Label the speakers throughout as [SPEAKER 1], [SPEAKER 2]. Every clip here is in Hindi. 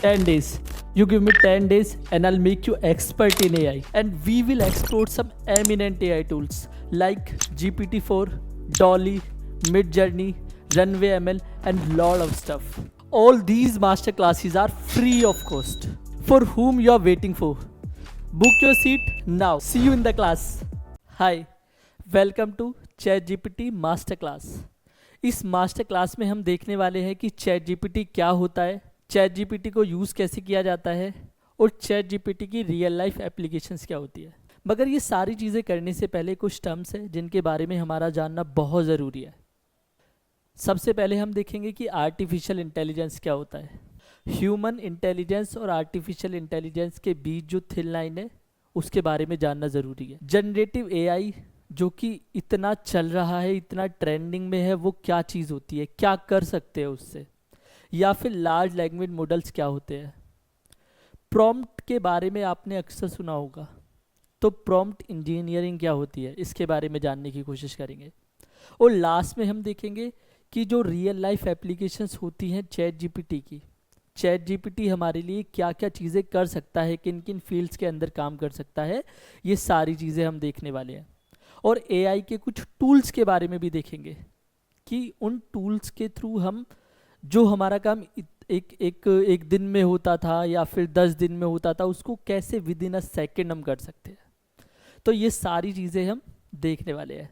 [SPEAKER 1] 10 days. You give me 10 days and I'll make you expert in AI. And we will explore some eminent AI tools like GPT-4, Dolly, Midjourney, Runway ML and lot of stuff. All these master classes are free of cost. For whom you are waiting for? Book your seat now. See you in the class. Hi, welcome to ChatGPT master class. इस मास्टर क्लास में हम देखने वाले हैं कि ChatGPT क्या होता है, ChatGPT को यूज़ कैसे किया जाता है और ChatGPT की रियल लाइफ एप्लीकेशंस क्या होती है. मगर ये सारी चीज़ें करने से पहले कुछ टर्म्स हैं जिनके बारे में हमारा जानना बहुत ज़रूरी है. सबसे पहले हम देखेंगे कि आर्टिफिशियल इंटेलिजेंस क्या होता है. ह्यूमन इंटेलिजेंस और आर्टिफिशियल इंटेलिजेंस के बीच जो थिन लाइन है उसके बारे में जानना ज़रूरी है. जनरेटिव एआई जो कि इतना चल रहा है, इतना ट्रेंडिंग में है, वो क्या चीज़ होती है, क्या कर सकते हैं उससे, या फिर लार्ज लैंग्वेज मॉडल्स क्या होते हैं. प्रॉम्प्ट के बारे में आपने अक्सर सुना होगा, तो प्रॉम्प्ट इंजीनियरिंग क्या होती है इसके बारे में जानने की कोशिश करेंगे. और लास्ट में हम देखेंगे कि जो रियल लाइफ एप्लीकेशंस होती हैं ChatGPT की, ChatGPT हमारे लिए क्या क्या चीज़ें कर सकता है, किन किन फील्ड्स के अंदर काम कर सकता है, ये सारी चीज़ें हम देखने वाले हैं. और AI के कुछ टूल्स के बारे में भी देखेंगे कि उन टूल्स के थ्रू हम जो हमारा काम एक दिन में होता था या फिर 10 दिन में होता था उसको कैसे विद इन अ सेकेंड हम कर सकते हैं. तो ये सारी चीज़ें हम देखने वाले हैं.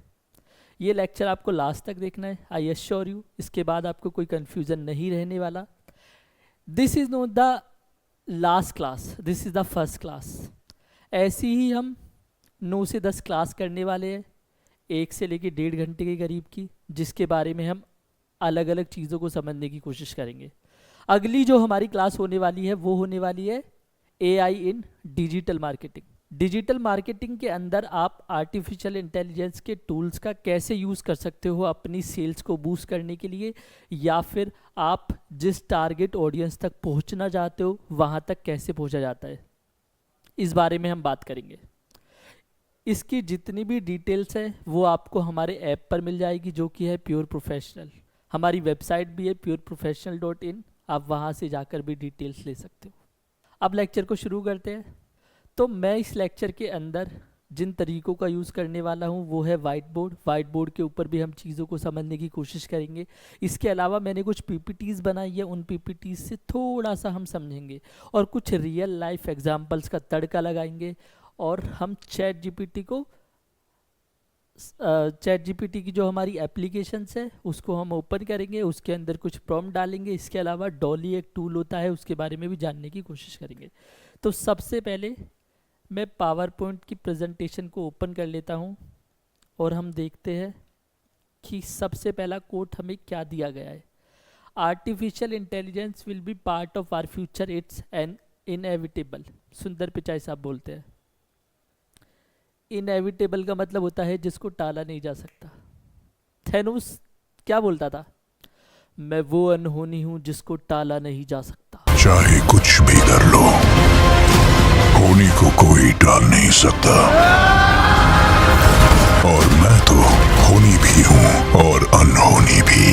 [SPEAKER 1] ये लेक्चर आपको लास्ट तक देखना है, आई एश्योर यू. इसके बाद आपको कोई कन्फ्यूज़न नहीं रहने वाला. This is not the last class, this is the first class. ऐसी ही हम 9 से 10 क्लास करने वाले हैं, 1 से लेकर 1.5 घंटे के करीब की, जिसके बारे में हम अलग अलग चीज़ों को समझने की कोशिश करेंगे. अगली जो हमारी क्लास होने वाली है वो होने वाली है AI इन डिजिटल मार्केटिंग. डिजिटल मार्केटिंग के अंदर आप आर्टिफिशियल इंटेलिजेंस के टूल्स का कैसे यूज़ कर सकते हो अपनी सेल्स को बूस्ट करने के लिए, या फिर आप जिस टारगेट ऑडियंस तक पहुंचना चाहते हो वहां तक कैसे पहुंचा जाता है, इस बारे में हम बात करेंगे. इसकी जितनी भी डिटेल्स है वो आपको हमारे ऐप पर मिल जाएगी जो कि है प्योर प्रोफेशनल. हमारी वेबसाइट भी है pureprofessional.in, आप वहाँ से जाकर भी डिटेल्स ले सकते हो. अब लेक्चर को शुरू करते हैं. तो मैं इस लेक्चर के अंदर जिन तरीक़ों का यूज़ करने वाला हूँ वो है वाइट बोर्ड के ऊपर भी हम चीज़ों को समझने की कोशिश करेंगे. इसके अलावा मैंने कुछ PPTs बनाई है, उन PPTs से थोड़ा सा हम समझेंगे और कुछ रियल लाइफ एग्जांपल्स का तड़का लगाएंगे. और हम ChatGPT की जो हमारी एप्लीकेशंस है उसको हम ओपन करेंगे, उसके अंदर कुछ प्रॉम्प्ट डालेंगे. इसके अलावा डॉली एक टूल होता है, उसके बारे में भी जानने की कोशिश करेंगे. तो सबसे पहले मैं पावर पॉइंट की प्रेजेंटेशन को ओपन कर लेता हूं और हम देखते हैं कि सबसे पहला कोट हमें क्या दिया गया है. Artificial intelligence will be part of our future, it's an inevitable. Sundar Pichai साहब बोलते हैं. इनएविटेबल का मतलब होता है जिसको टाला नहीं जा सकता. थेनोस क्या बोलता था, मैं वो अनहोनी हूं जिसको टाला नहीं जा सकता.
[SPEAKER 2] चाहे कुछ भी कर लो, होनी को कोई टाल नहीं सकता. और मैं तो होनी भी हूं और अनहोनी भी.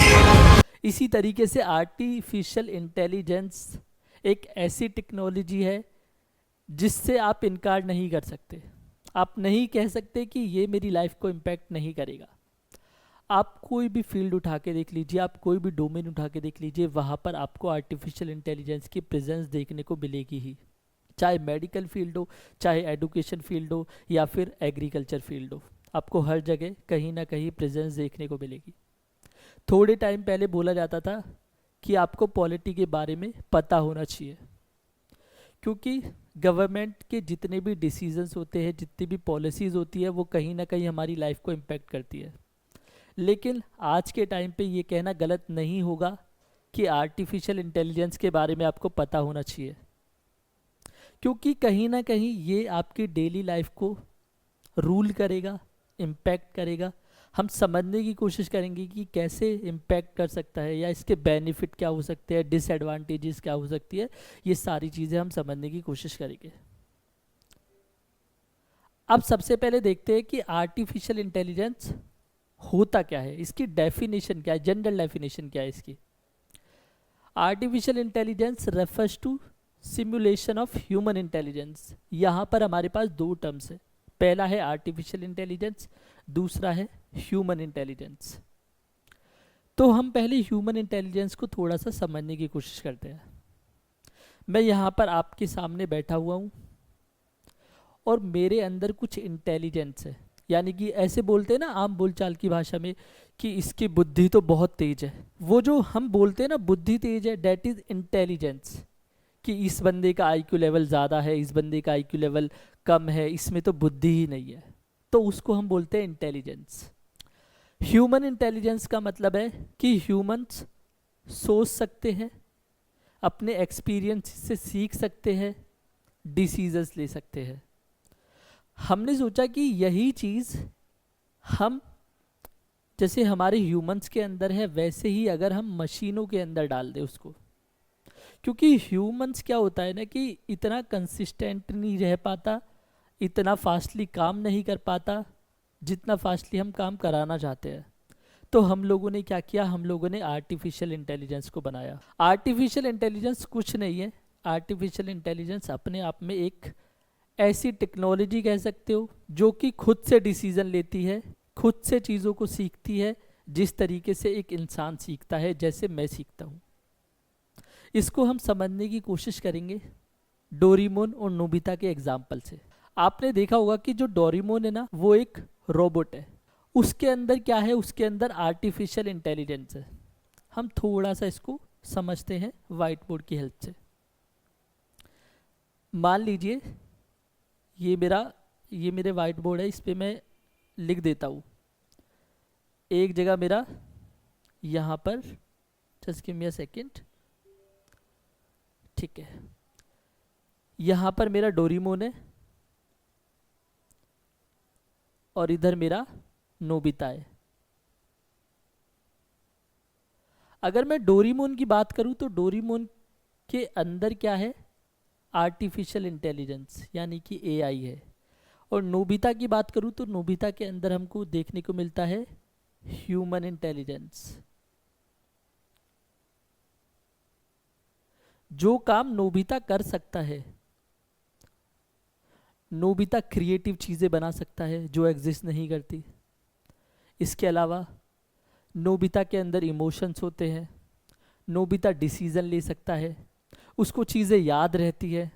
[SPEAKER 1] इसी तरीके से आर्टिफिशियल इंटेलिजेंस एक ऐसी टेक्नोलॉजी है जिससे आप इनकार नहीं कर सकते. आप नहीं कह सकते कि ये मेरी लाइफ को इम्पैक्ट नहीं करेगा. आप कोई भी फील्ड उठा के देख लीजिए, आप कोई भी डोमेन उठा के देख लीजिए, वहाँ पर आपको आर्टिफिशियल इंटेलिजेंस की प्रेजेंस देखने को मिलेगी ही. चाहे मेडिकल फील्ड हो, चाहे एजुकेशन फील्ड हो, या फिर एग्रीकल्चर फील्ड हो, आपको हर जगह कहीं ना कहीं प्रेजेंस देखने को मिलेगी. थोड़े टाइम पहले बोला जाता था कि आपको पॉलिटी के बारे में पता होना चाहिए, क्योंकि गवर्नमेंट के जितने भी डिसीजंस होते हैं, जितनी भी पॉलिसीज़ होती है, वो कहीं ना कहीं हमारी लाइफ को इम्पैक्ट करती है. लेकिन आज के टाइम पे ये कहना गलत नहीं होगा कि आर्टिफिशियल इंटेलिजेंस के बारे में आपको पता होना चाहिए, क्योंकि कहीं ना कहीं ये आपकी डेली लाइफ को रूल करेगा, इम्पैक्ट करेगा. हम समझने की कोशिश करेंगे कि कैसे इम्पैक्ट कर सकता है, या इसके बेनिफिट क्या हो सकते हैं, डिसएडवांटेजेस क्या हो सकती है. ये सारी चीज़ें हम समझने की कोशिश करेंगे. अब सबसे पहले देखते हैं कि आर्टिफिशियल इंटेलिजेंस होता क्या है, इसकी डेफिनेशन क्या है, जनरल डेफिनेशन क्या है इसकी. Artificial intelligence refers to simulation of human intelligence. यहाँ पर हमारे पास दो टर्म्स है, पहला है आर्टिफिशियल इंटेलिजेंस, दूसरा है ह्यूमन इंटेलिजेंस। तो हम पहले ह्यूमन इंटेलिजेंस को थोड़ा सा समझने की कोशिश करते हैं। मैं यहाँ पर आपके सामने बैठा हुआ हूँ और मेरे अंदर कुछ इंटेलिजेंस है, यानी कि ऐसे बोलते हैं ना आम बोलचाल की भाषा में कि इसकी बुद्धि तो बहुत तेज है। वो जो हम बोलते हैं ना बुद्धि तेज है, डेट इज इंटेलिजेंस, कि इस बंदे का आईक्यू लेवल ज़्यादा है, इस बंदे का आईक्यू लेवल कम है, इसमें तो बुद्धि ही नहीं है, तो उसको हम बोलते हैं इंटेलिजेंस। ह्यूमन इंटेलिजेंस का मतलब है कि ह्यूमंस सोच सकते हैं, अपने एक्सपीरियंस से सीख सकते हैं, डिसीजंस ले सकते हैं। हमने सोचा कि यही चीज़ हम जैसे हमारे ह्यूमंस के अंदर है वैसे ही अगर हम मशीनों के अंदर डाल दें उसको, क्योंकि ह्यूमंस क्या होता है ना कि इतना कंसिस्टेंट नहीं रह पाता, इतना फास्टली काम नहीं कर पाता जितना फास्टली हम काम कराना चाहते हैं। तो हम लोगों ने क्या किया, हम लोगों ने आर्टिफिशियल इंटेलिजेंस को बनाया। आर्टिफिशियल इंटेलिजेंस कुछ नहीं है, आर्टिफिशियल इंटेलिजेंस अपने आप में एक ऐसी टेक्नोलॉजी कह सकते हो जो कि खुद से डिसीजन लेती है, खुद से चीज़ों को सीखती है, जिस तरीके से एक इंसान सीखता है, जैसे मैं सीखता हूँ। इसको हम समझने की कोशिश करेंगे डोरेमोन और नोबिता के एग्जाम्पल से। आपने देखा होगा कि जो डोरेमोन है ना वो एक रोबोट है, उसके अंदर क्या है, उसके अंदर आर्टिफिशियल इंटेलिजेंस है। हम थोड़ा सा इसको समझते हैं वाइट बोर्ड की हेल्प से। मान लीजिए ये मेरे वाइट बोर्ड है, इस पे मैं लिख देता हूँ। एक जगह मेरा यहाँ पर, just give me a second, ठीक है, यहाँ पर मेरा डोरेमोन है और इधर मेरा नोबिता है। अगर मैं डोरेमोन की बात करूं तो डोरेमोन के अंदर क्या है, आर्टिफिशियल इंटेलिजेंस यानी कि एआई है। और नोबिता की बात करूं तो नोबिता के अंदर हमको देखने को मिलता है ह्यूमन इंटेलिजेंस। जो काम नोबिता कर सकता है, नोबिता क्रिएटिव चीज़ें बना सकता है जो एग्जिस्ट नहीं करती। इसके अलावा नोबिता के अंदर इमोशंस होते हैं, नोबिता डिसीज़न ले सकता है, उसको चीज़ें याद रहती है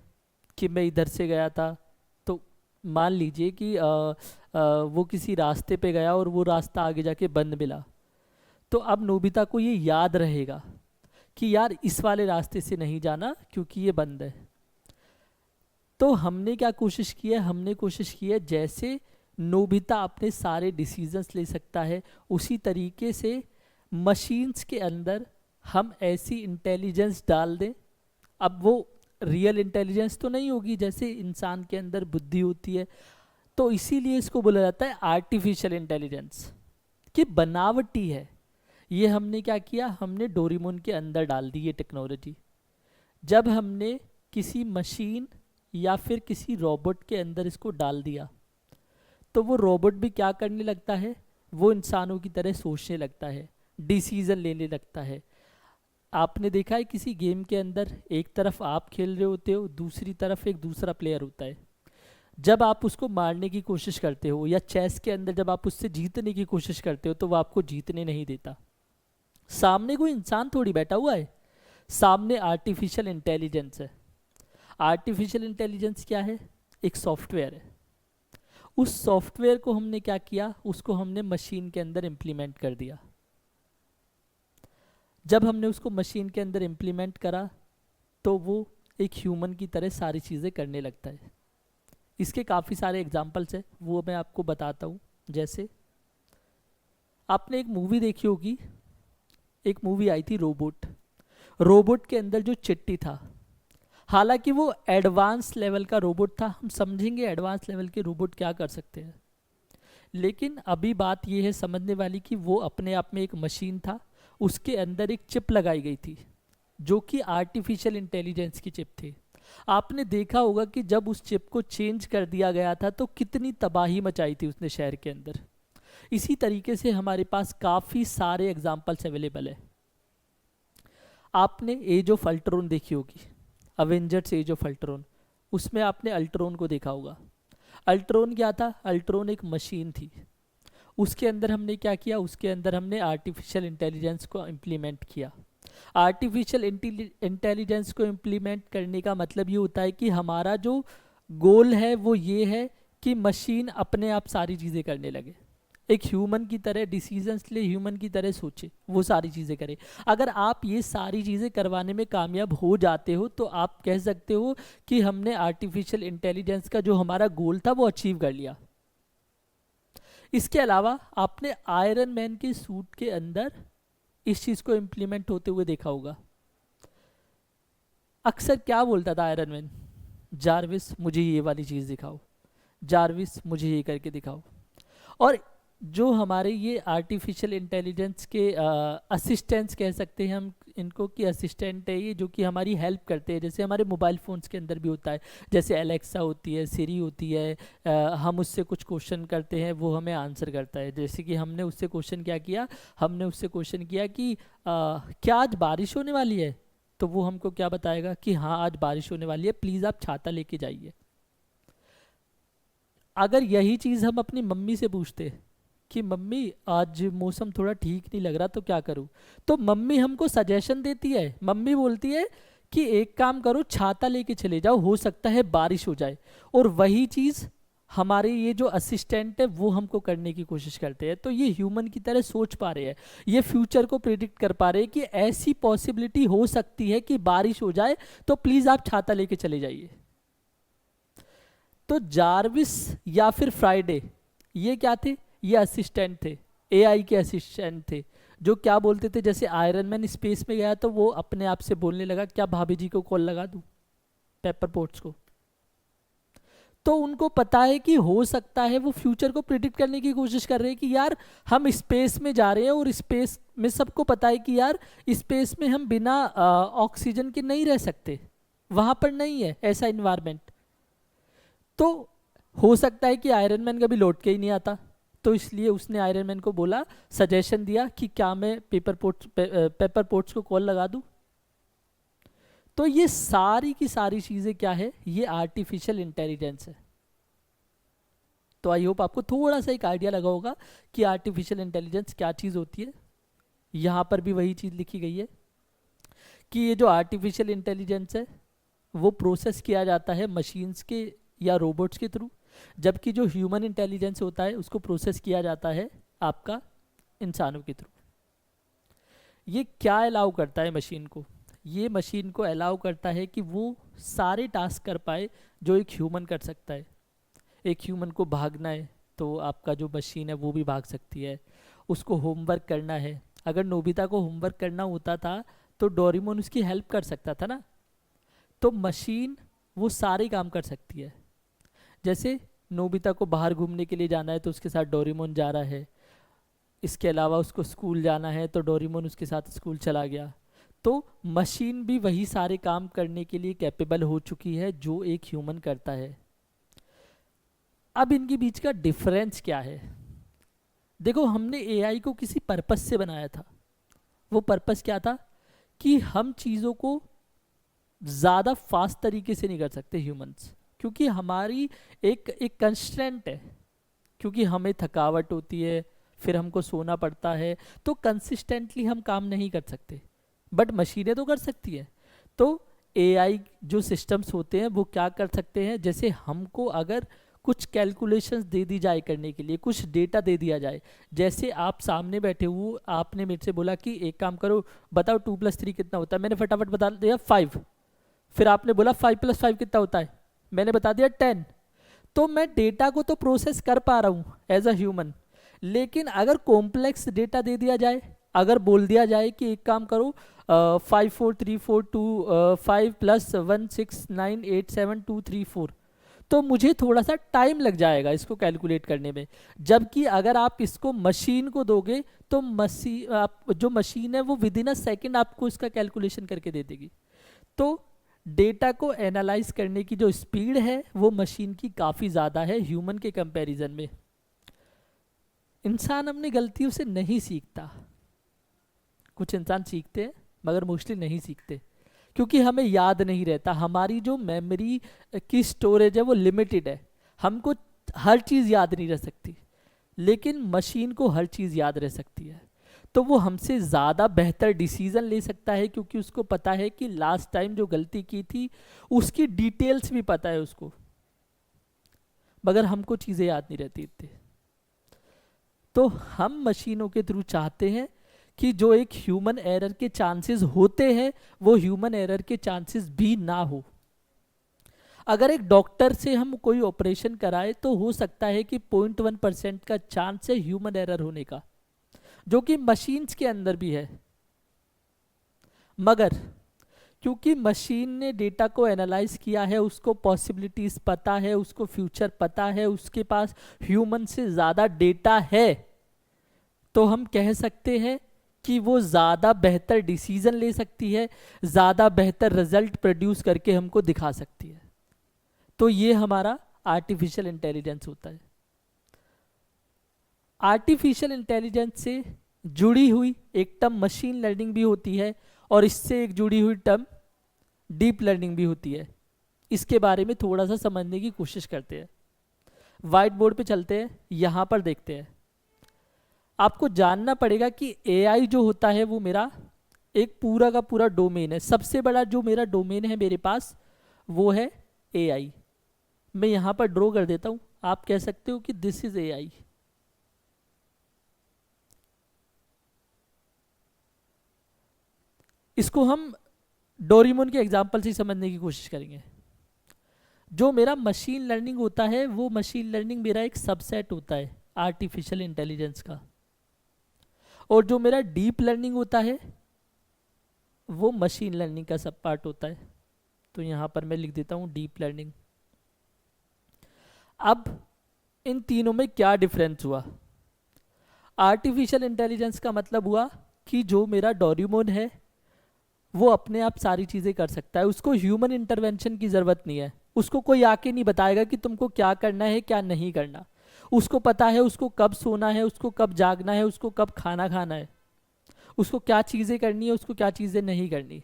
[SPEAKER 1] कि मैं इधर से गया था। तो मान लीजिए कि वो किसी रास्ते पे गया और वो रास्ता आगे जाके बंद मिला, तो अब नोबिता को ये याद रहेगा कि यार इस वाले रास्ते से नहीं जाना क्योंकि ये बंद है। तो हमने क्या कोशिश की है, हमने कोशिश की है जैसे नोबिता अपने सारे डिसीजंस ले सकता है, उसी तरीके से मशीन्स के अंदर हम ऐसी इंटेलिजेंस डाल दें। अब वो रियल इंटेलिजेंस तो नहीं होगी, जैसे इंसान के अंदर बुद्धि होती है, तो इसीलिए इसको बोला जाता है आर्टिफिशियल इंटेलिजेंस, कि बनावटी है। ये हमने क्या किया, हमने डोरेमोन के अंदर डाल दी ये टेक्नोलॉजी। जब हमने किसी मशीन या फिर किसी रोबोट के अंदर इसको डाल दिया तो वो रोबोट भी क्या करने लगता है, वो इंसानों की तरह सोचने लगता है, डिसीजन लेने लगता है। आपने देखा है किसी गेम के अंदर एक तरफ आप खेल रहे होते हो, दूसरी तरफ एक दूसरा प्लेयर होता है। जब आप उसको मारने की कोशिश करते हो या चेस के अंदर जब आप उससे जीतने की कोशिश करते हो तो वो आपको जीतने नहीं देता। सामने कोई इंसान थोड़ी बैठा हुआ है, सामने आर्टिफिशियल इंटेलिजेंस है। आर्टिफिशियल इंटेलिजेंस क्या है, एक सॉफ्टवेयर है। उस सॉफ्टवेयर को हमने क्या किया, उसको हमने मशीन के अंदर इम्प्लीमेंट कर दिया। जब हमने उसको मशीन के अंदर इम्प्लीमेंट करा तो वो एक ह्यूमन की तरह सारी चीज़ें करने लगता है। इसके काफ़ी सारे एग्जाम्पल्स हैं, वो मैं आपको बताता हूँ। जैसे आपने एक मूवी देखी होगी, एक मूवी आई थी रोबोट। रोबोट के अंदर जो चिट्टी था, हालांकि वो एडवांस लेवल का रोबोट था, हम समझेंगे एडवांस लेवल के रोबोट क्या कर सकते हैं, लेकिन अभी बात ये है समझने वाली कि वो अपने आप में एक मशीन था, उसके अंदर एक चिप लगाई गई थी जो कि आर्टिफिशियल इंटेलिजेंस की चिप थी। आपने देखा होगा कि जब उस चिप को चेंज कर दिया गया था तो कितनी तबाही मचाई थी उसने शहर के अंदर। इसी तरीके से हमारे पास काफ़ी सारे एग्जाम्पल्स अवेलेबल है। आपने एज ऑफ अल्ट्रॉन देखी होगी, अवेंजर्स एज ऑफ अल्ट्रॉन, उसमें आपने अल्ट्रॉन को देखा होगा। अल्ट्रॉन क्या था? अल्ट्रॉन एक मशीन थी। उसके अंदर हमने क्या किया? उसके अंदर हमने आर्टिफिशियल इंटेलिजेंस को इम्प्लीमेंट किया। आर्टिफिशियल इंटेलिजेंस को इम्प्लीमेंट करने का मतलब ये होता है कि हमारा जो गोल है वो ये है कि मशीन अपने आप सारी चीज़ें करने लगे, एक ह्यूमन की तरह डिसीजंस ले, ह्यूमन की तरह सोचे, वो सारी चीज़ें करे। अगर आप ये सारी चीज़ें करवाने में कामयाब हो जाते हो तो आप कह सकते हो कि हमने आर्टिफिशियल इंटेलिजेंस का जो हमारा गोल था वो अचीव कर लिया। इसके अलावा आपने आयरन मैन के सूट के अंदर इस चीज़ को इम्प्लीमेंट होते हुए देखा होगा। अक्सर क्या बोलता था आयरन मैन? जारविस मुझे ये वाली चीज़ दिखाओ, जारविस मुझे ये करके दिखाओ। और जो हमारे ये आर्टिफिशियल इंटेलिजेंस के असिस्टेंट्स कह सकते हैं हम इनको, कि असिस्टेंट है ये जो कि हमारी हेल्प करते हैं, जैसे हमारे मोबाइल फ़ोन्स के अंदर भी होता है, जैसे एलेक्सा होती है, सिरी होती है। हम उससे कुछ क्वेश्चन करते हैं, वो हमें आंसर करता है। जैसे कि हमने उससे क्वेश्चन क्या किया? हमने उससे क्वेश्चन किया कि क्या आज बारिश होने वाली है? तो वो हमको क्या बताएगा कि हाँ आज बारिश होने वाली है, प्लीज़ आप छाता लेके जाइए। अगर यही चीज़ हम अपनी मम्मी से पूछते कि मम्मी आज मौसम थोड़ा ठीक नहीं लग रहा तो क्या करूं, तो मम्मी हमको सजेशन देती है। मम्मी बोलती है कि एक काम करो, छाता लेके चले जाओ, हो सकता है बारिश हो जाए। और वही चीज़ हमारे ये जो असिस्टेंट है वो हमको करने की कोशिश करते हैं। तो ये ह्यूमन की तरह सोच पा रहे हैं, ये फ्यूचर को प्रिडिक्ट कर पा रहे हैं कि ऐसी पॉसिबिलिटी हो सकती है कि बारिश हो जाए, तो प्लीज़ आप छाता लेके चले जाइए। तो जारविस या फिर फ्राइडे ये क्या थे? ये असिस्टेंट थे, एआई के असिस्टेंट थे, जो क्या बोलते थे, जैसे आयरन मैन स्पेस में गया तो वो अपने आप से बोलने लगा क्या भाभी जी को कॉल लगा दूं, पेपर पोट्स को। तो उनको पता है कि हो सकता है, वो फ्यूचर को प्रिडिक्ट करने की कोशिश कर रहे हैं कि यार हम स्पेस में जा रहे हैं और स्पेस में सबको पता है कि यार स्पेस में हम बिना ऑक्सीजन के नहीं रह सकते, वहाँ पर नहीं है ऐसा इन्वायरमेंट। तो हो सकता है कि आयरन मैन कभी लौट के ही नहीं आता, तो इसलिए उसने आयरन मैन को बोला, सजेशन दिया कि क्या मैं पेपर पोट्स को कॉल लगा दूं। तो ये सारी की सारी चीज़ें क्या है? ये आर्टिफिशियल इंटेलिजेंस है। तो आई होप आपको थोड़ा सा एक आइडिया लगा होगा कि आर्टिफिशियल इंटेलिजेंस क्या चीज़ होती है। यहाँ पर भी वही चीज़ लिखी गई है कि ये जो आर्टिफिशियल इंटेलिजेंस है वो प्रोसेस किया जाता है मशीन्स के या रोबोट्स के थ्रू, जबकि जो ह्यूमन इंटेलिजेंस होता है उसको प्रोसेस किया जाता है आपका इंसानों के थ्रू। ये क्या अलाउ करता है मशीन को? ये मशीन को अलाउ करता है कि वो सारे टास्क कर पाए जो एक ह्यूमन कर सकता है। एक ह्यूमन को भागना है तो आपका जो मशीन है वो भी भाग सकती है। उसको होमवर्क करना है, अगर नोबिता को होमवर्क करना होता था तो डोरेमोन उसकी हेल्प कर सकता था ना। तो मशीन वो सारे काम कर सकती है। जैसे नोबिता को बाहर घूमने के लिए जाना है तो उसके साथ डोरेमोन जा रहा है, इसके अलावा उसको स्कूल जाना है तो डोरेमोन उसके साथ स्कूल चला गया। तो मशीन भी वही सारे काम करने के लिए कैपेबल हो चुकी है जो एक ह्यूमन करता है। अब इनके बीच का डिफरेंस क्या है? देखो, हमने एआई को किसी पर्पस से बनाया था। वो पर्पस क्या था? कि हम चीज़ों को ज़्यादा फास्ट तरीके से नहीं कर सकते ह्यूमंस, क्योंकि हमारी एक कंस्ट्रेंट है, क्योंकि हमें थकावट होती है, फिर हमको सोना पड़ता है, तो कंसिस्टेंटली हम काम नहीं कर सकते। बट मशीनें तो कर सकती है। तो एआई जो सिस्टम्स होते हैं वो क्या कर सकते हैं? जैसे हमको अगर कुछ कैलकुलेशंस दे दी जाए करने के लिए, कुछ डेटा दे दिया जाए, जैसे आप सामने बैठे हुए, आपने मेरे से बोला कि एक काम करो, बताओ 2+3 कितना होता है, मैंने फटाफट बता दिया 5। फिर आपने बोला 5+5 कितना होता है, मैंने बता दिया 10। तो मैं डेटा को तो प्रोसेस कर पा रहा हूँ एज अ ह्यूमन, लेकिन अगर कॉम्प्लेक्स डेटा दे दिया जाए, अगर बोल दिया जाए कि एक काम करो 5 4 3 4 2 5 + 1 6 9 8 7 2 3 4, तो मुझे थोड़ा सा टाइम लग जाएगा इसको कैलकुलेट करने में। जबकि अगर आप इसको मशीन को दोगे तो जो मशीन है वो विदिन अ सेकेंड आपको इसका कैलकुलेशन करके दे देगी। तो डेटा को एनालाइज करने की जो स्पीड है वो मशीन की काफ़ी ज़्यादा है ह्यूमन के कंपैरिजन में। इंसान अपनी गलतियों से नहीं सीखता। कुछ इंसान सीखते हैं मगर मोस्टली नहीं सीखते, क्योंकि हमें याद नहीं रहता, हमारी जो मेमोरी की स्टोरेज है वो लिमिटेड है, हमको हर चीज़ याद नहीं रह सकती, लेकिन मशीन को हर चीज़ याद रह सकती है। तो वो हमसे ज़्यादा बेहतर डिसीजन ले सकता है, क्योंकि उसको पता है कि लास्ट टाइम जो गलती की थी उसकी डिटेल्स भी पता है उसको, मगर हमको चीज़ें याद नहीं रहती इतनी। तो हम मशीनों के थ्रू चाहते हैं कि जो एक ह्यूमन एरर के चांसेस होते हैं वो ह्यूमन एरर के चांसेस भी ना हो। अगर एक डॉक्टर से हम कोई ऑपरेशन कराए तो हो सकता है कि 0.1% का चांस है ह्यूमन एरर होने का, जो कि मशीन्स के अंदर भी है। मगर क्योंकि मशीन ने डेटा को एनालाइज किया है, उसको पॉसिबिलिटीज पता है, उसको फ्यूचर पता है, उसके पास ह्यूमन से ज़्यादा डेटा है, तो हम कह सकते हैं कि वो ज़्यादा बेहतर डिसीजन ले सकती है, ज़्यादा बेहतर रिजल्ट प्रोड्यूस करके हमको दिखा सकती है। तो ये हमारा आर्टिफिशियल इंटेलिजेंस होता है। आर्टिफिशियल इंटेलिजेंस से जुड़ी हुई एक टर्म मशीन लर्निंग भी होती है, और इससे एक जुड़ी हुई टर्म डीप लर्निंग भी होती है। इसके बारे में थोड़ा सा समझने की कोशिश करते हैं। व्हाइट बोर्ड पे चलते हैं, यहाँ पर देखते हैं। आपको जानना पड़ेगा कि एआई जो होता है वो मेरा एक पूरा का पूरा डोमेन है। सबसे बड़ा जो मेरा डोमेन है मेरे पास वो है एआई। मैं यहाँ पर ड्रॉ कर देता हूँ, आप कह सकते हो कि दिस इज एआई। इसको हम डोरेमोन के एग्जाम्पल से समझने की कोशिश करेंगे। जो मेरा मशीन लर्निंग होता है वो मशीन लर्निंग मेरा एक सबसेट होता है आर्टिफिशियल इंटेलिजेंस का, और जो मेरा डीप लर्निंग होता है वो मशीन लर्निंग का सब पार्ट होता है। तो यहाँ पर मैं लिख देता हूँ डीप लर्निंग। अब इन तीनों में क्या डिफरेंस हुआ? आर्टिफिशियल इंटेलिजेंस का मतलब हुआ कि जो मेरा डोरेमोन है वो अपने आप सारी चीज़ें कर सकता है, उसको ह्यूमन इंटरवेंशन की ज़रूरत नहीं है। उसको कोई आके नहीं बताएगा कि तुमको क्या करना है क्या नहीं करना। उसको पता है उसको कब सोना है, उसको कब जागना है, उसको कब खाना खाना है, उसको क्या चीज़ें करनी है, उसको क्या चीज़ें नहीं करनी।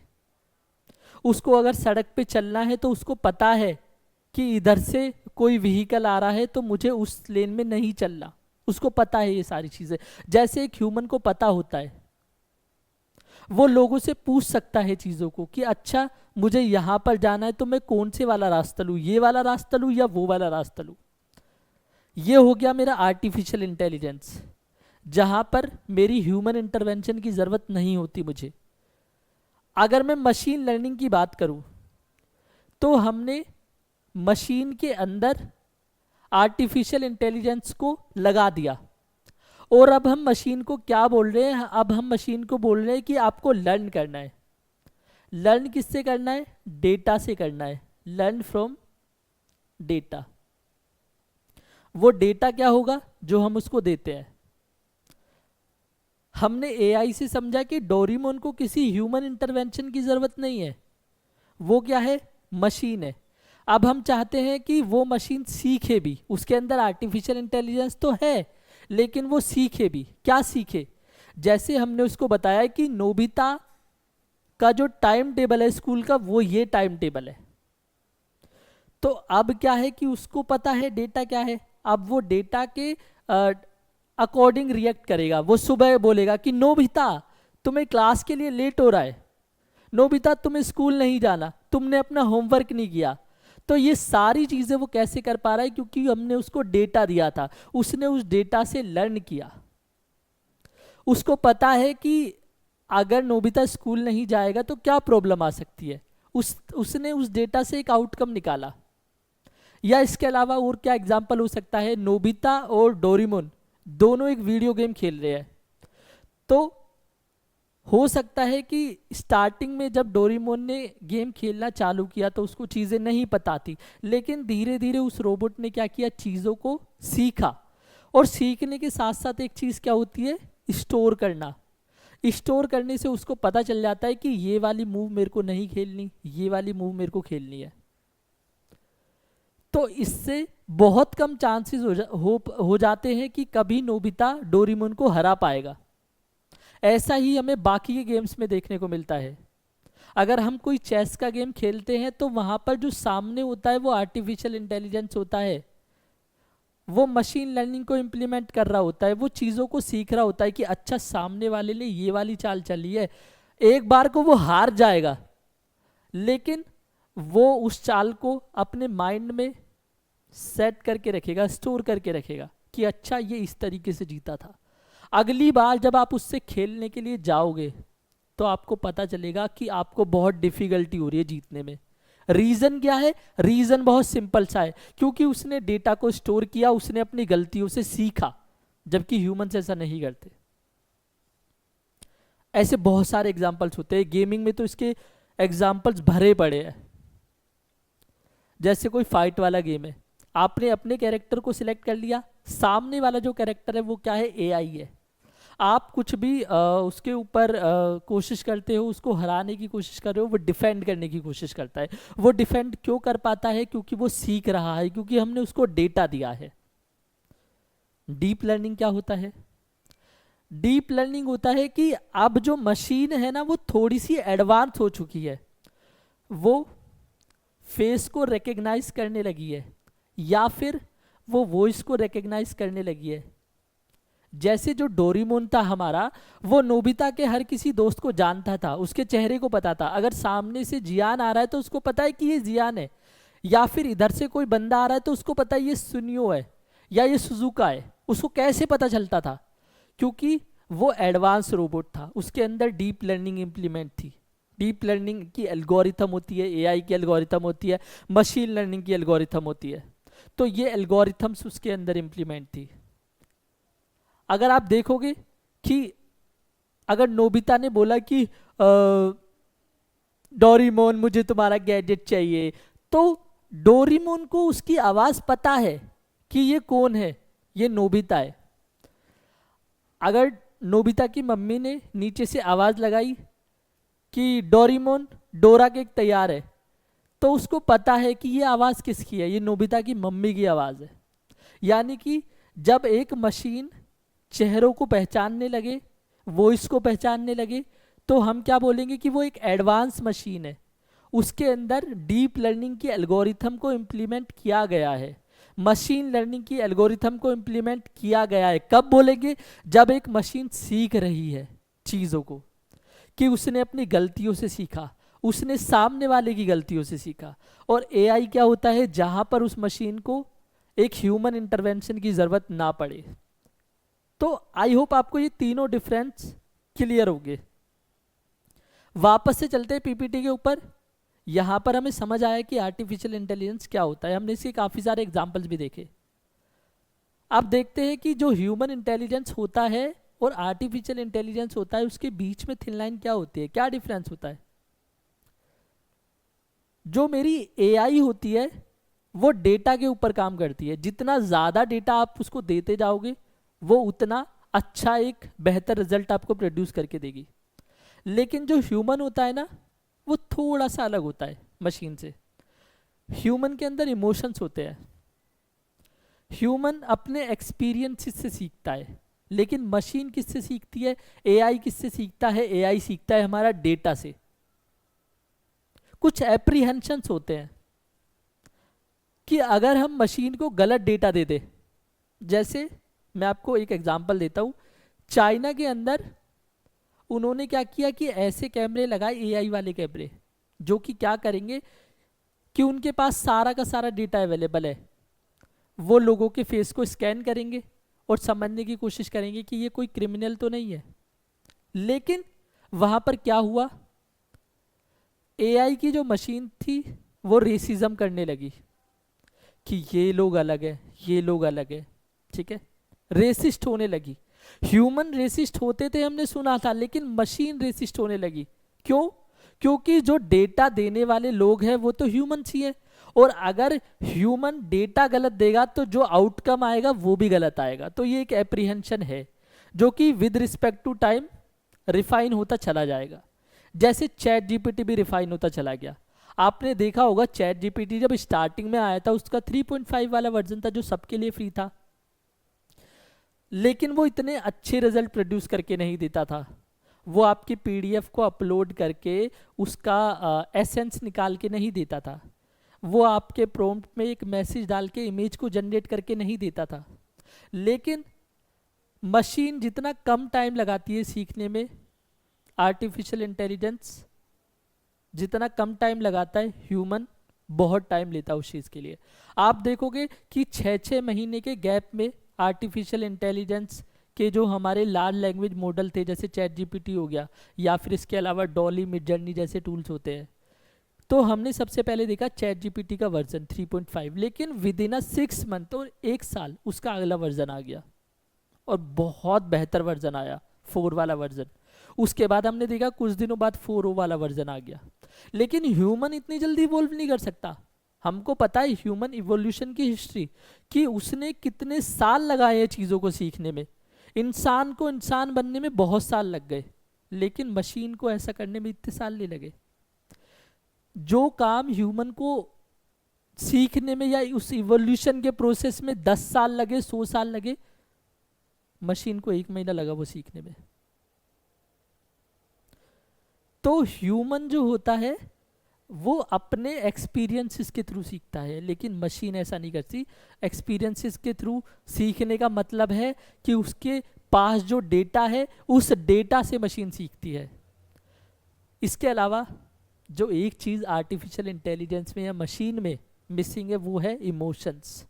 [SPEAKER 1] उसको अगर सड़क पे चलना है तो उसको पता है कि इधर से कोई व्हीकल आ रहा है तो मुझे उस लेन में नहीं चलना, उसको पता है ये सारी चीज़ें। जैसे एक ह्यूमन को पता होता है, वो लोगों से पूछ सकता है चीज़ों को कि अच्छा मुझे यहाँ पर जाना है तो मैं कौन से वाला रास्ता लूँ, ये वाला रास्ता लूँ या वो वाला रास्ता लूँ। ये हो गया मेरा आर्टिफिशियल इंटेलिजेंस, जहाँ पर मेरी ह्यूमन इंटरवेंशन की ज़रूरत नहीं होती मुझे। अगर मैं मशीन लर्निंग की बात करूँ तो हमने मशीन के अंदर आर्टिफिशियल इंटेलिजेंस को लगा दिया, और अब हम मशीन को क्या बोल रहे हैं? अब हम मशीन को बोल रहे हैं कि आपको लर्न करना है। लर्न किससे करना है? डेटा से करना है। Learn from data. वो डेटा क्या होगा? जो हम उसको देते हैं। हमने एआई से समझा कि डोरेमोन को किसी ह्यूमन इंटरवेंशन की जरूरत नहीं है, वो क्या है? मशीन है। अब हम चाहते हैं कि वो मशीन सीखे भी, उसके अंदर आर्टिफिशियल इंटेलिजेंस तो है लेकिन वो सीखे भी। क्या सीखे? जैसे हमने उसको बताया कि नोबिता का जो टाइम टेबल है स्कूल का वो ये टाइम टेबल है, तो अब क्या है कि उसको पता है डेटा क्या है। अब वो डेटा के अकॉर्डिंग रिएक्ट करेगा। वो सुबह बोलेगा कि नोबिता तुम्हें क्लास के लिए लेट हो रहा है, नोबिता तुम्हें स्कूल नहीं जाना, तुमने अपना होमवर्क नहीं किया। तो ये सारी चीज़ें वो कैसे कर पा रहा है? क्योंकि हमने उसको डेटा दिया था, उसने उस डेटा से लर्न किया। उसको पता है कि अगर नोबिता स्कूल नहीं जाएगा तो क्या प्रॉब्लम आ सकती है, उसने उस डेटा से एक आउटकम निकाला। या इसके अलावा और क्या एग्जाम्पल हो सकता है? नोबिता और डोरेमोन दोनों एक वीडियो गेम खेल रहे हैं, तो हो सकता है कि स्टार्टिंग में जब डोरेमोन ने गेम खेलना चालू किया तो उसको चीज़ें नहीं पता थी, लेकिन धीरे धीरे उस रोबोट ने क्या किया? चीज़ों को सीखा। और सीखने के साथ साथ एक चीज़ क्या होती है? स्टोर करना। स्टोर करने से उसको पता चल जाता है कि ये वाली मूव मेरे को नहीं खेलनी, ये वाली मूव मेरे को खेलनी है। तो इससे बहुत कम चांसेस हो जाते हैं कि कभी नोबिता डोरेमोन को हरा पाएगा। ऐसा ही हमें बाकी के गेम्स में देखने को मिलता है। अगर हम कोई चेस का गेम खेलते हैं तो वहाँ पर जो सामने होता है वो आर्टिफिशियल इंटेलिजेंस होता है, वो मशीन लर्निंग को इम्प्लीमेंट कर रहा होता है, वो चीज़ों को सीख रहा होता है कि अच्छा सामने वाले ने ये वाली चाल चली है, एक बार को वो हार जाएगा लेकिन वो उस चाल को अपने माइंड में सेट करके रखेगा, स्टोर करके रखेगा कि अच्छा ये इस तरीके से जीता था। अगली बार जब आप उससे खेलने के लिए जाओगे तो आपको पता चलेगा कि आपको बहुत डिफिकल्टी हो रही है जीतने में। रीजन क्या है? रीजन बहुत सिंपल सा है, क्योंकि उसने डेटा को स्टोर किया, उसने अपनी गलतियों से सीखा, जबकि ह्यूमंस ऐसा नहीं करते। ऐसे बहुत सारे एग्जांपल्स होते हैं, गेमिंग में तो इसके एग्जांपल्स भरे पड़े हैं। जैसे कोई फाइट वाला गेम है, आपने अपने कैरेक्टर को सिलेक्ट कर लिया, सामने वाला जो कैरेक्टर है वो क्या है? एआई है। आप कुछ भी उसके ऊपर कोशिश करते हो, उसको हराने की कोशिश कर रहे हो, वो डिफेंड करने की कोशिश करता है। वो डिफेंड क्यों कर पाता है? क्योंकि वो सीख रहा है, क्योंकि हमने उसको डेटा दिया है। डीप लर्निंग क्या होता है? डीप लर्निंग होता है कि अब जो मशीन है ना वो थोड़ी सी एडवांस हो चुकी है, वो फेस को रिकग्नाइज करने लगी है या फिर वो वॉइस को रिकग्नाइज करने लगी है। जैसे जो डोरेमोन था हमारा, वो नोबिता के हर किसी दोस्त को जानता था, उसके चेहरे को पता था। अगर सामने से जियान आ रहा है तो उसको पता है कि ये जियान है, या फिर इधर से कोई बंदा आ रहा है तो उसको पता है ये सुनियो है या ये सुजुका है। उसको कैसे पता चलता था? क्योंकि वो एडवांस रोबोट था, उसके अंदर डीप लर्निंग इम्प्लीमेंट थी। डीप लर्निंग की एल्गोरिथम होती है, एआई की एल्गोरिथम होती है, मशीन लर्निंग की एल्गोरिथम होती है। तो ये एल्गोरिथम्स उसके अंदर इम्प्लीमेंट थी। अगर आप देखोगे कि अगर नोबिता ने बोला कि डोरेमोन मुझे तुम्हारा गैजेट चाहिए, तो डोरेमोन को उसकी आवाज पता है कि ये कौन है, ये नोबिता है। अगर नोबिता की मम्मी ने नीचे से आवाज लगाई कि डोरेमोन डोरा केक तैयार है, तो उसको पता है कि ये आवाज किसकी है, ये नोबिता की मम्मी की आवाज है। यानी कि जब एक मशीन चेहरों को पहचानने लगे, वॉइस को पहचानने लगे, तो हम क्या बोलेंगे कि वो एक एडवांस मशीन है। उसके अंदर डीप लर्निंग की एल्गोरिथम को इम्प्लीमेंट किया गया है, मशीन लर्निंग की एल्गोरिथम को इम्प्लीमेंट किया गया है। कब बोलेंगे? जब एक मशीन सीख रही है चीज़ों को, कि उसने अपनी गलतियों से सीखा, उसने सामने वाले की गलतियों से सीखा। और एआई क्या होता है? जहां पर उस मशीन को एक ह्यूमन इंटरवेंशन की ज़रूरत ना पड़े। तो आई होप आपको ये तीनों डिफरेंस क्लियर हो गए। वापस से चलते हैं पीपीटी के ऊपर। यहां पर हमें समझ आया कि आर्टिफिशियल इंटेलिजेंस क्या होता है, हमने इसके काफ़ी सारे एग्जाम्पल्स भी देखे। अब देखते हैं कि जो ह्यूमन इंटेलिजेंस होता है और आर्टिफिशियल इंटेलिजेंस होता है, उसके बीच में थिन लाइन क्या होती है, क्या डिफरेंस होता है। जो मेरी एआई होती है वो डेटा के ऊपर काम करती है, जितना ज़्यादा डेटा आप उसको देते जाओगे वो उतना अच्छा एक बेहतर रिजल्ट आपको प्रोड्यूस करके देगी। लेकिन जो ह्यूमन होता है ना, वो थोड़ा सा अलग होता है मशीन से। ह्यूमन के अंदर इमोशंस होते हैं, ह्यूमन अपने एक्सपीरियंस से सीखता है, लेकिन मशीन किससे सीखती है? एआई किससे सीखता है? एआई सीखता है हमारा डेटा से। कुछ एप्रीहेंशंस होते हैं कि अगर हम मशीन को गलत डेटा दे दे, जैसे मैं आपको एक एग्जांपल देता हूँ। चाइना के अंदर उन्होंने क्या किया कि ऐसे कैमरे लगाए, एआई वाले कैमरे, जो कि क्या करेंगे कि उनके पास सारा का सारा डेटा अवेलेबल है। वो लोगों के फेस को स्कैन करेंगे और समझने की कोशिश करेंगे कि ये कोई क्रिमिनल तो नहीं है। लेकिन वहाँ पर क्या हुआ? एआई की जो मशीन थी वो रेसिज्म करने लगी कि ये लोग अलग है, ये लोग अलग है, ठीक है, रेसिस्ट होने लगी। ह्यूमन रेसिस्ट होते थे हमने सुना था, लेकिन मशीन रेसिस्ट होने लगी। क्यों? क्योंकि जो डेटा देने वाले लोग हैं वो तो ह्यूमन ही है, और अगर ह्यूमन डेटा गलत देगा तो जो आउटकम आएगा वो भी गलत आएगा। तो ये एक एप्रीहेंशन है जो कि with respect to time refine होता चला जाएगा। जैसे चैट जीपीटी भी रिफाइन होता चला गया। आपने देखा होगा चैट जीपीटी जब स्टार्टिंग में आया था उसका 3.5 वाला वर्जन था जो सबके लिए फ्री था, लेकिन वो इतने अच्छे रिजल्ट प्रोड्यूस करके नहीं देता था। वो आपकी पीडीएफ को अपलोड करके उसका एसेंस निकाल के नहीं देता था, वो आपके प्रॉम्प्ट में एक मैसेज डाल के इमेज को जनरेट करके नहीं देता था। लेकिन मशीन जितना कम टाइम लगाती है सीखने में, आर्टिफिशियल इंटेलिजेंस जितना कम टाइम लगाता है, ह्यूमन बहुत टाइम लेता है उस चीज़ के लिए। आप देखोगे कि 6-6 महीने के गैप में आर्टिफिशियल इंटेलिजेंस के जो हमारे लार्ज लैंग्वेज मॉडल थे, जैसे चैट जीपीटी हो गया या फिर इसके अलावा डॉली, मिड जर्नी जैसे टूल्स होते हैं, तो हमने सबसे पहले देखा चैट जीपीटी का वर्जन 3.5, लेकिन विद इन 6 मंथ और 1 साल उसका अगला वर्जन आ गया और बहुत बेहतर वर्जन आया, 4 वाला वर्जन। उसके बाद हमने देखा कुछ दिनों बाद 4 वाला वर्जन आ गया। लेकिन ह्यूमन इतनी जल्दी इवॉल्व नहीं कर सकता। हमको पता है ह्यूमन इवोल्यूशन की हिस्ट्री, कि उसने कितने साल लगाए हैं चीज़ों को सीखने में। इंसान को इंसान बनने में बहुत साल लग गए, लेकिन मशीन को ऐसा करने में इतने साल नहीं लगे। जो काम ह्यूमन को सीखने में या उस इवोल्यूशन के प्रोसेस में 10 साल लगे, 100 साल लगे, मशीन को 1 महीना लगा वो सीखने में। तो ह्यूमन जो होता है वो अपने एक्सपीरियंसेस के थ्रू सीखता है, लेकिन मशीन ऐसा नहीं करती। एक्सपीरियंसेस के थ्रू सीखने का मतलब है कि उसके पास जो डेटा है उस डेटा से मशीन सीखती है। इसके अलावा जो एक चीज़ आर्टिफिशियल इंटेलिजेंस में या मशीन में मिसिंग है वो है इमोशंस।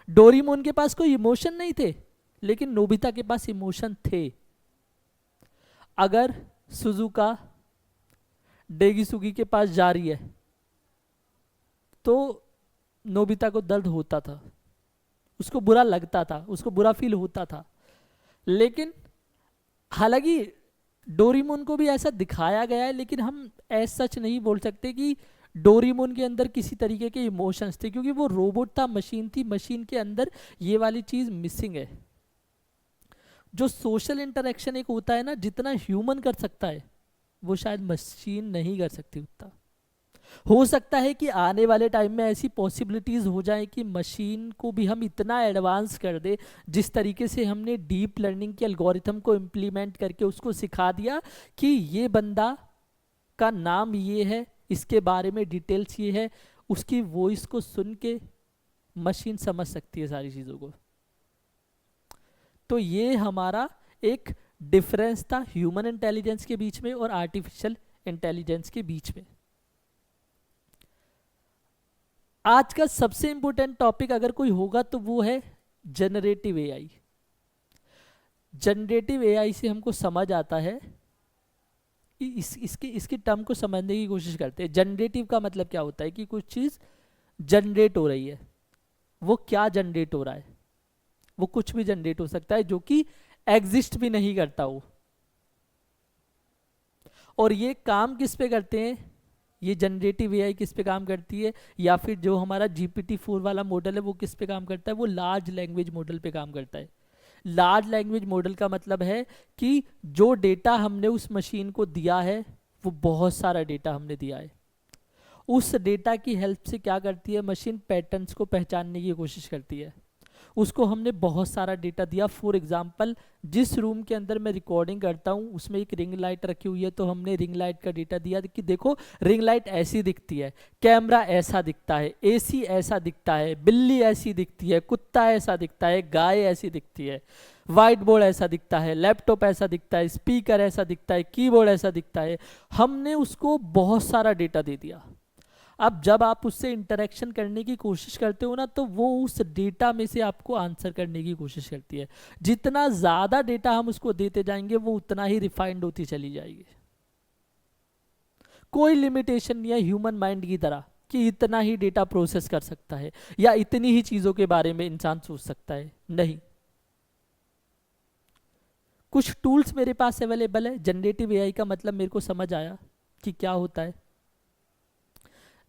[SPEAKER 1] डोरेमोन के पास कोई इमोशन नहीं थे, लेकिन नोबिता के पास इमोशन थे। अगर सुजुका डेगिसुगी के पास जा रही है तो नोबिता को दर्द होता था, उसको बुरा लगता था, उसको बुरा फील होता था। लेकिन हालांकि डोरेमोन को भी ऐसा दिखाया गया है, लेकिन हम ऐसा सच नहीं बोल सकते कि डोरेमोन के अंदर किसी तरीके के इमोशंस थे, क्योंकि वो रोबोट था, मशीन थी, मशीन के अंदर ये वाली चीज़ मिसिंग है। जो सोशल इंटरेक्शन एक होता है ना, जितना ह्यूमन कर सकता है वो शायद मशीन नहीं कर सकती उतना। हो सकता है कि आने वाले टाइम में ऐसी पॉसिबिलिटीज़ हो जाए कि मशीन को भी हम इतना एडवांस कर दे, जिस तरीके से हमने डीप लर्निंग के एल्गोरिथम को इम्प्लीमेंट करके उसको सिखा दिया कि ये बंदा का नाम ये है, इसके बारे में डिटेल्स ये है, उसकी वॉइस को सुन के मशीन समझ सकती है सारी चीज़ों को। तो ये हमारा एक डिफरेंस था ह्यूमन इंटेलिजेंस के बीच में और आर्टिफिशियल इंटेलिजेंस के बीच में। आज का सबसे इंपॉर्टेंट टॉपिक अगर कोई होगा तो वो है जनरेटिव एआई। जनरेटिव एआई से हमको समझ आता है, इसकी टर्म को समझने की कोशिश करते हैं। जनरेटिव का मतलब क्या होता है कि कुछ चीज़ जनरेट हो रही है। वो क्या जनरेट हो रहा है? वो कुछ भी जनरेट हो सकता है जो कि एग्जिस्ट भी नहीं करता हो। और ये काम किस पे करते हैं? ये जनरेटिव एआई किस पे काम करती है, या फिर जो हमारा GPT-4 वाला मॉडल है वो किस पे काम करता है? वो लार्ज लैंग्वेज मॉडल पे काम करता है। लार्ज लैंग्वेज मॉडल का मतलब है कि जो डेटा हमने उस मशीन को दिया है वो बहुत सारा डेटा हमने दिया है। उस डेटा की हेल्प से क्या करती है मशीन? पैटर्न्स को पहचानने की कोशिश करती है। उसको हमने बहुत सारा डेटा दिया। फॉर एग्जांपल, जिस रूम के अंदर मैं रिकॉर्डिंग करता हूँ उसमें एक रिंग लाइट रखी हुई है, तो हमने रिंग लाइट का डेटा दिया कि देखो रिंग लाइट ऐसी दिखती है, कैमरा ऐसा दिखता है, एसी ऐसा दिखता है, बिल्ली ऐसी दिखती है, कुत्ता ऐसा दिखता है, गाय ऐसी दिखती है, वाइट बोर्ड ऐसा दिखता है, लैपटॉप ऐसा दिखता है, स्पीकर ऐसा दिखता है, कीबोर्ड ऐसा दिखता है। हमने उसको बहुत सारा डेटा दे दिया। अब जब आप उससे इंटरेक्शन करने की कोशिश करते हो ना, तो वो उस डेटा में से आपको आंसर करने की कोशिश करती है। जितना ज़्यादा डेटा हम उसको देते जाएंगे वो उतना ही रिफाइंड होती चली जाएगी। कोई लिमिटेशन नहीं है ह्यूमन माइंड की तरह कि इतना ही डेटा प्रोसेस कर सकता है या इतनी ही चीज़ों के बारे में इंसान सोच सकता है। नहीं, कुछ टूल्स मेरे पास अवेलेबल है। जनरेटिव एआई का मतलब मेरे को समझ आया कि क्या होता है।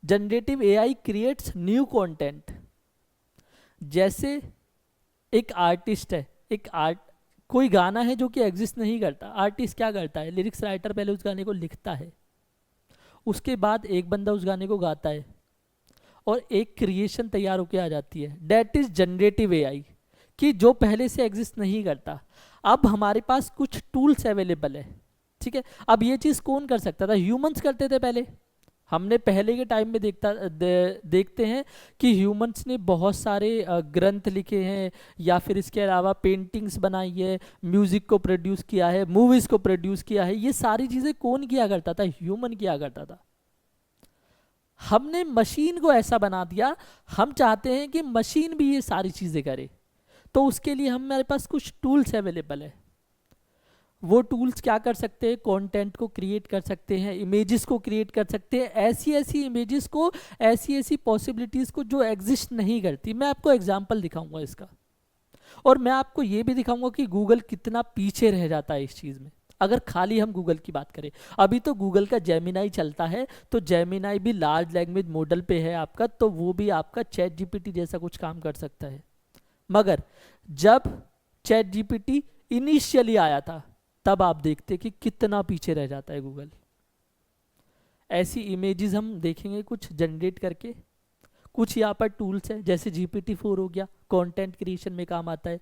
[SPEAKER 1] Generative AI creates new content. जैसे एक आर्टिस्ट है, कोई गाना है जो कि एग्जिस्ट नहीं करता। आर्टिस्ट क्या करता है? लिरिक्स राइटर पहले उस गाने को लिखता है, उसके बाद एक बंदा उस गाने को गाता है और एक क्रिएशन तैयार होकर आ जाती है। दैट इज जनरेटिव एआई, कि जो पहले से एग्जिस्ट नहीं करता। अब हमारे पास कुछ टूल्स अवेलेबल है, ठीक है। अब ये चीज़ कौन कर सकता था? ह्यूमंस करते थे पहले। हमने पहले के टाइम में देखते हैं कि ह्यूमंस ने बहुत सारे ग्रंथ लिखे हैं, या फिर इसके अलावा पेंटिंग्स बनाई है, म्यूजिक को प्रोड्यूस किया है, मूवीज को प्रोड्यूस किया है। ये सारी चीज़ें कौन किया करता था? ह्यूमन किया करता था। हमने मशीन को ऐसा बना दिया, हम चाहते हैं कि मशीन भी ये सारी चीज़ें करे। तो उसके लिए हमारे पास कुछ टूल्स अवेलेबल है। वो टूल्स क्या कर सकते हैं? कंटेंट को क्रिएट कर सकते हैं, इमेजेस को क्रिएट कर सकते हैं, ऐसी ऐसी इमेजेस को, ऐसी ऐसी पॉसिबिलिटीज़ को जो एग्जिस्ट नहीं करती। मैं आपको एग्जांपल दिखाऊंगा इसका, और मैं आपको ये भी दिखाऊंगा कि गूगल कितना पीछे रह जाता है इस चीज़ में। अगर खाली हम गूगल की बात करें, अभी तो गूगल का जेमिनाई चलता है, तो जेमिनाई भी लार्ज लैंग्वेज मॉडल पे है आपका, तो वो भी आपका चैट जीपीटी जैसा कुछ काम कर सकता है। मगर जब चैट जीपीटी इनिशियली आया था, तब आप देखते कि कितना पीछे रह जाता है गूगल। ऐसी इमेजेस हम देखेंगे कुछ जनरेट करके। कुछ यहाँ पर टूल्स हैं, जैसे GPT-4 हो गया, कंटेंट क्रिएशन में काम आता है,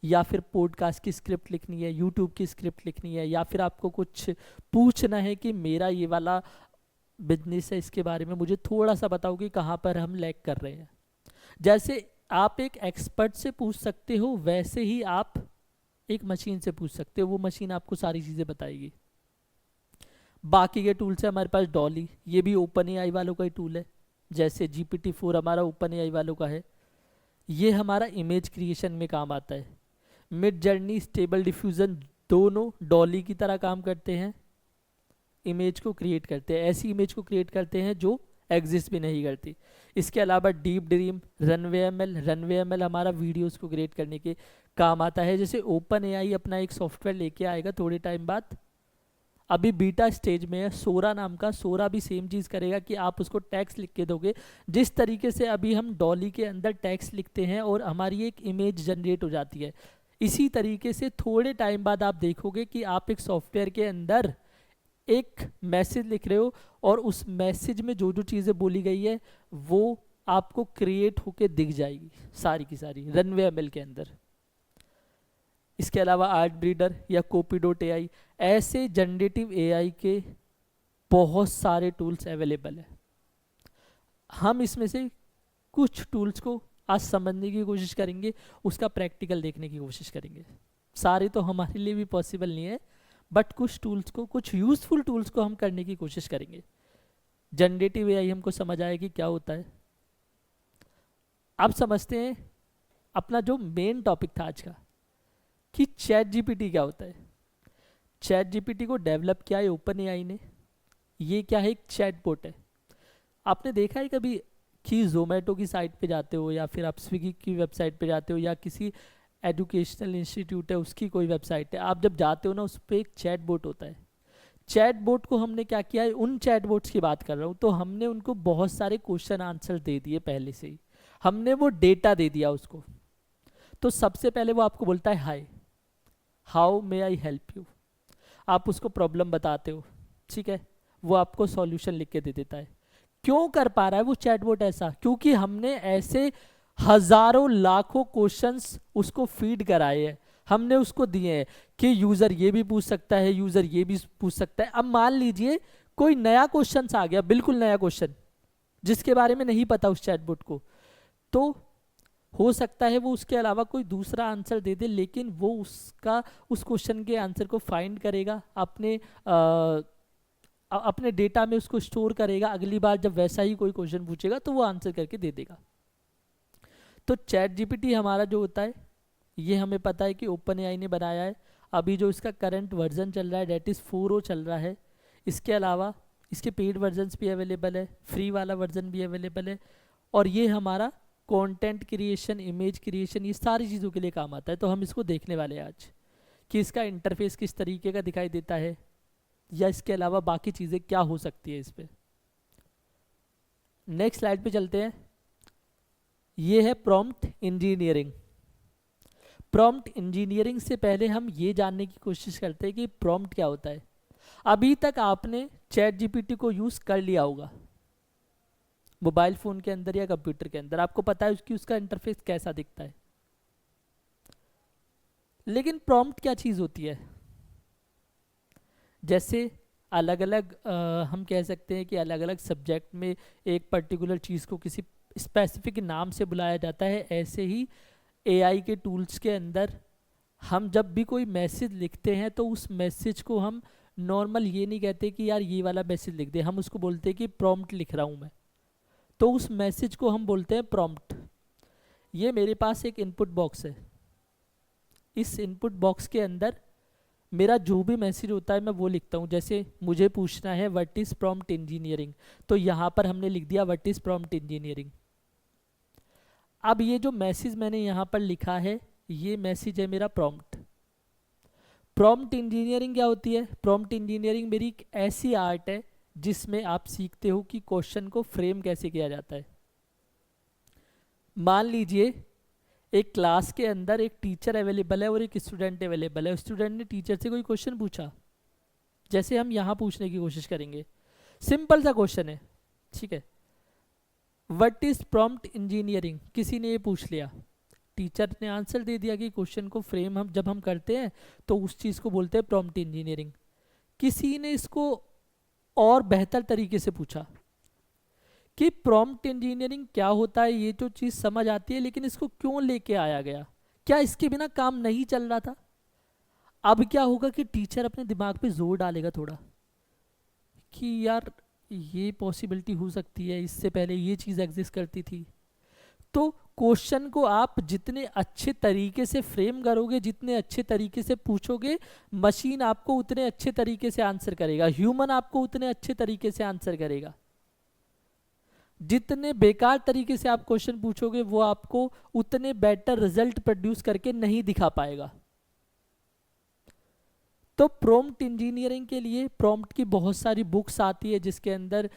[SPEAKER 1] या फिर पॉडकास्ट की स्क्रिप्ट लिखनी है, यूट्यूब की स्क्रिप्ट लिखनी है, या फिर आपको कुछ पूछना है कि मेरा ये वाला बिजनेस है, इसके बारे में मुझे थोड़ा सा बताओ कि कहाँ पर हम लैग कर रहे हैं। जैसे आप एक एक्सपर्ट से पूछ सकते हो, वैसे ही आप एक मशीन से पूछ सकते हो, वो मशीन आपको सारी चीज़ें बताएगी। बाकी के टूल्स है हमारे पास डॉली, ये भी ओपन एआई वालों का ही टूल है। जैसे GPT-4 हमारा ओपन एआई वालों का है, ये हमारा इमेज क्रिएशन में काम आता है। मिड जर्नी, स्टेबल डिफ्यूज़न दोनों डॉली की तरह काम करते हैं, इमेज को क्रिएट करते हैं, ऐसी इमेज को क्रिएट करते हैं जो एग्जिस्ट भी नहीं करती। इसके अलावा deep dream, runway M L हमारा वीडियोस को क्रिएट करने के काम आता है। जैसे ओपन एआई अपना एक सॉफ्टवेयर लेके आएगा थोड़े टाइम बाद, अभी बीटा स्टेज में है, सोरा नाम का। सोरा भी सेम चीज़ करेगा कि आप उसको टैक्स लिख के दोगे, जिस तरीके से अभी हम डॉली के अंदर टैक्स लिखते हैं और हमारी एक इमेज जनरेट हो जाती है, इसी तरीके से थोड़े टाइम बाद आप देखोगे कि आप एक सॉफ्टवेयर के अंदर एक मैसेज लिख रहे हो, और उस मैसेज में जो जो चीज़ें बोली गई है वो आपको क्रिएट होके दिख जाएगी सारी की सारी रनवे एमएल के अंदर। इसके अलावा आर्ट ब्रीडर या Copy.ai, ऐसे जनरेटिव एआई के बहुत सारे टूल्स अवेलेबल है। हम इसमें से कुछ टूल्स को आज समझने की कोशिश करेंगे, उसका प्रैक्टिकल देखने की कोशिश करेंगे। सारे तो हमारे लिए भी पॉसिबल नहीं है, बट कुछ टूल्स को, कुछ यूजफुल टूल्स को हम करने की कोशिश करेंगे। जनरेटिव एआई हमको समझ आए कि क्या होता है। अब समझते हैं अपना जो मेन टॉपिक था आज का, कि चैट जीपीटी क्या होता है। चैट जीपीटी को डेवलप किया है ओपन एआई ने। ये क्या है? एक चैटबॉट है। आपने देखा है कभी कि जोमेटो की साइट पे जाते हो, या फिर आप स्विगी की वेबसाइट पे जाते हो, या किसी एजुकेशनल इंस्टीट्यूट है उसकी कोई वेबसाइट है, आप जब जाते हो ना, उस पर एक चैटबॉट होता है। चैटबॉट को हमने क्या किया है, उन चैटबॉट्स की बात कर रहा हूँ, तो हमने उनको बहुत सारे क्वेश्चन आंसर दे दिए पहले से ही, हमने वो डेटा दे दिया उसको। तो सबसे पहले वो आपको बोलता है hi, how may I help you. आप उसको प्रॉब्लम बताते हो, ठीक है, वो आपको सॉल्यूशन लिख के दे देता है। क्यों कर पा रहा है वो चैटबॉट ऐसा? क्योंकि हमने ऐसे हजारों लाखों क्वेश्चंस उसको फीड कराए हैं, हमने उसको दिए हैं कि यूजर ये भी पूछ सकता है, यूजर ये भी पूछ सकता है। अब मान लीजिए कोई नया क्वेश्चन आ गया, बिल्कुल नया क्वेश्चन जिसके बारे में नहीं पता उस चैटबॉट को, तो हो सकता है वो उसके अलावा कोई दूसरा आंसर दे दे, लेकिन वो उसका उस क्वेश्चन के आंसर को फाइंड करेगा, अपने डेटा में उसको स्टोर करेगा, अगली बार जब वैसा ही कोई क्वेश्चन पूछेगा तो वो आंसर करके दे देगा। तो चैट जीपीटी हमारा जो होता है, ये हमें पता है कि ओपन एआई ने बनाया है। अभी जो इसका करंट वर्जन चल रहा है डेट इज़ 4.0 चल रहा है। इसके अलावा इसके पेड वर्जन्स भी अवेलेबल है, फ्री वाला वर्जन भी अवेलेबल है, और ये हमारा कंटेंट क्रिएशन, इमेज क्रिएशन, ये सारी चीज़ों के लिए काम आता है। तो हम इसको देखने वाले हैं आज कि इसका इंटरफेस किस तरीके का दिखाई देता है, या इसके अलावा बाकी चीज़ें क्या हो सकती है इस पर। नेक्स्ट स्लाइड पे चलते हैं। ये है प्रॉम्प्ट इंजीनियरिंग। प्रॉम्प्ट इंजीनियरिंग से पहले हम ये जानने की कोशिश करते हैं कि प्रॉम्प्ट क्या होता है। अभी तक आपने चैट जीपीटी को यूज़ कर लिया होगा मोबाइल फ़ोन के अंदर या कंप्यूटर के अंदर, आपको पता है उसका इंटरफेस कैसा दिखता है। लेकिन प्रॉम्प्ट क्या चीज़ होती है? जैसे अलग अलग हम कह सकते हैं कि अलग अलग सब्जेक्ट में एक पर्टिकुलर चीज़ को किसी स्पेसिफिक नाम से बुलाया जाता है, ऐसे ही एआई के टूल्स के अंदर हम जब भी कोई मैसेज लिखते हैं तो उस मैसेज को हम नॉर्मल ये नहीं कहते कि यार ये वाला मैसेज लिख दे, हम उसको बोलते हैं कि प्रॉम्प्ट लिख रहा हूँ मैं, तो उस मैसेज को हम बोलते हैं प्रॉम्प्ट। ये मेरे पास एक इनपुट बॉक्स है, इस इनपुट बॉक्स के अंदर मेरा जो भी मैसेज होता है मैं वो लिखता हूँ। जैसे मुझे पूछना है व्हाट इज़ प्रॉम्प्ट इंजीनियरिंग, तो यहाँ पर हमने लिख दिया व्हाट इज़ प्रॉम्प्ट इंजीनियरिंग। अब ये जो मैसेज मैंने यहाँ पर लिखा है ये मैसेज है मेरा प्रॉम्प्ट। प्रॉम्प्ट इंजीनियरिंग क्या होती है? प्रॉम्प्ट इंजीनियरिंग मेरी एक ऐसी आर्ट है जिसमें आप सीखते हो कि क्वेश्चन को फ्रेम कैसे किया जाता है। मान लीजिए एक क्लास के अंदर एक टीचर अवेलेबल है और एक स्टूडेंट अवेलेबल है। स्टूडेंट ने टीचर से कोई क्वेश्चन पूछा, जैसे हम यहाँ पूछने की कोशिश करेंगे, सिंपल सा क्वेश्चन है, ठीक है, व्हाट इज प्रॉम्प्ट इंजीनियरिंग, किसी ने ये पूछ लिया, टीचर ने आंसर दे दिया कि क्वेश्चन को फ्रेम हम जब हम करते हैं तो उस चीज़ को बोलते हैं प्रॉम्प्ट इंजीनियरिंग। किसी ने इसको और बेहतर तरीके से पूछा कि प्रॉम्प्ट इंजीनियरिंग क्या होता है, ये जो चीज़ समझ आती है लेकिन इसको क्यों लेके आया गया, क्या इसके बिना काम नहीं चल रहा था? अब क्या होगा कि टीचर अपने दिमाग पे जोर डालेगा थोड़ा कि यार ये पॉसिबिलिटी हो सकती है, इससे पहले ये चीज़ एग्जिस्ट करती थी। तो क्वेश्चन को आप जितने अच्छे तरीके से फ्रेम करोगे, जितने अच्छे तरीके से पूछोगे, मशीन आपको उतने अच्छे तरीके से आंसर करेगा, ह्यूमन आपको उतने अच्छे तरीके से आंसर करेगा। जितने बेकार तरीके से आप क्वेश्चन पूछोगे वो आपको उतने बेटर रिजल्ट प्रोड्यूस करके नहीं दिखा पाएगा। तो प्रॉम्प्ट इंजीनियरिंग के लिए प्रॉम्प्ट की बहुत सारी बुक्स आती है जिसके अंदर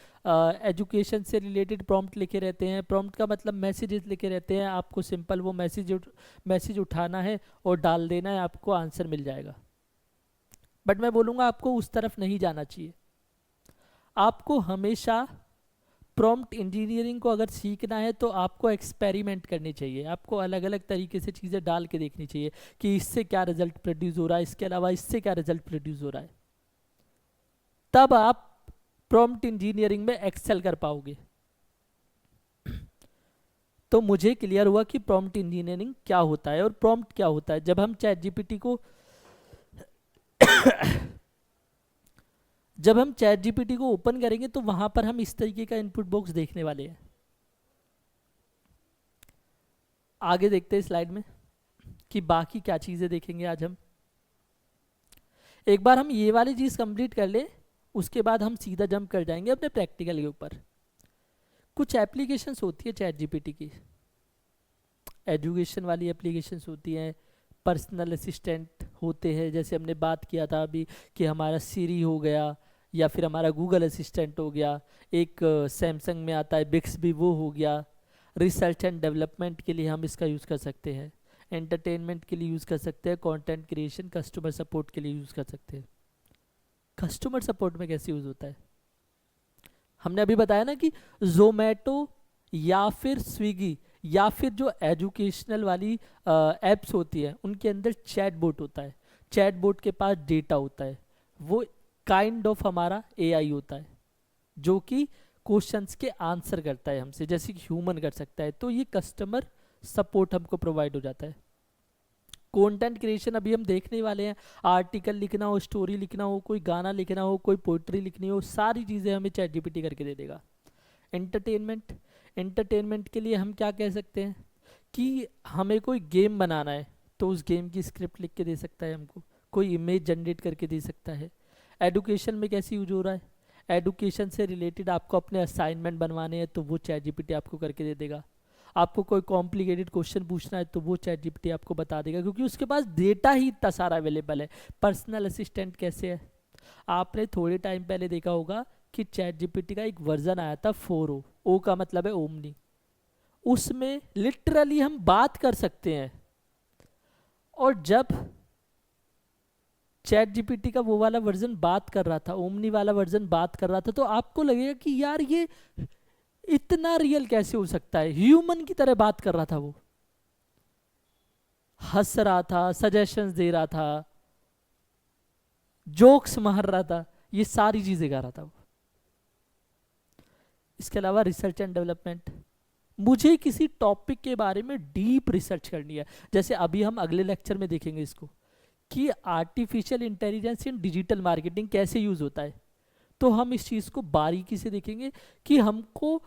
[SPEAKER 1] एजुकेशन से रिलेटेड प्रॉम्प्ट लिखे रहते हैं। प्रॉम्प्ट का मतलब मैसेजेस लिखे रहते हैं, आपको सिंपल वो मैसेज उठाना है और डाल देना है, आपको आंसर मिल जाएगा। बट मैं बोलूँगा आपको उस तरफ नहीं जाना चाहिए। आपको हमेशा प्रॉम्प्ट इंजीनियरिंग को अगर सीखना है तो आपको एक्सपेरिमेंट करनी चाहिए, आपको अलग अलग तरीके से चीज़ें डाल के देखनी चाहिए कि इससे क्या रिजल्ट प्रोड्यूस हो रहा है, इसके अलावा इससे क्या रिजल्ट प्रोड्यूस हो रहा है, तब आप प्रॉम्प्ट इंजीनियरिंग में एक्सेल कर पाओगे। तो मुझे क्लियर हुआ कि प्रॉम्प्ट इंजीनियरिंग क्या होता है और प्रॉम्प्ट क्या होता है। जब हम चैट जीपीटी को ओपन करेंगे तो वहां पर हम इस तरीके का इनपुट बॉक्स देखने वाले हैं। आगे देखते हैं स्लाइड में कि बाकी क्या चीजें देखेंगे आज हम। एक बार हम ये वाली चीज कंप्लीट कर ले, उसके बाद हम सीधा जंप कर जाएंगे अपने प्रैक्टिकल के ऊपर। कुछ एप्लीकेशंस होती है चैट जीपीटी की, एजुकेशन वाली एप्लीकेशंस होती हैं, पर्सनल असिस्टेंट होते हैं, जैसे हमने बात किया था अभी कि हमारा सीरी हो गया या फिर हमारा गूगल असिस्टेंट हो गया, एक सैमसंग में आता है बिक्सबी, वो हो गया। रिसर्च एंड डेवलपमेंट के लिए हम इसका यूज़ कर सकते हैं, एंटरटेनमेंट के लिए यूज़ कर सकते हैं, कंटेंट क्रिएशन, कस्टमर सपोर्ट के लिए यूज़ कर सकते हैं। कस्टमर सपोर्ट में कैसे यूज़ होता है? हमने अभी बताया ना कि जोमेटो या फिर स्विगी या फिर जो एजुकेशनल वाली एप्स होती है उनके अंदर चैट बोट होता है, चैट बोट के पास डेटा होता है, वो काइंड ऑफ हमारा एआई होता है जो कि क्वेश्चंस के आंसर करता है हमसे, जैसे कि ह्यूमन कर सकता है। तो ये कस्टमर सपोर्ट हमको प्रोवाइड हो जाता है। कंटेंट क्रिएशन अभी हम देखने वाले हैं, आर्टिकल लिखना हो, स्टोरी लिखना हो, कोई गाना लिखना हो, कोई पोइट्री लिखनी हो, सारी चीज़ें हमें चैट जीपीटी करके दे देगा। एंटरटेनमेंट के लिए हम क्या कह सकते हैं कि हमें कोई गेम बनाना है तो उस गेम की स्क्रिप्ट लिख के दे सकता है हमको, कोई इमेज जनरेट करके दे सकता है। एडुकेशन में कैसे यूज हो रहा है, एडुकेशन से रिलेटेड आपको अपने असाइनमेंट बनवाने हैं तो वो चैट जीपीटी आपको करके दे देगा। आपको कोई कॉम्प्लिकेटेड क्वेश्चन पूछना है तो वो चैट जीपीटी आपको बता देगा, क्योंकि उसके पास डेटा ही इतना सारा अवेलेबल है। पर्सनल असिस्टेंट कैसे है, आपने थोड़े टाइम पहले देखा होगा कि चैट जीपीटी का एक वर्जन आया था 4O, ओ का मतलब है ओमनी। उसमें लिटरली हम बात कर सकते हैं, और जब चैट जीपीटी का वो वाला वर्जन बात कर रहा था, ओमनी वाला वर्जन बात कर रहा था, तो आपको लगेगा कि यार ये इतना रियल कैसे हो सकता है, ह्यूमन की तरह बात कर रहा था, वो हंस रहा था, सजेशंस दे रहा था, जोक्स मार रहा था, ये सारी चीज़ें कर रहा था वो। इसके अलावा रिसर्च एंड डेवलपमेंट, मुझे किसी टॉपिक के बारे में डीप रिसर्च करनी है। जैसे अभी हम अगले लेक्चर में देखेंगे इसको कि आर्टिफिशियल इंटेलिजेंस इन डिजिटल मार्केटिंग कैसे यूज़ होता है, तो हम इस चीज़ को बारीकी से देखेंगे कि हमको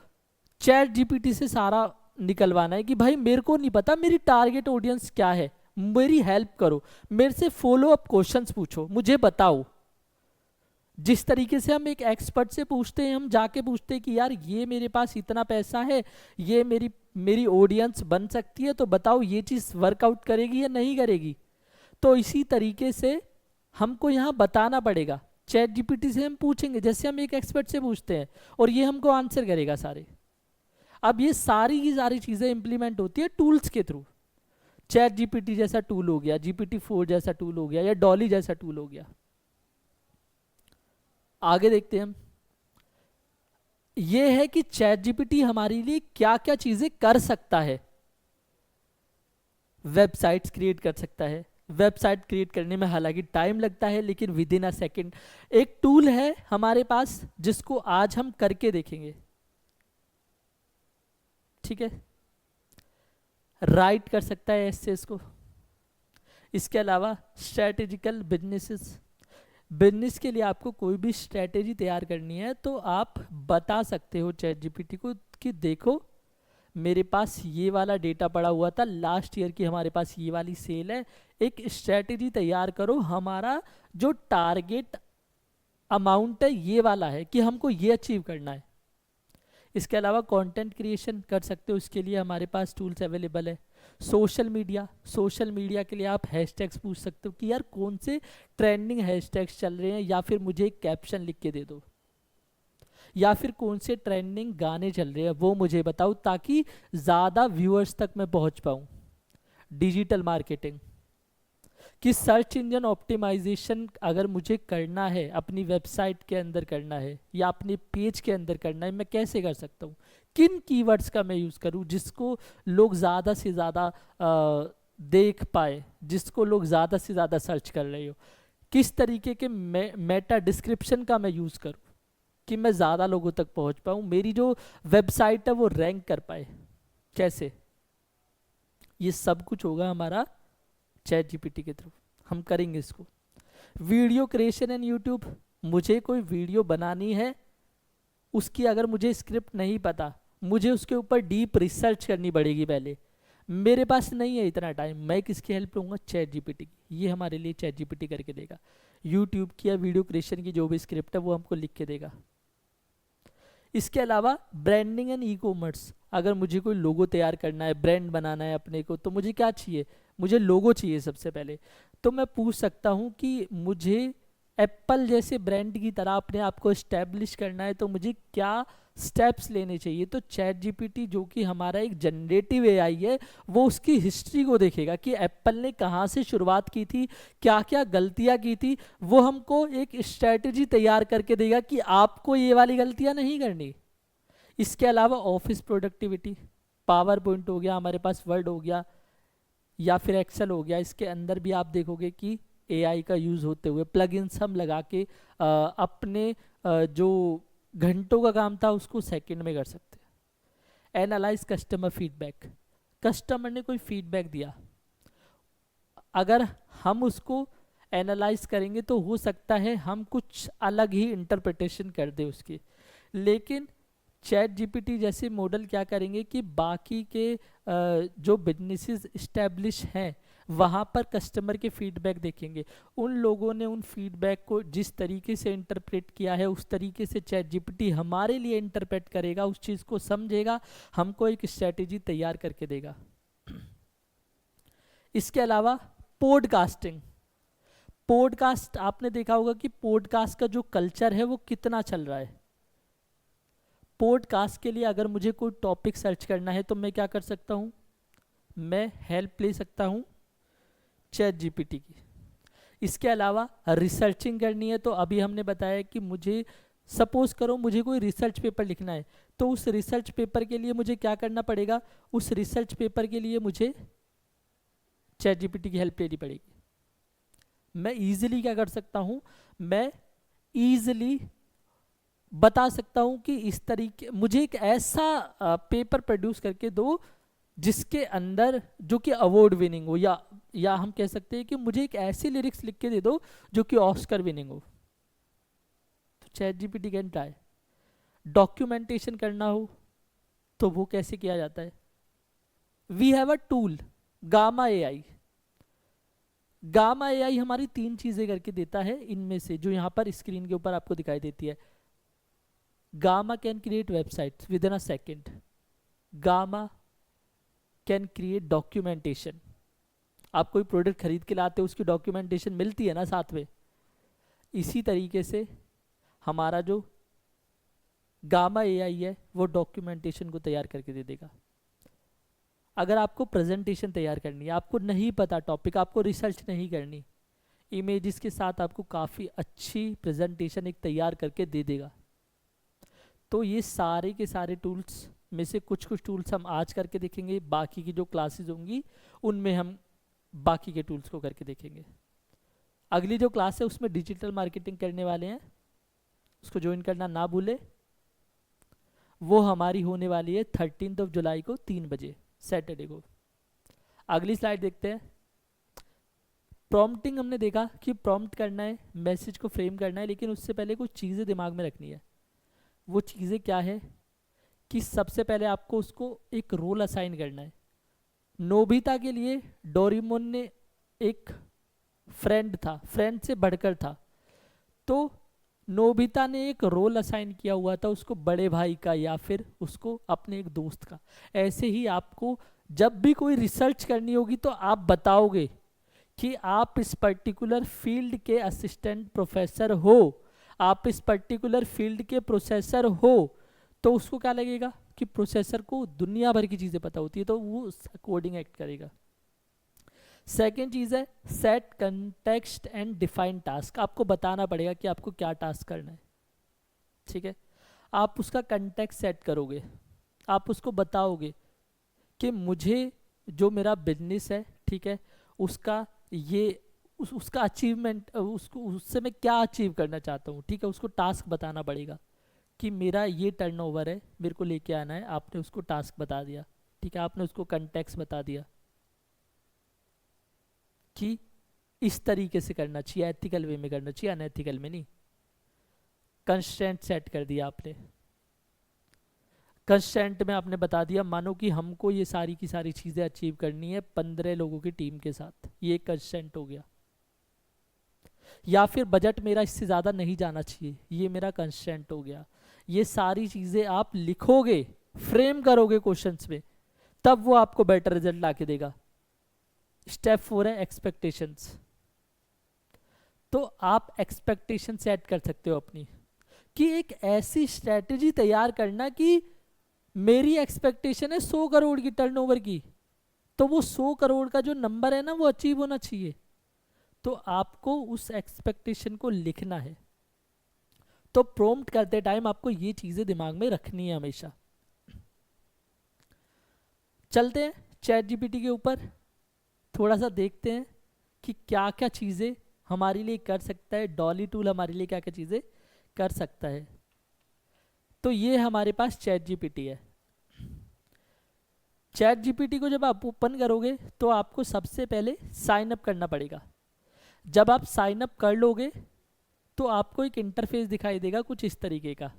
[SPEAKER 1] चैट जीपीटी से सारा निकलवाना है कि भाई मेरे को नहीं पता मेरी टारगेट ऑडियंस क्या है, मेरी हेल्प करो, मेरे से फॉलो अप क्वेश्चंस पूछो, मुझे बताओ। जिस तरीके से हम एक एक्सपर्ट से पूछते हैं, हम जाके पूछते हैं कि यार ये मेरे पास इतना पैसा है, ये मेरी ऑडियंस बन सकती है, तो बताओ ये चीज़ वर्कआउट करेगी या नहीं करेगी। तो इसी तरीके से हमको यहाँ बताना पड़ेगा। चैट जीपीटी से हम पूछेंगे जैसे हम एक एक्सपर्ट से पूछते हैं, और ये हमको आंसर करेगा सारे। अब ये सारी की सारी चीज़ें इंप्लीमेंट होती है टूल्स के थ्रू। चैट जीपीटी जैसा टूल हो गया, GPT-4 जैसा टूल हो गया, या डॉली जैसा टूल हो गया। आगे देखते हैं हम। ये है कि चैट जीपीटी हमारे लिए क्या क्या चीजें कर सकता है। वेबसाइट्स क्रिएट कर सकता है। वेबसाइट क्रिएट करने में हालांकि टाइम लगता है, लेकिन विद इन अ सेकेंड एक टूल है हमारे पास जिसको आज हम करके देखेंगे। ठीक है, राइट कर सकता है एसेस को। इसके अलावा स्ट्रेटेजिकल बिजनेस के लिए आपको कोई भी स्ट्रेटेजी तैयार करनी है तो आप बता सकते हो चैट जीपीटी को कि देखो मेरे पास ये वाला डेटा पड़ा हुआ था, लास्ट ईयर की हमारे पास ये वाली सेल है, एक स्ट्रेटेजी तैयार करो, हमारा जो टारगेट अमाउंट है ये वाला है कि हमको ये अचीव करना है। इसके अलावा कंटेंट क्रिएशन कर सकते हो, उसके लिए हमारे पास टूल्स अवेलेबल है। सोशल मीडिया के लिए आप हैशटैग्स पूछ सकते हो कि यार कौन से ट्रेंडिंग हैशटैग्स चल रहे हैं, या फिर मुझे एक कैप्शन लिख के दे दो, या फिर कौन से ट्रेंडिंग गाने चल रहे हैं वो मुझे बताओ, ताकि ज़्यादा व्यूअर्स तक मैं पहुंच पाऊँ। डिजिटल मार्केटिंग कि सर्च इंजन ऑप्टिमाइजेशन अगर मुझे करना है, अपनी वेबसाइट के अंदर करना है या अपने पेज के अंदर करना है, मैं कैसे कर सकता हूँ, किन कीवर्ड्स का मैं यूज़ करूँ जिसको लोग ज़्यादा से ज़्यादा देख पाए, जिसको लोग ज़्यादा से ज़्यादा सर्च कर रहे हो, किस तरीके के मेटा डिस्क्रिप्शन का मैं यूज़ करूँ कि मैं ज़्यादा लोगों तक पहुँच पाऊँ, मेरी जो वेबसाइट है वो रैंक कर पाए कैसे। ये सब कुछ होगा हमारा चैट जीपीटी के थ्रू, हम करेंगे इसको। वीडियो क्रिएशन एंड यूट्यूब, मुझे कोई वीडियो बनानी है, उसकी अगर मुझे स्क्रिप्ट नहीं पता, मुझे उसके ऊपर डीप रिसर्च करनी पड़ेगी पहले, मेरे पास नहीं है इतना टाइम, मैं किसकी हेल्प लूँगा, चैट जीपीटी की। ये हमारे लिए चैट जीपीटी करके देगा। यूट्यूब की या वीडियो क्रिएशन की जो भी स्क्रिप्ट है वो हमको लिख के देगा। इसके अलावा ब्रांडिंग एंड ई कॉमर्स, अगर मुझे कोई लोगो तैयार करना है, ब्रांड बनाना है अपने को, तो मुझे क्या चाहिए, मुझे लोगो चाहिए सबसे पहले। तो मैं पूछ सकता हूँ कि मुझे एप्पल जैसे ब्रांड की तरह अपने आप को इस्टेब्लिश करना है, तो मुझे क्या स्टेप्स लेने चाहिए। तो चैट जीपीटी जो कि हमारा एक जनरेटिव एआई है, वो उसकी हिस्ट्री को देखेगा कि एप्पल ने कहाँ से शुरुआत की थी, क्या क्या गलतियाँ की थी, वो हमको एक स्ट्रेटजी तैयार करके देगा कि आपको ये वाली गलतियाँ नहीं करनी। इसके अलावा ऑफिस प्रोडक्टिविटी, पावर पॉइंट हो गया हमारे पास, वर्ड हो गया या फिर एक्सेल हो गया, इसके अंदर भी आप देखोगे कि एआई का यूज़ होते हुए प्लगइन्स हम लगा के अपने जो घंटों का काम था उसको सेकंड में कर सकते हैं। एनालाइज कस्टमर फीडबैक, कस्टमर ने कोई फीडबैक दिया, अगर हम उसको एनालाइज करेंगे तो हो सकता है हम कुछ अलग ही इंटरप्रिटेशन कर दे उसकी, लेकिन चैट जीपीटी जैसे मॉडल क्या करेंगे कि बाकी के जो बिजनेसेस इस्टेब्लिश हैं वहाँ पर कस्टमर के फीडबैक देखेंगे, उन लोगों ने उन फीडबैक को जिस तरीके से इंटरप्रेट किया है उस तरीके से चैट जीपीटी हमारे लिए इंटरप्रेट करेगा, उस चीज़ को समझेगा, हमको एक स्ट्रेटेजी तैयार करके देगा। इसके अलावा पॉडकास्टिंग, पॉडकास्ट आपने देखा होगा कि पॉडकास्ट का जो कल्चर है वो कितना चल रहा है। पॉडकास्ट के लिए अगर मुझे कोई टॉपिक सर्च करना है तो मैं क्या कर सकता हूँ, मैं हेल्प ले सकता हूँ चैट जीपीटी की। इसके अलावा रिसर्चिंग करनी है तो अभी हमने बताया कि मुझे सपोज करो मुझे कोई रिसर्च पेपर लिखना है, तो उस रिसर्च पेपर के लिए मुझे क्या करना पड़ेगा, उस रिसर्च पेपर के लिए मुझे चैट जीपीटी की हेल्प लेनी पड़ेगी। मैं इजीली क्या कर सकता हूँ, मैं ईजिली बता सकता हूँ कि इस तरीके मुझे एक ऐसा पेपर प्रोड्यूस करके दो जिसके अंदर जो कि अवार्ड विनिंग हो, या हम कह सकते हैं कि मुझे एक ऐसी लिरिक्स लिख के दे दो जो कि ऑस्कर विनिंग हो। तो chat GPT can try. Documentation करना हो तो वो कैसे किया जाता है? We have a tool Gamma AI. Gamma AI हमारी 3 चीजें करके देता है, इनमें से जो यहाँ पर स्क्रीन के ऊपर आपको दिखाई देती है। Gamma can create website with in a second. Gamma can create documentation. आप कोई प्रोडक्ट खरीद के लाते हो, उसकी डॉक्यूमेंटेशन मिलती है ना साथ में। इसी तरीके से हमारा जो गामा एआई है वो डॉक्यूमेंटेशन को तैयार करके दे देगा। अगर आपको प्रेजेंटेशन तैयार करनी है, आपको नहीं पता टॉपिक, आपको रिसर्च नहीं करनी, इमेजेस के साथ आपको काफ़ी अच्छी प्रेजेंटेशन एक तैयार करके दे देगा। तो ये सारे के सारे टूल्स में से कुछ कुछ टूल्स हम आज करके देखेंगे, बाकी की जो क्लासेस होंगी उनमें हम बाकी के टूल्स को करके देखेंगे। अगली जो क्लास है उसमें डिजिटल मार्केटिंग करने वाले हैं, उसको ज्वाइन करना ना भूले। वो हमारी होने वाली है 13 जुलाई को 3 बजे सैटरडे को। अगली स्लाइड देखते हैं। प्रॉम्प्टिंग हमने देखा कि प्रॉम्प्ट करना है, मैसेज को फ्रेम करना है, लेकिन उससे पहले कुछ चीज़ें दिमाग में रखनी है। वो चीज़ें क्या है कि सबसे पहले आपको उसको एक रोल असाइन करना है। नोबिता के लिए डोरेमोन ने एक फ्रेंड था, फ्रेंड से बढ़कर था, तो नोबिता ने एक रोल असाइन किया हुआ था उसको बड़े भाई का या फिर उसको अपने एक दोस्त का। ऐसे ही आपको जब भी कोई रिसर्च करनी होगी तो आप बताओगे कि आप इस पर्टिकुलर फील्ड के असिस्टेंट प्रोफेसर हो, आप इस पर्टिकुलर फील्ड के प्रोसेसर हो, तो उसको क्या लगेगा कि प्रोसेसर को दुनिया भर की चीज़ें पता होती है, तो वो कोडिंग एक्ट करेगा। सेकेंड चीज़ है set context and define task. आपको बताना पड़ेगा कि आपको क्या टास्क करना है, ठीक है। आप उसका कंटेक्स्ट सेट करोगे, आप उसको बताओगे कि मुझे जो मेरा बिजनेस है, ठीक है, उसका ये उसका अचीवमेंट, उसको उससे मैं क्या अचीव करना चाहता हूँ, ठीक है। उसको टास्क बताना पड़ेगा कि मेरा ये टर्नओवर है, मेरे को लेके आना है। आपने उसको टास्क बता दिया, ठीक है, आपने उसको कंटेक्स्ट बता दिया कि इस तरीके से करना चाहिए, एथिकल वे में करना चाहिए, अनएथिकल में नहीं। कंस्ट्रेंट सेट कर दिया आपने। कंस्ट्रेंट में आपने बता दिया, मानो कि हमको ये सारी की सारी चीज़ें अचीव करनी है 15 लोगों की टीम के साथ, ये कंस्ट्रेंट हो गया। या फिर बजट मेरा इससे ज़्यादा नहीं जाना चाहिए, ये मेरा कंस्ट्रेंट हो गया। ये सारी चीज़ें आप लिखोगे, फ्रेम करोगे क्वेश्चंस में, तब वो आपको बेटर रिजल्ट ला के देगा। स्टेप 4 है एक्सपेक्टेशंस। तो आप एक्सपेक्टेशन सेट कर सकते हो अपनी, कि एक ऐसी स्ट्रेटजी तैयार करना कि मेरी एक्सपेक्टेशन है 100 करोड़ की टर्नओवर की, तो वो 100 करोड़ का जो नंबर है ना वो अचीव होना चाहिए। तो आपको उस एक्सपेक्टेशन को लिखना है। तो प्रॉम्प्ट करते टाइम आपको ये चीज़ें दिमाग में रखनी है हमेशा। चलते हैं चैट जीपीटी के ऊपर, थोड़ा सा देखते हैं कि क्या क्या चीज़ें हमारे लिए कर सकता है, डॉली टूल हमारे लिए क्या क्या चीज़ें कर सकता है। तो ये हमारे पास चैट जीपीटी है। चैट जीपीटी को जब आप ओपन करोगे तो आपको सबसे पहले साइन अप करना पड़ेगा। जब आप साइन अप कर लोगे तो आपको एक इंटरफेस दिखाई देगा कुछ इस तरीके का,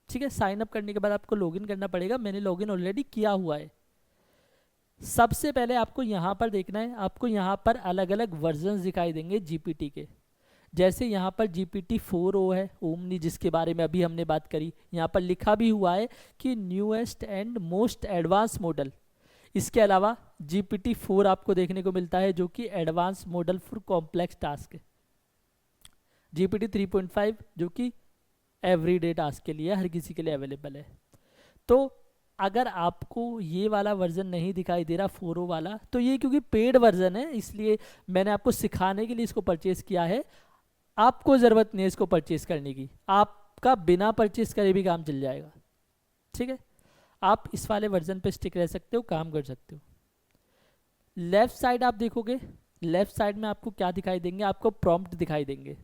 [SPEAKER 1] ठीक है। साइन अप करने के बाद आपको लॉगिन करना पड़ेगा। मैंने लॉगिन ऑलरेडी किया हुआ है। सबसे पहले आपको यहाँ पर देखना है, आपको यहाँ पर अलग अलग वर्जन्स दिखाई देंगे जीपीटी के। जैसे यहाँ पर GPT 4o है ओमनी, जिसके बारे में अभी हमने बात करी। यहाँ पर लिखा भी हुआ है कि newest and most advance model. इसके अलावा GPT 4 आपको देखने को मिलता है जो कि advance model for complex task है। GPT 3.5 जो कि एवरीडे टास्क के लिए, हर किसी के लिए अवेलेबल है। तो अगर आपको ये वाला वर्जन नहीं दिखाई दे रहा 4o वाला, तो ये क्योंकि पेड वर्जन है इसलिए मैंने आपको सिखाने के लिए इसको परचेज किया है। आपको ज़रूरत नहीं है इसको परचेज करने की, आपका बिना परचेज करे भी काम चल जाएगा, ठीक है। आप इस वाले वर्जन पे स्टिक रह सकते हो, काम कर सकते हो। लेफ्ट साइड आप देखोगे, लेफ्ट साइड में आपको क्या दिखाई देंगे, आपको प्रॉम्प्ट दिखाई देंगे।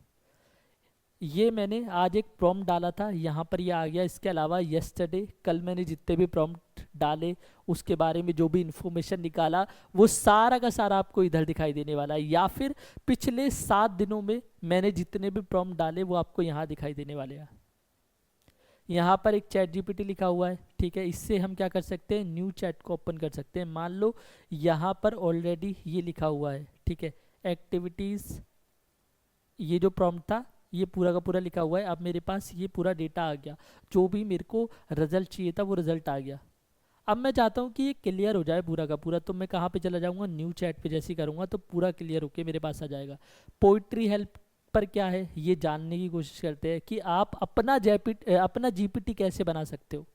[SPEAKER 1] ये मैंने आज एक प्रॉम्प्ट डाला था, यहाँ पर ये आ गया। इसके अलावा यस्टरडे, कल मैंने जितने भी प्रॉम्प्ट डाले उसके बारे में जो भी इंफॉर्मेशन निकाला वो सारा का सारा आपको इधर दिखाई देने वाला है, या फिर पिछले 7 दिनों में मैंने जितने भी प्रॉम्प्ट डाले वो आपको यहाँ दिखाई देने वाले हैं। यहाँ पर एक चैट जीपीटी लिखा हुआ है, ठीक है। इससे हम क्या कर सकते हैं, न्यू चैट को ओपन कर सकते हैं। मान लो यहाँ पर ऑलरेडी ये लिखा हुआ है, ठीक है, एक्टिविटीज़, ये जो प्रॉम्प्ट था ये पूरा का पूरा लिखा हुआ है। अब मेरे पास ये पूरा डेटा आ गया, जो भी मेरे को रिजल्ट चाहिए था वो रिजल्ट आ गया। अब मैं चाहता हूँ कि ये क्लियर हो जाए पूरा का पूरा, तो मैं कहाँ पे चला जाऊँगा, न्यू चैट पे जैसे ही करूँगा तो पूरा क्लियर होके मेरे पास आ जाएगा। पोइट्री हेल्प पर क्या है ये जानने की कोशिश करते हैं कि आप अपना जीपीटी कैसे बना सकते हो।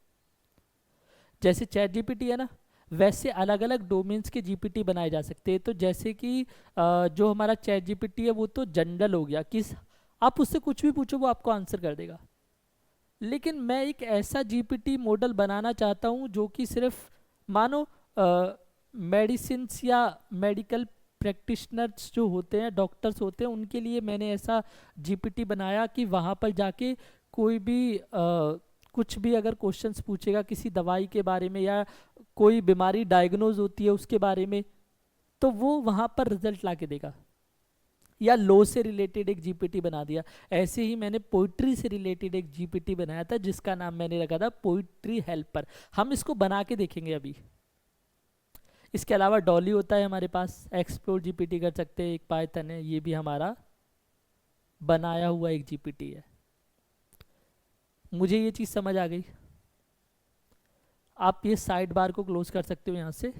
[SPEAKER 1] जैसे चैट जीपीटी है ना, वैसे अलग अलग डोमेन्स के जीपीटी बनाए जा सकते हैं। तो जैसे कि जो हमारा चैट जीपीटी है वो तो जनरल हो गया, किस आप उससे कुछ भी पूछो वो आपको आंसर कर देगा। लेकिन मैं एक ऐसा जीपीटी मॉडल बनाना चाहता हूँ जो कि सिर्फ मानो मेडिसिन्स या मेडिकल प्रैक्टिशनर्स जो होते हैं, डॉक्टर्स होते हैं, उनके लिए मैंने ऐसा जीपीटी बनाया कि वहाँ पर जाके कोई भी कुछ भी अगर क्वेश्चंस पूछेगा किसी दवाई के बारे में या कोई बीमारी डायग्नोज होती है उसके बारे में, तो वो वहाँ पर रिजल्ट ला के देगा। या लॉ से रिलेटेड एक जीपीटी बना दिया। ऐसे ही मैंने पोइट्री से रिलेटेड एक जीपीटी बनाया था जिसका नाम मैंने रखा था पोइट्री हेल्पर। हम इसको बना के देखेंगे अभी। इसके अलावा डॉली होता है हमारे पास, एक्सप्लोर जीपीटी कर सकते हैं, एक पाइथन है, ये भी हमारा बनाया हुआ एक जीपीटी है। मुझे ये चीज़ समझ आ गई। आप ये साइड बार को क्लोज कर सकते हो यहाँ से।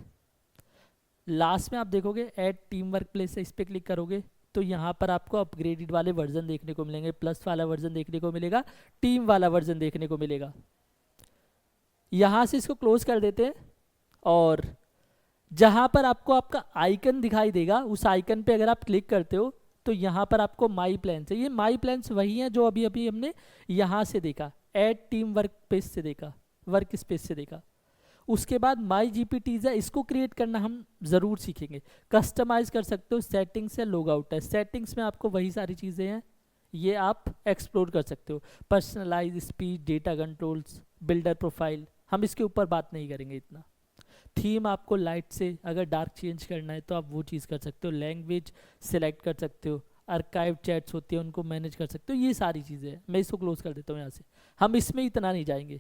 [SPEAKER 1] लास्ट में आप देखोगे ऐड टीम वर्क प्लेस है, इस पर क्लिक करोगे तो यहाँ पर आपको अपग्रेडेड वाले वर्जन देखने को मिलेंगे, प्लस वाला वर्जन देखने को मिलेगा, टीम वाला वर्जन देखने को मिलेगा। यहाँ से इसको क्लोज कर देते हैं और जहाँ पर आपको आपका आइकन दिखाई देगा उस आइकन पे अगर आप क्लिक करते हो तो यहाँ पर आपको माई प्लान्स है। ये माई प्लान्स वही हैं जो अभी अभी हमने यहाँ से देखा, ऐड टीम वर्क स्पेस से देखा, वर्क स्पेस से देखा। उसके बाद माई जीपीटीज है, इसको क्रिएट करना हम ज़रूर सीखेंगे। कस्टमाइज कर सकते हो, सेटिंग्स है, लॉग आउट है। सेटिंग्स में आपको वही सारी चीज़ें हैं, ये आप एक्सप्लोर कर सकते हो। Personalise speech, data controls, builder profile, हम इसके ऊपर बात नहीं करेंगे इतना। थीम आपको लाइट से अगर डार्क चेंज करना है तो आप वो चीज़ कर सकते हो। लैंग्वेज सेलेक्ट कर सकते हो। आर्काइव चैट्स होती है उनको मैनेज कर सकते हो। ये सारी चीज़ें हैं, मैं इसको क्लोज कर देता हूँ यहाँ से। हम इसमें इतना नहीं जाएंगे,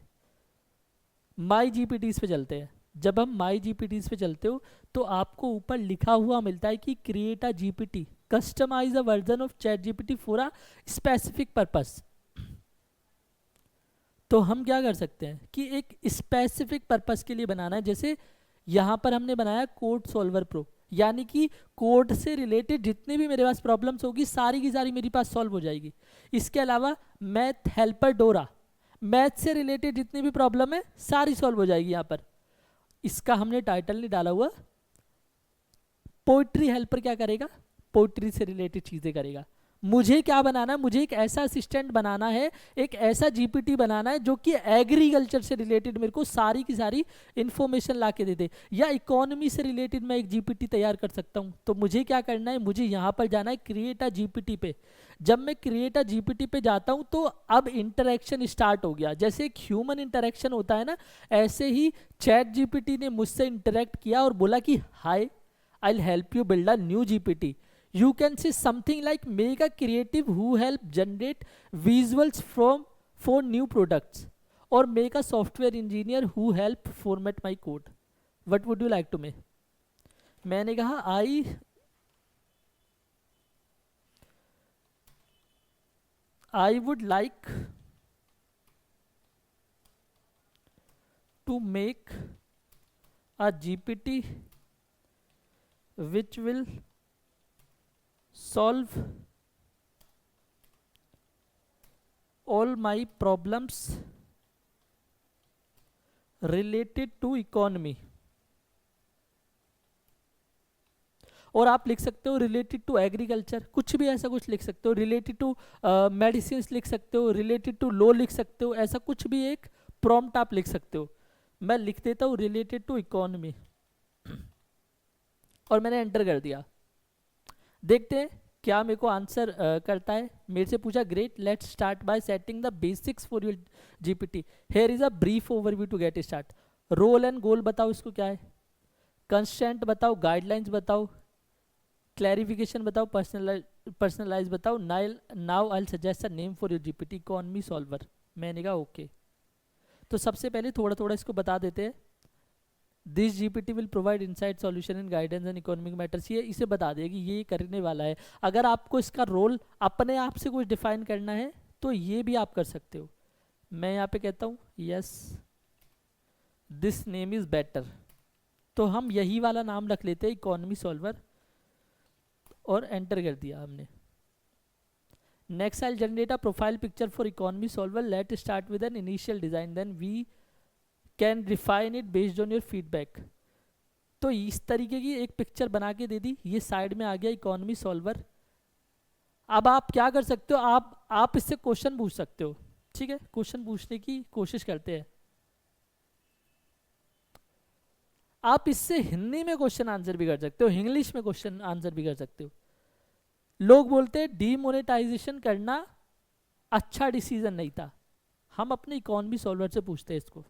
[SPEAKER 1] माई जीपीटीज पे चलते हैं। जब हम माई जीपीटीज पे चलते हो तो आपको ऊपर लिखा हुआ मिलता है कि create a GPT, customise a version of chat GPT for a specific purpose. तो हम क्या कर सकते हैं कि एक स्पेसिफिक पर्पस के लिए बनाना है। जैसे यहाँ पर हमने बनाया कोड सॉल्वर प्रो, यानी कि कोड से रिलेटेड जितनी भी मेरे पास प्रॉब्लम्स होगी सारी की सारी मेरे पास सॉल्व हो जाएगी। इसके अलावा मैथ हेल्पर डोरा, मैथ से रिलेटेड जितनी भी प्रॉब्लम है सारी सॉल्व हो जाएगी यहाँ पर। इसका हमने टाइटल नहीं डाला हुआ। पोइट्री हेल्पर क्या करेगा, पोइट्री से रिलेटेड चीज़ें करेगा। मुझे क्या बनाना है, मुझे एक ऐसा असिस्टेंट बनाना है, एक ऐसा जीपीटी बनाना है जो कि एग्रीकल्चर से रिलेटेड मेरे को सारी की सारी इंफॉर्मेशन ला के दे दे, या इकोनॉमी से रिलेटेड मैं एक जीपीटी तैयार कर सकता हूँ। तो मुझे क्या करना है, मुझे यहाँ पर जाना है क्रिएट अ जीपीटी पे। जब मैं क्रिएट अ जीपीटी पे जाता हूँ तो अब इंटरेक्शन स्टार्ट हो गया। जैसे एक ह्यूमन इंटरेक्शन होता है ना, ऐसे ही चैट जीपीटी ने मुझसे इंटरेक्ट किया और बोला कि hi, I will help you build a new GPT. You can say something like make a creative who help generate visuals for new products, or make a software engineer who help format my code. What would you like to make? मैंने कहा I would like to make a GPT which will solve all my problems related to economy. और आप लिख सकते हो रिलेटेड टू एग्रीकल्चर, कुछ भी ऐसा कुछ लिख सकते हो। रिलेटेड टू मेडिसिन लिख सकते हो, रिलेटेड टू लॉ लिख सकते हो, ऐसा कुछ भी एक प्रॉम्प्ट आप लिख सकते हो। मैं लिख देता हूँ रिलेटेड टू इकोनॉमी और मैंने एंटर कर दिया। देखते हैं क्या मेरे को आंसर करता है? मेरे से पूछा great, let's start by setting the basics for your GPT. Here is a brief overview to get start. Role and goal बताओ इसको क्या है, कंस्ट्रेंट बताओ, गाइडलाइंस बताओ, क्लैरिफिकेशन बताओ, पर्सनलाइज बताओ। Now I suggest a name for your GPT, economy solver. मैंने कहा ओके। तो सबसे पहले थोड़ा थोड़ा इसको बता देते हैं। This GPT will provide insight solution in guidance and economic matters. ये इसे बता देगा कि ये करने वाला है। अगर आपको इसका रोल अपने आप से कुछ डिफाइन करना है तो ये भी आप कर सकते हो। मैं यहाँ पे कहता हूँ yes this name is better, तो हम यही वाला नाम रख लेते हैं, इकोनॉमी सॉल्वर, और एंटर कर दिया हमने। Next I generate a profile picture for economy solver. Let start with an initial design, then we can refine it based on your feedback. तो इस तरीके की एक पिक्चर बना के दे दी। ये साइड में आ गया इकोनॉमी सॉल्वर। अब आप क्या कर सकते हो, आप इससे क्वेश्चन पूछ सकते हो। ठीक है, क्वेश्चन पूछने की कोशिश करते हैं। आप इससे हिंदी में क्वेश्चन आंसर भी कर सकते हो, इंग्लिश में क्वेश्चन आंसर भी कर सकते हो। लोग बोलते हैं डीमोनेटाइजेशन करना अच्छा डिसीजन नहीं था। हम अपने इकोनॉमी सॉल्वर से पूछते हैं इसको।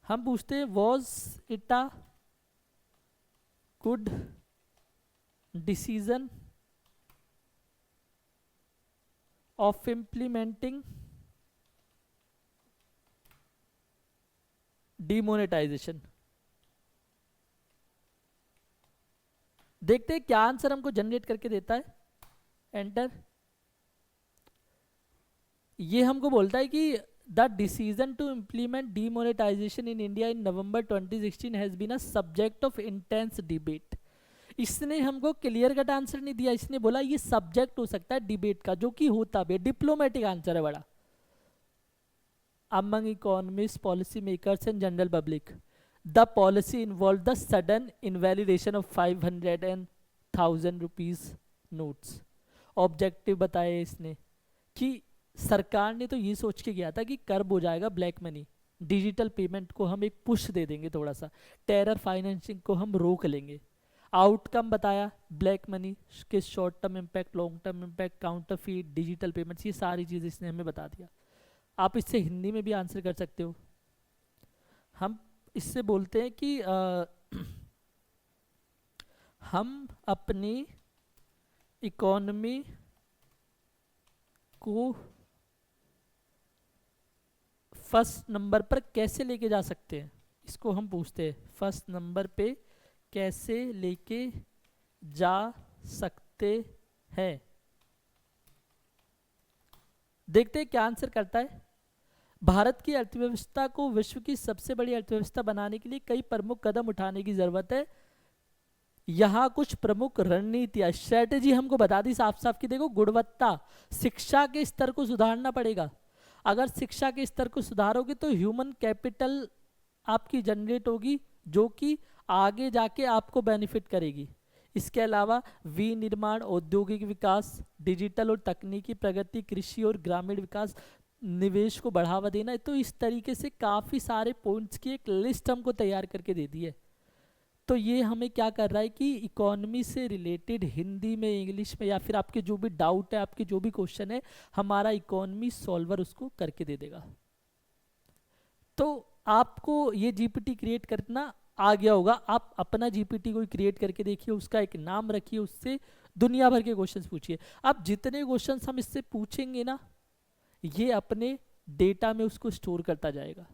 [SPEAKER 1] हम पूछते हैं was it a good decision of implementing demonetisation. देखते हैं क्या आंसर हमको जनरेट करके देता है। एंटर। ये हमको बोलता है कि the decision to implement demonetisation in India in November 2016 has been a subject of intense debate. इसने हमको क्लियर कट आंसर नहीं दिया, इसने बोला ये सब्जेक्ट हो सकता है डिबेट का, जो कि होता भी। डिप्लोमेटिक आंसर है बड़ा। Among economist, policy makers and general public the policy involve the sudden invalidation of 500 and 1000 rupees notes. Objective बताए इसने कि सरकार ने तो ये सोच के गया था कि कर्ब हो जाएगा ब्लैक मनी, डिजिटल पेमेंट को हम एक पुश दे देंगे थोड़ा सा, टेरर फाइनेंसिंग को हम रोक लेंगे। आउटकम बताया ब्लैक मनी के short term impact, long term impact, counterfeit, digital payments, ये सारी चीज़ इसने हमें बता दिया। आप इससे हिंदी में भी आंसर कर सकते हो। हम इससे बोलते हैं कि हम अपनी इकोनॉमी को फर्स्ट नंबर पर कैसे लेके जा सकते हैं, इसको हम पूछते हैं। फर्स्ट नंबर पे कैसे लेके जा सकते हैं। देखते हैं क्या आंसर करता है। भारत की अर्थव्यवस्था को विश्व की सबसे बड़ी अर्थव्यवस्था बनाने के लिए कई प्रमुख कदम उठाने की जरूरत है। यहाँ कुछ प्रमुख रणनीतियां, स्ट्रेटेजी हमको बता दी साफ साफ कि देखो, गुणवत्ता, शिक्षा के स्तर को सुधारना पड़ेगा। अगर शिक्षा के स्तर को सुधारोगे तो ह्यूमन कैपिटल आपकी जनरेट होगी, जो कि आगे जाके आपको बेनिफिट करेगी। इसके अलावा विनिर्माण, औद्योगिक विकास, डिजिटल और तकनीकी प्रगति, कृषि और ग्रामीण विकास, निवेश को बढ़ावा देना। तो इस तरीके से काफ़ी सारे पॉइंट्स की एक लिस्ट हमको तैयार करके दे दी है। तो ये हमें क्या कर रहा है कि इकोनॉमी से रिलेटेड हिंदी में, इंग्लिश में, या फिर आपके जो भी डाउट है, आपके जो भी क्वेश्चन है, हमारा इकोनॉमी सॉल्वर उसको करके दे देगा। तो आपको ये जीपीटी क्रिएट करना आ गया होगा। आप अपना जीपीटी को क्रिएट करके देखिए, उसका एक नाम रखिए, उससे दुनिया भर के क्वेश्चंस पूछिए। अब जितने क्वेश्चंस हम इससे पूछेंगे ना, ये अपने डेटा में उसको स्टोर करता जाएगा।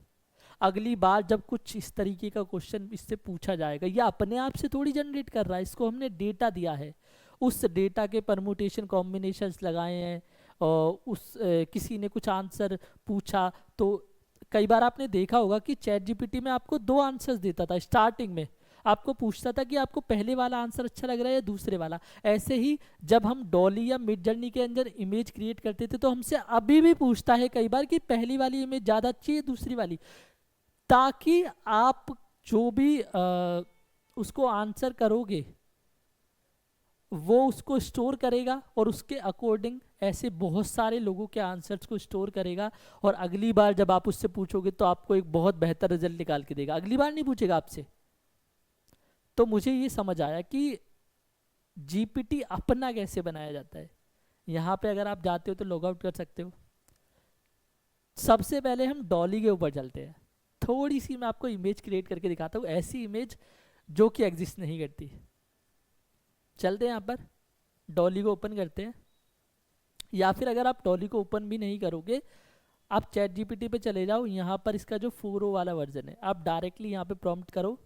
[SPEAKER 1] अगली बार जब कुछ इस तरीके का क्वेश्चन इससे पूछा जाएगा, ये अपने आप से थोड़ी जनरेट कर रहा है, इसको हमने डेटा दिया है। उस डेटा के परमुटेशन कॉम्बिनेशंस लगाए हैं, और किसी ने कुछ आंसर पूछा तो कई बार आपने देखा होगा कि चैट जीपीटी में आपको 2 आंसर्स देता था। स्टार्टिंग में आपको पूछता था कि आपको पहले वाला आंसर अच्छा लग रहा है या दूसरे वाला। ऐसे ही जब हम डॉली या मिड जर्नी के अंदर इमेज क्रिएट करते थे तो हमसे अभी भी पूछता है कई बार कि पहली वाली इमेज ज़्यादा अच्छी है दूसरी वाली, ताकि आप जो भी उसको आंसर करोगे वो उसको स्टोर करेगा और उसके अकॉर्डिंग ऐसे बहुत सारे लोगों के आंसर्स को स्टोर करेगा, और अगली बार जब आप उससे पूछोगे तो आपको एक बहुत बेहतर रिजल्ट निकाल के देगा। अगली बार नहीं पूछेगा आपसे। तो मुझे ये समझ आया कि जीपीटी अपना कैसे बनाया जाता है, यहाँ पे अगर आप जाते हो तो लॉग आउट कर सकते हो। सबसे पहले हम डॉली के ऊपर चलते हैं। थोड़ी सी मैं आपको इमेज क्रिएट करके दिखाता हूँ, ऐसी इमेज जो कि एग्जिस्ट नहीं करती। चलते हैं यहाँ पर, डॉली को ओपन करते हैं, या फिर अगर आप डॉली को ओपन भी नहीं करोगे, आप चैट जीपीटी पे चले जाओ, यहाँ पर इसका जो 4o वाला वर्जन है, आप डायरेक्टली यहाँ पे प्रॉम्प्ट करो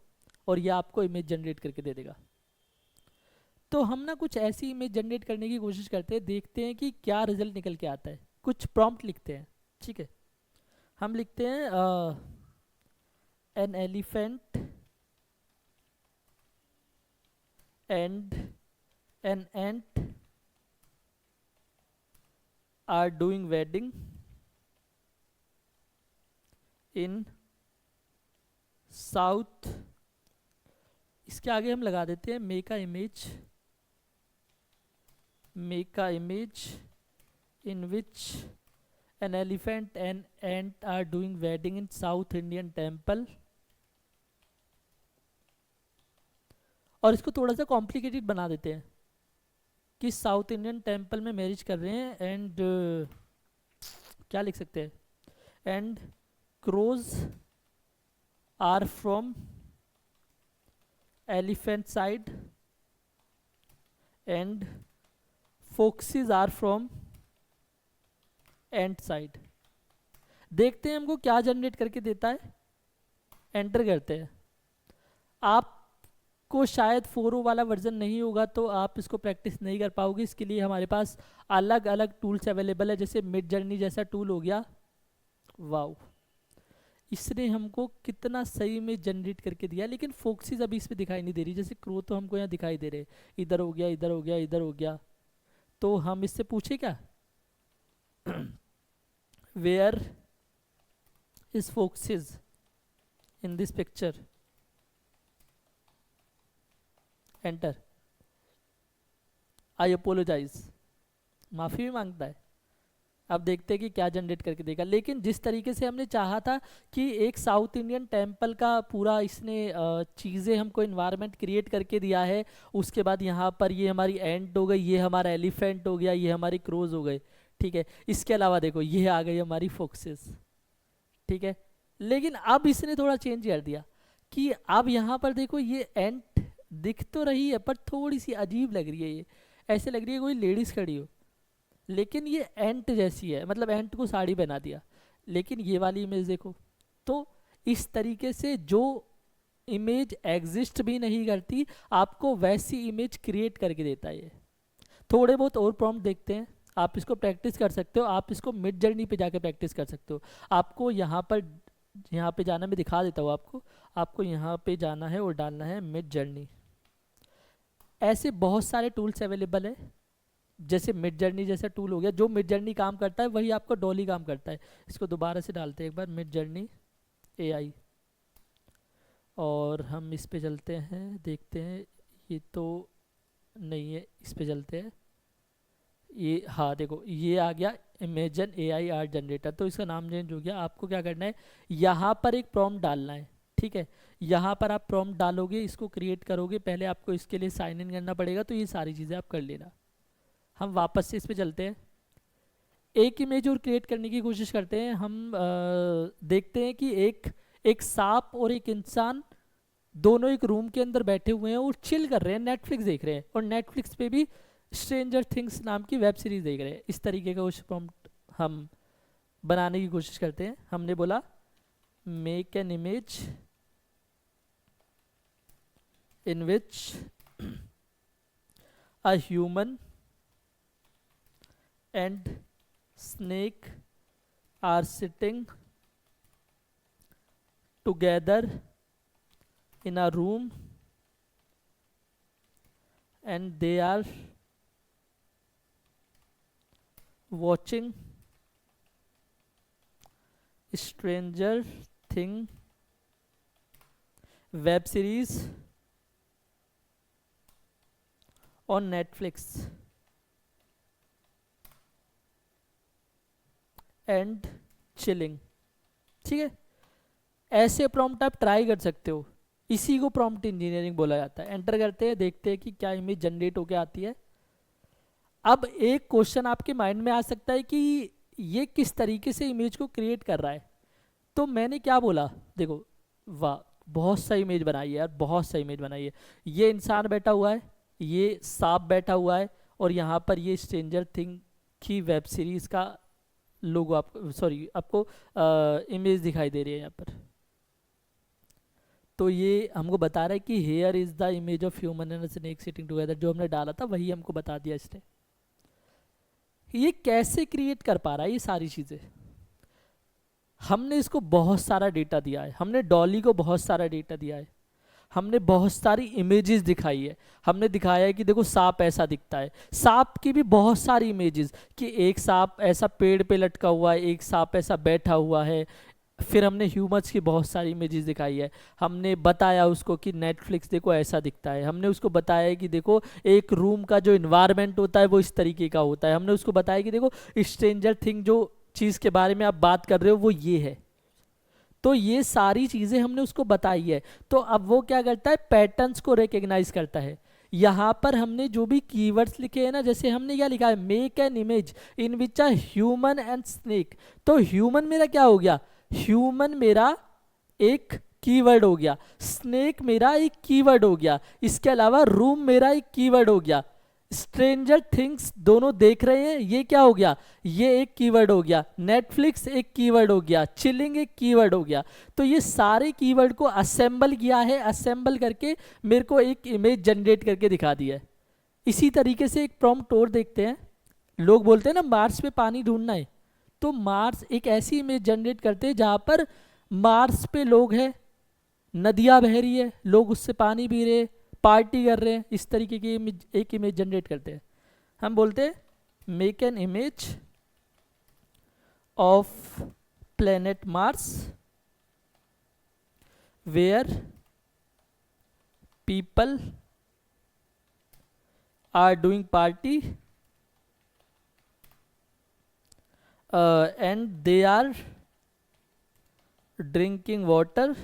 [SPEAKER 1] और ये आपको इमेज जनरेट करके दे देगा। तो हम ना कुछ ऐसी इमेज जनरेट करने की कोशिश करते हैं, देखते हैं कि क्या रिजल्ट निकल के आता है। कुछ प्रॉम्प्ट लिखते हैं, ठीक है। हम लिखते हैं an elephant and an ant are doing wedding in south. इसके आगे हम लगा देते हैं make a image in which an elephant and ant are doing wedding in South Indian temple। और इसको थोड़ा सा कॉम्प्लिकेटेड बना देते हैं कि साउथ इंडियन टेम्पल में मैरिज कर रहे हैं, एंड क्या लिख सकते हैं, and crows are from elephant side and foxes are from ant side. देखते हैं हमको क्या जनरेट करके देता है, एंटर करते हैं। आपको शायद 4o वाला वर्जन नहीं होगा तो आप इसको प्रैक्टिस नहीं कर पाओगे। इसके लिए हमारे पास अलग अलग टूल्स अवेलेबल है, जैसे मिड जर्नी जैसा टूल हो गया। वाओ, इसने हमको कितना सही में जनरेट करके दिया, लेकिन फोक्सिस अभी इसमें दिखाई नहीं दे रही। जैसे क्रो तो हमको यहाँ दिखाई दे रहे, इधर हो गया, इधर हो गया, इधर हो गया। तो हम इससे पूछे क्या, where is foxes in this picture, enter। I apologize, माफ़ी भी मांगता है। अब देखते हैं कि क्या जनरेट करके देगा। लेकिन जिस तरीके से हमने चाहा था कि एक साउथ इंडियन टेम्पल का पूरा इसने चीज़ें हमको इन्वायरमेंट क्रिएट करके दिया है। उसके बाद यहाँ पर ये हमारी एंट हो गई, ये हमारा एलिफेंट हो गया, ये हमारी क्रोज हो गए, ठीक है। इसके अलावा देखो ये आ गई हमारी फोक्सेस, ठीक है। लेकिन अब इसने थोड़ा चेंज कर दिया कि अब यहाँ पर देखो ये एंट दिख तो रही है पर थोड़ी सी अजीब लग रही है। ये ऐसे लग रही है कोई लेडीज़ खड़ी हो, लेकिन ये एंट जैसी है, मतलब एंट को साड़ी पहना दिया। लेकिन ये वाली इमेज देखो, तो इस तरीके से जो इमेज एग्जिस्ट भी नहीं करती आपको वैसी इमेज क्रिएट करके देता है ये। थोड़े बहुत और प्रॉम्प्ट देखते हैं, आप इसको प्रैक्टिस कर सकते हो। आप इसको मिड जर्नी पे जाके प्रैक्टिस कर सकते हो। आपको यहाँ पे जाना, मैं दिखा देता हूँ आपको यहाँ पे जाना है और डालना है मिड जर्नी। ऐसे बहुत सारे टूल्स अवेलेबल है, जैसे मिड जर्नी जैसा टूल हो गया। जो मिड जर्नी काम करता है वही आपको डॉली काम करता है। इसको दोबारा से डालते हैं एक बार, मिड जर्नी AI, और हम इस पे चलते हैं, देखते हैं। ये तो नहीं है, इस पे चलते हैं। ये हाँ देखो ये आ गया इमेजन AI आर्ट जनरेटर। तो इसका नाम चेंज हो गया। आपको क्या करना है, यहाँ पर एक प्रॉम्प्ट डालना है, ठीक है। यहाँ पर आप प्रॉम्प्ट डालोगे, इसको क्रिएट करोगे। पहले आपको इसके लिए साइन इन करना पड़ेगा, तो ये सारी चीज़ें आप कर लेना। हम वापस से इस पे चलते हैं, एक इमेज और क्रिएट करने की कोशिश करते हैं। हम देखते हैं कि एक सांप और एक इंसान दोनों एक रूम के अंदर बैठे हुए हैं और चिल कर रहे हैं, नेटफ्लिक्स देख रहे हैं, और नेटफ्लिक्स पे भी स्ट्रेंजर थिंग्स नाम की वेब सीरीज देख रहे हैं। इस तरीके का कुछ प्रॉम्प्ट हम बनाने की कोशिश करते हैं। हमने बोला make an image in which a human and snake are sitting together in a room and they are watching Stranger Thing web series on Netflix and chilling, ठीक है। ऐसे प्रॉम्प्ट आप ट्राई कर सकते हो। इसी को प्रॉम्प्ट इंजीनियरिंग बोला जाता है। एंटर करते हैं, देखते हैं कि क्या इमेज जनरेट होके आती है। अब एक क्वेश्चन आपके माइंड में आ सकता है कि ये किस तरीके से इमेज को क्रिएट कर रहा है। तो मैंने क्या बोला, देखो वाह बहुत सा इमेज बनाई है यार, बहुत सा इमेज बनाई है। ये इंसान बैठा हुआ है, ये सांप बैठा हुआ है, और यहाँ पर ये स्ट्रेंजर थिंग की वेब सीरीज का लोगो आपको, सॉरी आपको इमेज दिखाई दे रही है यहाँ पर। तो ये हमको बता रहा है कि here is the image of human and snake sitting together, जो हमने डाला था वही हमको बता दिया इसने। ये कैसे क्रिएट कर पा रहा है ये सारी चीज़ें? हमने इसको बहुत सारा डेटा दिया है, हमने डॉली को बहुत सारा डेटा दिया है, हमने बहुत सारी इमेजेस दिखाई है। हमने दिखाया है कि देखो सांप ऐसा दिखता है, सांप की भी बहुत सारी इमेजेस, कि एक सांप ऐसा पेड़ पे लटका हुआ है, एक सांप ऐसा बैठा हुआ है। फिर हमने ह्यूमंस की बहुत सारी इमेजेस दिखाई है। हमने बताया उसको कि नेटफ्लिक्स देखो ऐसा दिखता है। हमने उसको बताया कि देखो एक रूम का जो इन्वायरमेंट होता है वो इस तरीके का होता है। हमने उसको बताया कि देखो स्ट्रेंजर थिंग जो चीज़ के बारे में आप बात कर रहे हो वो ये है। तो ये सारी चीज़ें हमने उसको बताई है। तो अब वो क्या करता है, पैटर्न्स को रिकग्नाइज करता है। यहाँ पर हमने जो भी कीवर्ड्स लिखे हैं ना, जैसे हमने क्या लिखा है, make an image in which a human and snake. तो ह्यूमन मेरा क्या हो गया, ह्यूमन मेरा एक कीवर्ड हो गया, स्नेक मेरा एक कीवर्ड हो गया, इसके अलावा रूम मेरा एक कीवर्ड हो गया, स्ट्रेंजर थिंग्स दोनों देख रहे हैं ये क्या हो गया, ये एक कीवर्ड हो गया, नेटफ्लिक्स एक कीवर्ड हो गया, चिलिंग एक कीवर्ड हो गया। तो ये सारे कीवर्ड को असेंबल किया है, असेंबल करके मेरे को एक इमेज जनरेट करके दिखा दिया है। इसी तरीके से एक प्रॉम्प्ट और देखते हैं। लोग बोलते हैं ना मार्स पे पानी ढूंढना है, तो मार्स एक ऐसी इमेज जनरेट करते हैं जहाँ पर मार्स पे लोग हैं, नदियाँ बह रही है, लोग उससे पानी पी रहे हैं, पार्टी कर रहे हैं, इस तरीके की एक इमेज जनरेट करते हैं। हम बोलते हैं make an image of planet Mars where people are doing party and they are drinking water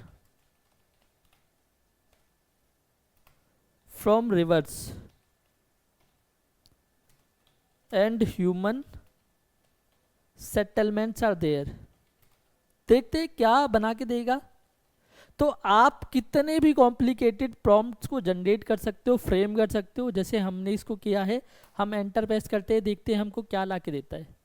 [SPEAKER 1] from rivers and human settlements are there। देखते हैं क्या बना के देगा। तो आप कितने भी कॉम्प्लिकेटेड प्रॉम्प्ट्स को जनरेट कर सकते हो, फ्रेम कर सकते हो, जैसे हमने इसको किया है। हम एंटर प्रेस करते हैं, देखते हैं हमको क्या ला के देता है।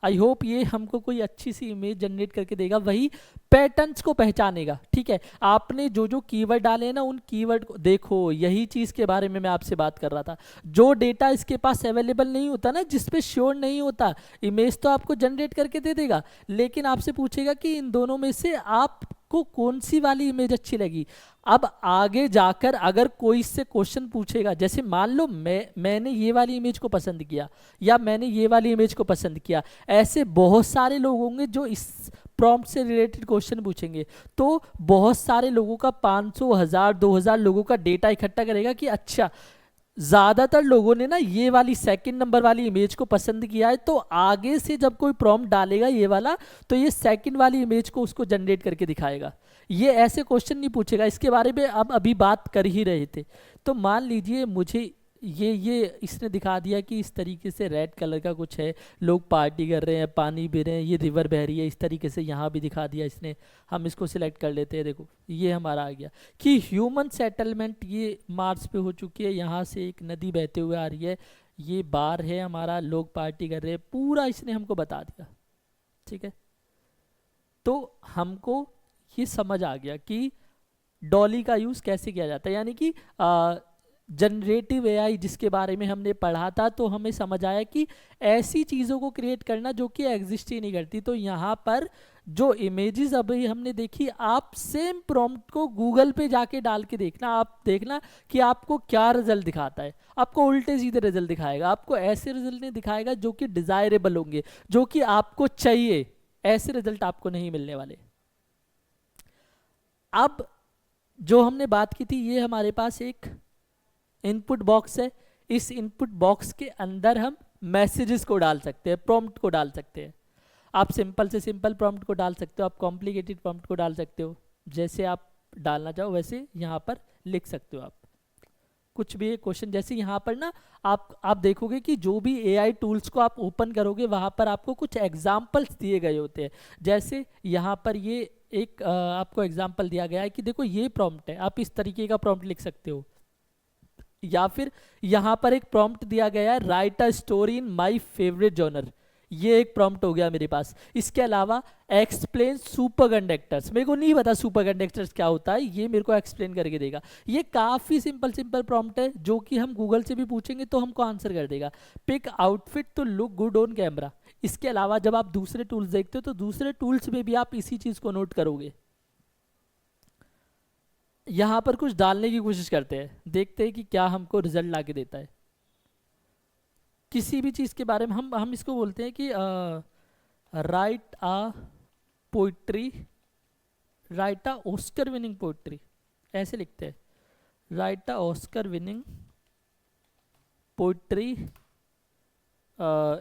[SPEAKER 1] आई होप ये हमको कोई अच्छी सी इमेज जनरेट करके देगा, वही पैटर्न्स को पहचानेगा। ठीक है, आपने जो जो कीवर्ड डाले ना उन कीवर्ड को देखो, यही चीज़ के बारे में मैं आपसे बात कर रहा था। जो डेटा इसके पास अवेलेबल नहीं होता ना, जिस पे श्योर नहीं होता, इमेज तो आपको जनरेट करके दे देगा, लेकिन आपसे पूछेगा कि इन दोनों में से आपको कौन सी वाली इमेज अच्छी लगी। अब आगे जाकर अगर कोई इससे क्वेश्चन पूछेगा, जैसे मान लो मैंने ये वाली इमेज को पसंद किया या मैंने ये वाली इमेज को पसंद किया, ऐसे बहुत सारे लोग होंगे जो इस प्रॉम्प्ट से रिलेटेड क्वेश्चन पूछेंगे। तो बहुत सारे लोगों का 500, 1000, 2000 लोगों का डेटा इकट्ठा करेगा कि अच्छा ज़्यादातर लोगों ने ना ये वाली सेकंड नंबर वाली इमेज को पसंद किया है, तो आगे से जब कोई प्रॉम्प्ट डालेगा ये वाला, तो ये सेकंड वाली इमेज को उसको जनरेट करके दिखाएगा। ये ऐसे क्वेश्चन नहीं पूछेगा। इसके बारे में अब अभी बात कर ही रहे थे। तो मान लीजिए मुझे ये इसने दिखा दिया कि इस तरीके से रेड कलर का कुछ है, लोग पार्टी कर रहे हैं, पानी पी रहे हैं, ये रिवर बह रही है, इस तरीके से यहाँ भी दिखा दिया इसने। हम इसको सिलेक्ट कर लेते हैं। देखो ये हमारा आ गया कि ह्यूमन सेटलमेंट ये मार्स पे हो चुकी है, यहाँ से एक नदी बहते हुए आ रही है, ये बार है हमारा, लोग पार्टी कर रहे हैं, पूरा इसने हमको बता दिया। ठीक है, तो हमको ये समझ आ गया कि डॉली का यूज़ कैसे किया जाता है, यानी कि जनरेटिव एआई जिसके बारे में हमने पढ़ा था, तो हमें समझ आया कि ऐसी चीज़ों को क्रिएट करना जो कि एग्जिस्ट ही नहीं करती। तो यहाँ पर जो इमेजेस अभी हमने देखी, आप सेम प्रॉम्प्ट को गूगल पे जाके डाल के देखना, आप देखना कि आपको क्या रिजल्ट दिखाता है। आपको उल्टे सीधे रिजल्ट दिखाएगा, आपको ऐसे रिजल्ट नहीं दिखाएगा जो कि डिज़ायरेबल होंगे, जो कि आपको चाहिए। ऐसे रिजल्ट आपको नहीं मिलने वाले। अब जो हमने बात की थी, ये हमारे पास एक इनपुट बॉक्स है। इस इनपुट बॉक्स के अंदर हम मैसेजेस को डाल सकते हैं, प्रॉम्प्ट को डाल सकते हैं। आप सिंपल से सिंपल प्रॉम्प्ट को डाल सकते हो, आप कॉम्प्लिकेटेड प्रॉम्प्ट को डाल सकते हो। जैसे आप डालना चाहो वैसे यहाँ पर लिख सकते हो आप कुछ भी एक क्वेश्चन। जैसे यहाँ पर ना आप देखोगे कि जो भी एआई टूल्स को आप ओपन करोगे वहाँ पर आपको कुछ एग्जाम्पल्स दिए गए होते हैं। जैसे यहाँ पर ये एक आपको एग्जाम्पल दिया गया है कि देखो ये प्रॉम्प्ट है, आप इस तरीके का प्रॉम्प्ट लिख सकते हो। या फिर यहाँ पर एक प्रॉम्प्ट दिया गया है right a story in my favourite genre, ये एक प्रॉम्प्ट हो गया मेरे पास। इसके अलावा एक्सप्लेन सुपर कंडक्टर्स, मेरे को नहीं पता सुपर कंडक्टर्स क्या होता है, ये मेरे को एक्सप्लेन करके देगा। ये काफ़ी सिंपल सिंपल प्रॉम्प्ट है जो कि हम गूगल से भी पूछेंगे तो हमको आंसर कर देगा। Pick outfit to look good on camera. इसके अलावा जब आप दूसरे टूल्स देखते हो तो दूसरे टूल्स में भी आप इसी चीज़ को नोट करोगे। यहाँ पर कुछ डालने की कोशिश करते हैं, देखते हैं कि क्या हमको रिजल्ट ला के देता है। किसी भी चीज़ के बारे में हम इसको बोलते हैं कि write a poetry, write a Oscar winning poetry, ऐसे लिखते हैं। Write a Oscar winning poetry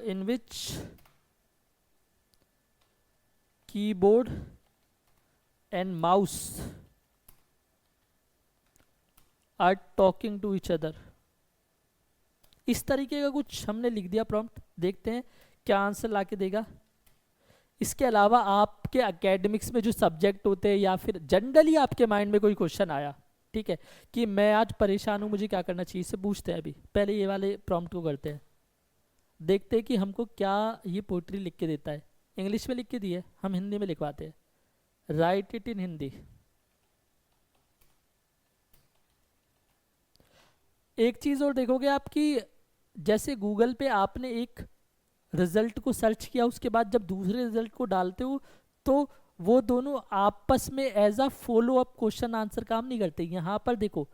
[SPEAKER 1] in which keyboard and mouse are talking to each other. इस तरीके का कुछ हमने लिख दिया प्रॉम्प्ट, देखते हैं क्या आंसर ला के देगा। इसके अलावा आपके एकेडमिक्स में जो सब्जेक्ट होते हैं या फिर जनरली आपके माइंड में कोई क्वेश्चन आया, ठीक है, कि मैं आज परेशान हूँ मुझे क्या करना चाहिए, इससे पूछते हैं। अभी पहले ये वाले प्रॉम्प्ट को करते हैं, देखते हैं कि हमको क्या ये पोइट्री लिख के देता है। इंग्लिश में लिख के दी है, हम हिंदी में लिखवाते हैं। Right it in Hindi. एक चीज़ और देखोगे आपकी, जैसे गूगल पे आपने एक रिजल्ट को सर्च किया, उसके बाद जब दूसरे रिजल्ट को डालते हो तो वो दोनों आपस में as a follow up question answer काम नहीं करते। यहाँ पर देखो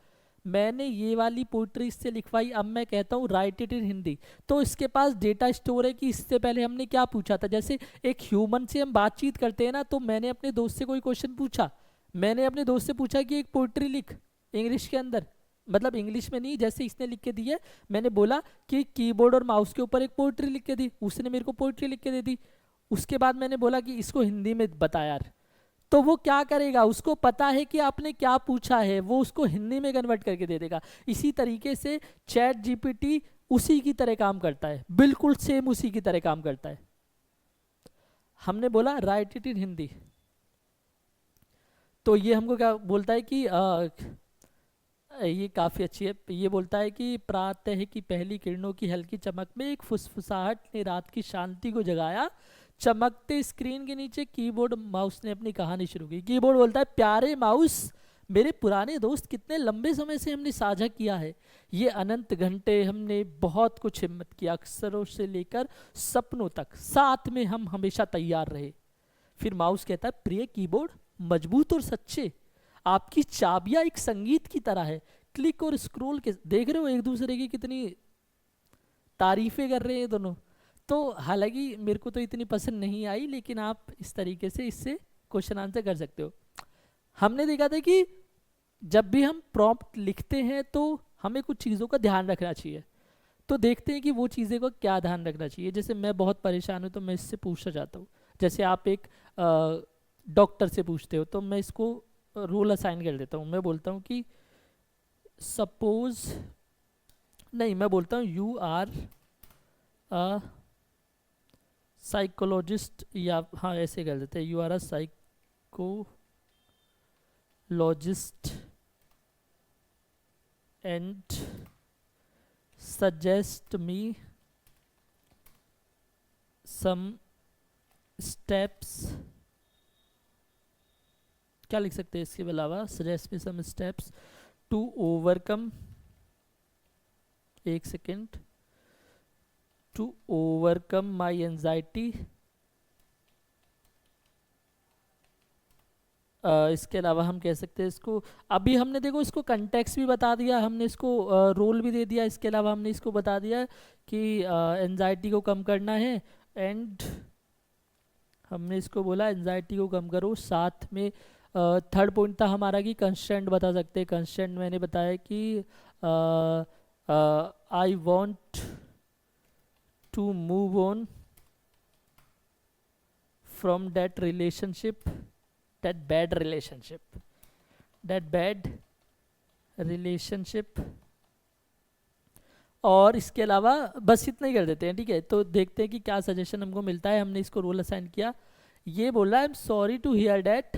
[SPEAKER 1] मैंने ये वाली पोइट्री इससे लिखवाई, अब मैं कहता हूँ राइट इट इन हिंदी, तो इसके पास डेटा स्टोर है कि इससे पहले हमने क्या पूछा था। जैसे एक ह्यूमन से हम बातचीत करते हैं ना, तो मैंने अपने दोस्त से कोई क्वेश्चन पूछा, मैंने अपने दोस्त से पूछा कि एक पोइट्री लिख इंग्लिश के अंदर, मतलब इंग्लिश में नहीं जैसे इसने लिख के दी है, मैंने बोला कि कीबोर्ड और माउस के ऊपर एक पोइट्री लिख के दी, उसने मेरे को पोइट्री लिख के दे दी। उसके बाद मैंने बोला कि इसको हिंदी में बता यार, तो वो क्या करेगा, उसको पता है कि आपने क्या पूछा है, वो उसको हिंदी में कन्वर्ट करके दे देगा। इसी तरीके से चैट जीपीटी उसी की तरह काम करता है, बिल्कुल सेम उसी की तरह काम करता है। हमने बोला राइट इट इन हिंदी, तो ये हमको क्या बोलता है कि ये काफ़ी अच्छी है। ये बोलता है कि प्रातः की पहली किरणों की हल्की चमक में एक फुसफुसाहट ने रात की शांति को जगाया, चमकते स्क्रीन के नीचे कीबोर्ड माउस ने अपनी कहानी शुरू की। कीबोर्ड बोलता है प्यारे माउस, मेरे पुराने दोस्त, कितने लंबे समय से हमने साझा किया है ये अनंत घंटे, हमने बहुत कुछ हिम्मत किया, अक्षरों से लेकर सपनों तक, साथ में हम हमेशा तैयार रहे। फिर माउस कहता है प्रिय कीबोर्ड, मजबूत और सच्चे, आपकी चाबियां एक संगीत की तरह है, क्लिक और स्क्रॉल के, देख रहे हो एक दूसरे की कितनी तारीफें कर रहे हैं दोनों। तो हालांकि मेरे को तो इतनी पसंद नहीं आई, लेकिन आप इस तरीके से इससे क्वेश्चन आंसर कर सकते हो। हमने देखा था कि जब भी हम प्रॉम्प्ट लिखते हैं तो हमें कुछ चीज़ों का ध्यान रखना चाहिए, तो देखते हैं कि वो चीज़ें को क्या ध्यान रखना चाहिए। जैसे मैं बहुत परेशान हूँ तो मैं इससे पूछना चाहता हूँ, जैसे आप एक डॉक्टर से पूछते हो, तो मैं इसको रोल असाइन कर देता हूँ। मैं बोलता हूँ कि सपोज, नहीं मैं बोलता हूँ यू आर अ साइकोलॉजिस्ट, या हाँ ऐसे कर देते हैं, you are a psychologist and suggest me some steps, क्या लिख सकते हैं इसके अलावा, suggest me some steps to overcome, एक second, to overcome my anxiety. इसके अलावा हम कह सकते हैं इसको, अभी हमने देखो इसको कंटेक्स्ट भी बता दिया, हमने इसको रोल भी दे दिया, इसके अलावा हमने इसको बता दिया कि एंजाइटी को कम करना है, एंड हमने इसको बोला एंजाइटी को कम करो। साथ में थर्ड पॉइंट था हमारा कि कंस्ट्रेंट बता सकते हैं। कंस्ट्रेंट मैंने बताया कि I want to move on from that relationship, that bad relationship, that bad relationship, और इसके अलावा बस इतना ही कर देते हैं, ठीक है। तो देखते हैं कि क्या सजेशन हमको मिलता है। हमने इसको रोल असाइन किया, ये बोला I am sorry to hear that.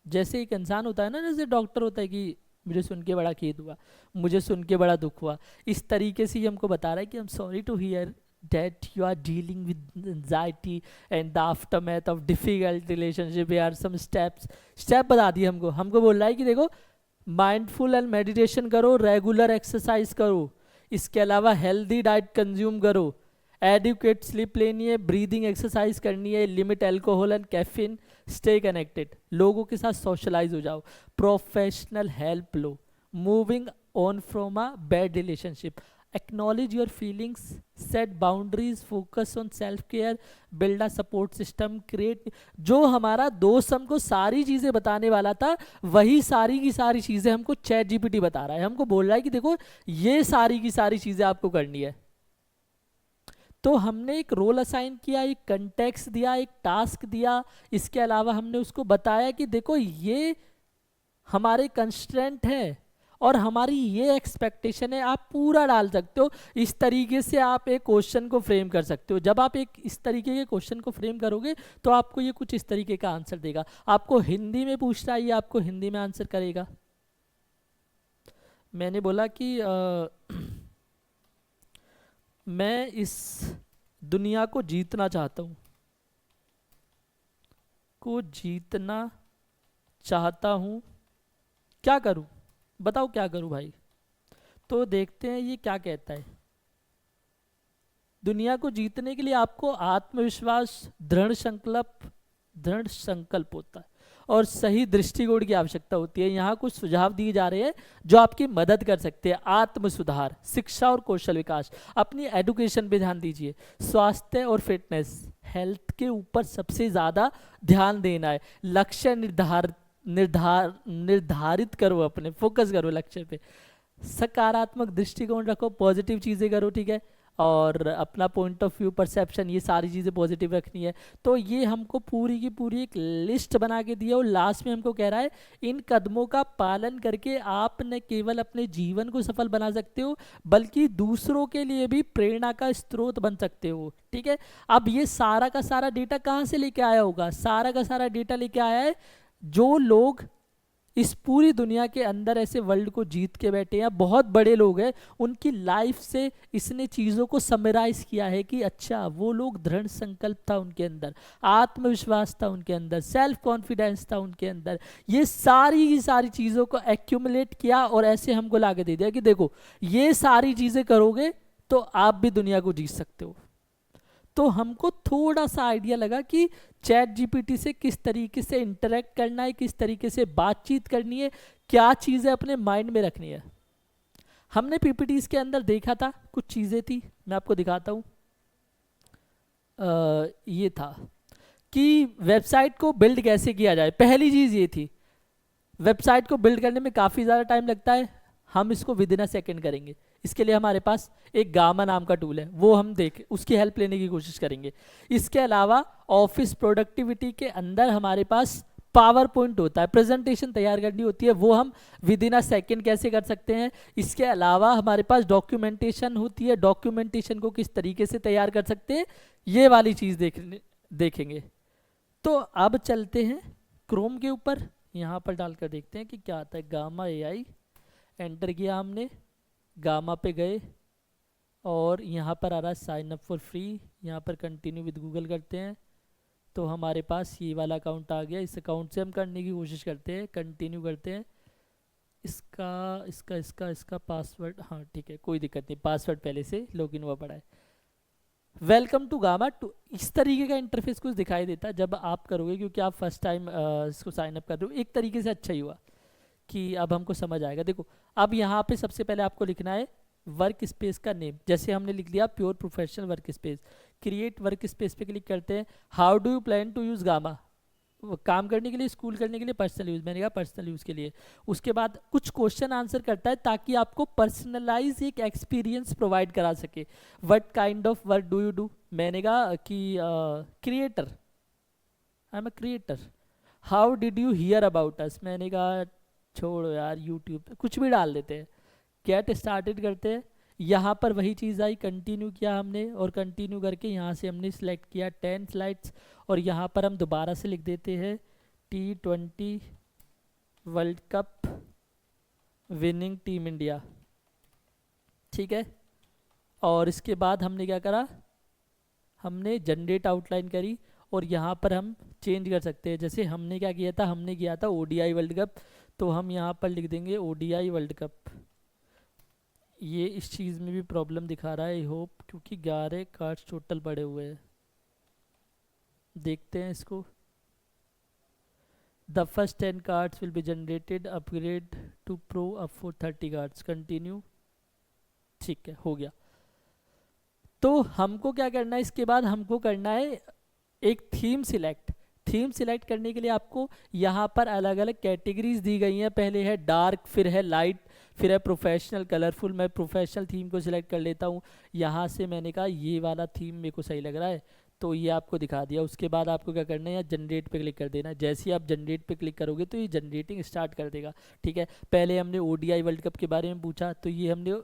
[SPEAKER 1] जैसे एक इंसान होता है ना, जैसे डॉक्टर होता है कि मुझे सुन के बड़ा खेद हुआ, मुझे सुन के बड़ा दुख हुआ, इस तरीके से ही हमको बता रहा है कि I am sorry to hear that you are dealing with anxiety and the aftermath of difficult relationship. Here are some step बता दिए हमको। हमको बोल रहा है कि देखो माइंडफुल एंड मेडिटेशन करो, रेगुलर एक्सरसाइज करो, इसके अलावा हेल्दी डाइट कंज्यूम करो, एडिक्वेट स्लीप लेनी है, ब्रीदिंग एक्सरसाइज करनी है, limit alcohol and caffeine, stay connected, लोगों के साथ सोशलाइज हो जाओ, professional help low, moving on from a bad relationship, acknowledge your feelings, set boundaries, focus on self care, build a support system, create। जो हमारा दोस्त हमको सारी चीज़ें बताने वाला था, वही सारी की सारी चीज़ें हमको चैट जीपीटी बता रहा है। हमको बोल रहा है कि देखो ये सारी की सारी चीज़ें आपको करनी है। तो हमने एक रोल असाइन किया, एक कंटेक्स्ट दिया, एक टास्क दिया, इसके अलावा हमने उसको बताया कि देखो ये हमारे कंस्ट्रेंट है और हमारी ये एक्सपेक्टेशन है। आप पूरा डाल सकते हो, इस तरीके से आप एक क्वेश्चन को फ्रेम कर सकते हो। जब आप एक इस तरीके के क्वेश्चन को फ्रेम करोगे तो आपको ये कुछ इस तरीके का आंसर देगा। आपको हिंदी में पूछना है, ये आपको हिंदी में आंसर करेगा। मैंने बोला कि मैं इस दुनिया को जीतना चाहता हूँ, को जीतना चाहता हूँ, क्या करूँ बताओ, क्या करूं भाई। तो देखते हैं ये क्या कहता है। दुनिया को जीतने के लिए आपको आत्मविश्वास, दृढ़ संकल्प होता है और सही दृष्टिकोण की आवश्यकता होती है। यहाँ कुछ सुझाव दिए जा रहे हैं जो आपकी मदद कर सकते हैं। आत्म सुधार, शिक्षा और कौशल विकास, अपनी एजुकेशन पे ध्यान दीजिए, स्वास्थ्य और फिटनेस, हेल्थ के ऊपर सबसे ज़्यादा ध्यान देना है, लक्ष्य निर्धारित करो, अपने फोकस करो लक्ष्य पे, सकारात्मक दृष्टिकोण रखो, पॉजिटिव चीज़ें करो, ठीक है, और अपना पॉइंट ऑफ व्यू, परसेप्शन, ये सारी चीज़ें पॉजिटिव रखनी है। तो ये हमको पूरी की पूरी एक लिस्ट बना के दी है और लास्ट में हमको कह रहा है इन कदमों का पालन करके आप न केवल अपने जीवन को सफल बना सकते हो बल्कि दूसरों के लिए भी प्रेरणा का स्रोत बन सकते हो, ठीक है। अब ये सारा का सारा डेटा कहाँ से लेके आया होगा? सारा का सारा डेटा लेके आया है जो लोग इस पूरी दुनिया के अंदर ऐसे वर्ल्ड को जीत के बैठे हैं, बहुत बड़े लोग हैं, उनकी लाइफ से इसने चीज़ों को समराइज किया है कि अच्छा वो लोग, दृढ़ संकल्प था उनके अंदर, आत्मविश्वास था उनके अंदर, सेल्फ कॉन्फिडेंस था उनके अंदर, ये सारी की सारी चीज़ों को एक्यूमुलेट किया और ऐसे हमको लाके दे दिया कि देखो ये सारी चीज़ें करोगे तो आप भी दुनिया को जीत सकते हो। तो हमको थोड़ा सा आइडिया लगा कि चैट जीपीटी से किस तरीके से इंटरेक्ट करना है, किस तरीके से बातचीत करनी है, क्या चीज़ें अपने माइंड में रखनी है। हमने पीपीटीज के अंदर देखा था, कुछ चीज़ें थी, मैं आपको दिखाता हूँ। ये था कि वेबसाइट को बिल्ड कैसे किया जाए। पहली चीज़ ये थी, वेबसाइट को बिल्ड करने में काफ़ी ज़्यादा टाइम लगता है, हम इसको विद इन अ सेकेंड करेंगे। इसके लिए हमारे पास एक गामा नाम का टूल है, वो हम उसकी हेल्प लेने की कोशिश करेंगे। इसके अलावा ऑफिस प्रोडक्टिविटी के अंदर हमारे पास पावर पॉइंट होता है, प्रेजेंटेशन तैयार करनी होती है, वो हम विद इन अ सेकेंड कैसे कर सकते हैं। इसके अलावा हमारे पास डॉक्यूमेंटेशन होती है, डॉक्यूमेंटेशन को किस तरीके से तैयार कर सकते हैं, ये वाली चीज़ देखेंगे। तो अब चलते हैं क्रोम के ऊपर, यहाँ पर डालकर देखते हैं कि क्या आता है। गामा एआई एंटर किया हमने, गामा पे गए और यहाँ पर आ रहा है साइन अप फॉर फ्री, यहाँ पर कंटिन्यू विद गूगल करते हैं तो हमारे पास ये वाला अकाउंट आ गया। इस अकाउंट से हम करने की कोशिश करते हैं, कंटिन्यू करते हैं। इसका पासवर्ड, हाँ ठीक है कोई दिक्कत नहीं, पासवर्ड पहले से लॉगिन हुआ पड़ा है। वेलकम टू गामा टू, इस तरीके का इंटरफेस कुछ दिखाई देता है जब आप करोगे, क्योंकि आप फर्स्ट टाइम इसको साइन अप कर रहे हो। एक तरीके से अच्छा ही हुआ कि अब हमको समझ आएगा। देखो अब यहाँ पे सबसे पहले आपको लिखना है वर्क स्पेस का नेम, जैसे हमने लिख लिया pure professional work space. Create work space पे क्लिक करते हैं। How do you plan to use Gamma, काम करने के लिए, स्कूल करने के लिए, पर्सनल यूज़, मैंने कहा पर्सनल यूज़ के लिए। उसके बाद कुछ क्वेश्चन आंसर करता है ताकि आपको पर्सनलाइज एक एक्सपीरियंस प्रोवाइड करा सके। What kind of work do you do, मैंने कहा कि creator, I am a creator. How did you here about us, मैंने कहा छोड़ो यार, यूट्यूब पे कुछ भी डाल देते हैं, गेट स्टार्टेड करते हैं। यहाँ पर वही चीज़ आई, कंटिन्यू किया हमने और कंटिन्यू करके यहाँ से हमने सिलेक्ट किया 10 स्लाइड्स और यहाँ पर हम दोबारा से लिख देते हैं T20 world cup winning team India, ठीक है। और इसके बाद हमने क्या करा, हमने जनरेट आउटलाइन करी और यहाँ पर हम चेंज कर सकते हैं। जैसे हमने क्या किया था, हमने किया था ओडीआई वर्ल्ड कप, तो हम यहाँ पर लिख देंगे ओडीआई वर्ल्ड कप। ये इस चीज़ में भी प्रॉब्लम दिखा रहा है आई होप, क्योंकि 11 कार्ड्स टोटल पड़े हुए हैं। देखते हैं इसको। The first 10 cards will be generated, upgrade to pro up for 30 cards, continue, ठीक है, हो गया। तो हमको क्या करना है, इसके बाद हमको करना है एक थीम सिलेक्ट। थीम सिलेक्ट करने के लिए आपको यहाँ पर अलग अलग कैटेगरीज दी गई हैं। पहले है डार्क, फिर है लाइट, फिर है प्रोफेशनल, कलरफुल। मैं प्रोफेशनल थीम को सिलेक्ट कर लेता हूँ। यहाँ से मैंने कहा ये वाला थीम मेरे को सही लग रहा है, तो ये आपको दिखा दिया। उसके बाद आपको क्या करना है, या जनरेट पे क्लिक कर देना है। जैसे ही आप जनरेट पे क्लिक करोगे तो ये जनरेटिंग स्टार्ट कर देगा, ठीक है। पहले हमने ओडीआई वर्ल्ड कप के बारे में पूछा, तो ये हमने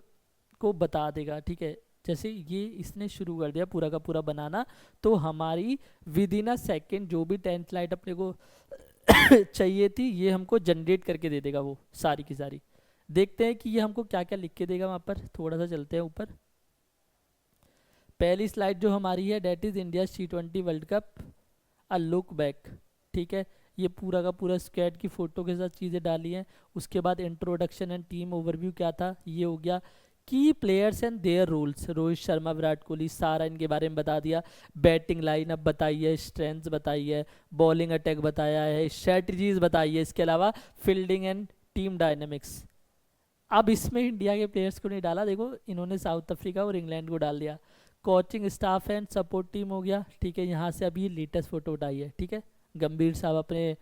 [SPEAKER 1] को बता देगा, ठीक है। जैसे ये इसने शुरू कर दिया पूरा का पूरा बनाना, तो हमारी विद इन अ सेकेंड जो भी 10 स्लाइड अपने को चाहिए थी, ये हमको जनरेट करके दे देगा वो सारी की सारी। देखते हैं कि ये हमको क्या क्या लिख के देगा वहाँ पर। थोड़ा सा चलते हैं ऊपर। पहली स्लाइड जो हमारी है, that is India T20 world cup a look back, ठीक है। ये पूरा का पूरा स्क्वाड की फ़ोटो के साथ चीज़ें डाली हैं। उसके बाद इंट्रोडक्शन एंड टीम ओवरव्यू क्या था, ये हो गया। Key players and their roles, Rohit Sharma, Virat Kohli, सारा इनके बारे में बता दिया। बैटिंग लाइनअप बताई है, स्ट्रेंथ्स बताई है, बॉलिंग अटैक बताया है, स्ट्रेटजीज बताई है। इसके अलावा फील्डिंग एंड टीम डायनेमिक्स। अब इसमें इंडिया के प्लेयर्स को नहीं डाला, देखो इन्होंने साउथ अफ्रीका और इंग्लैंड को डाल दिया। Coaching staff and support team हो गया, ठीक है। यहाँ से अभी लेटेस्ट फोटो उठाई है, ठीक है। गंभीर साहब अपने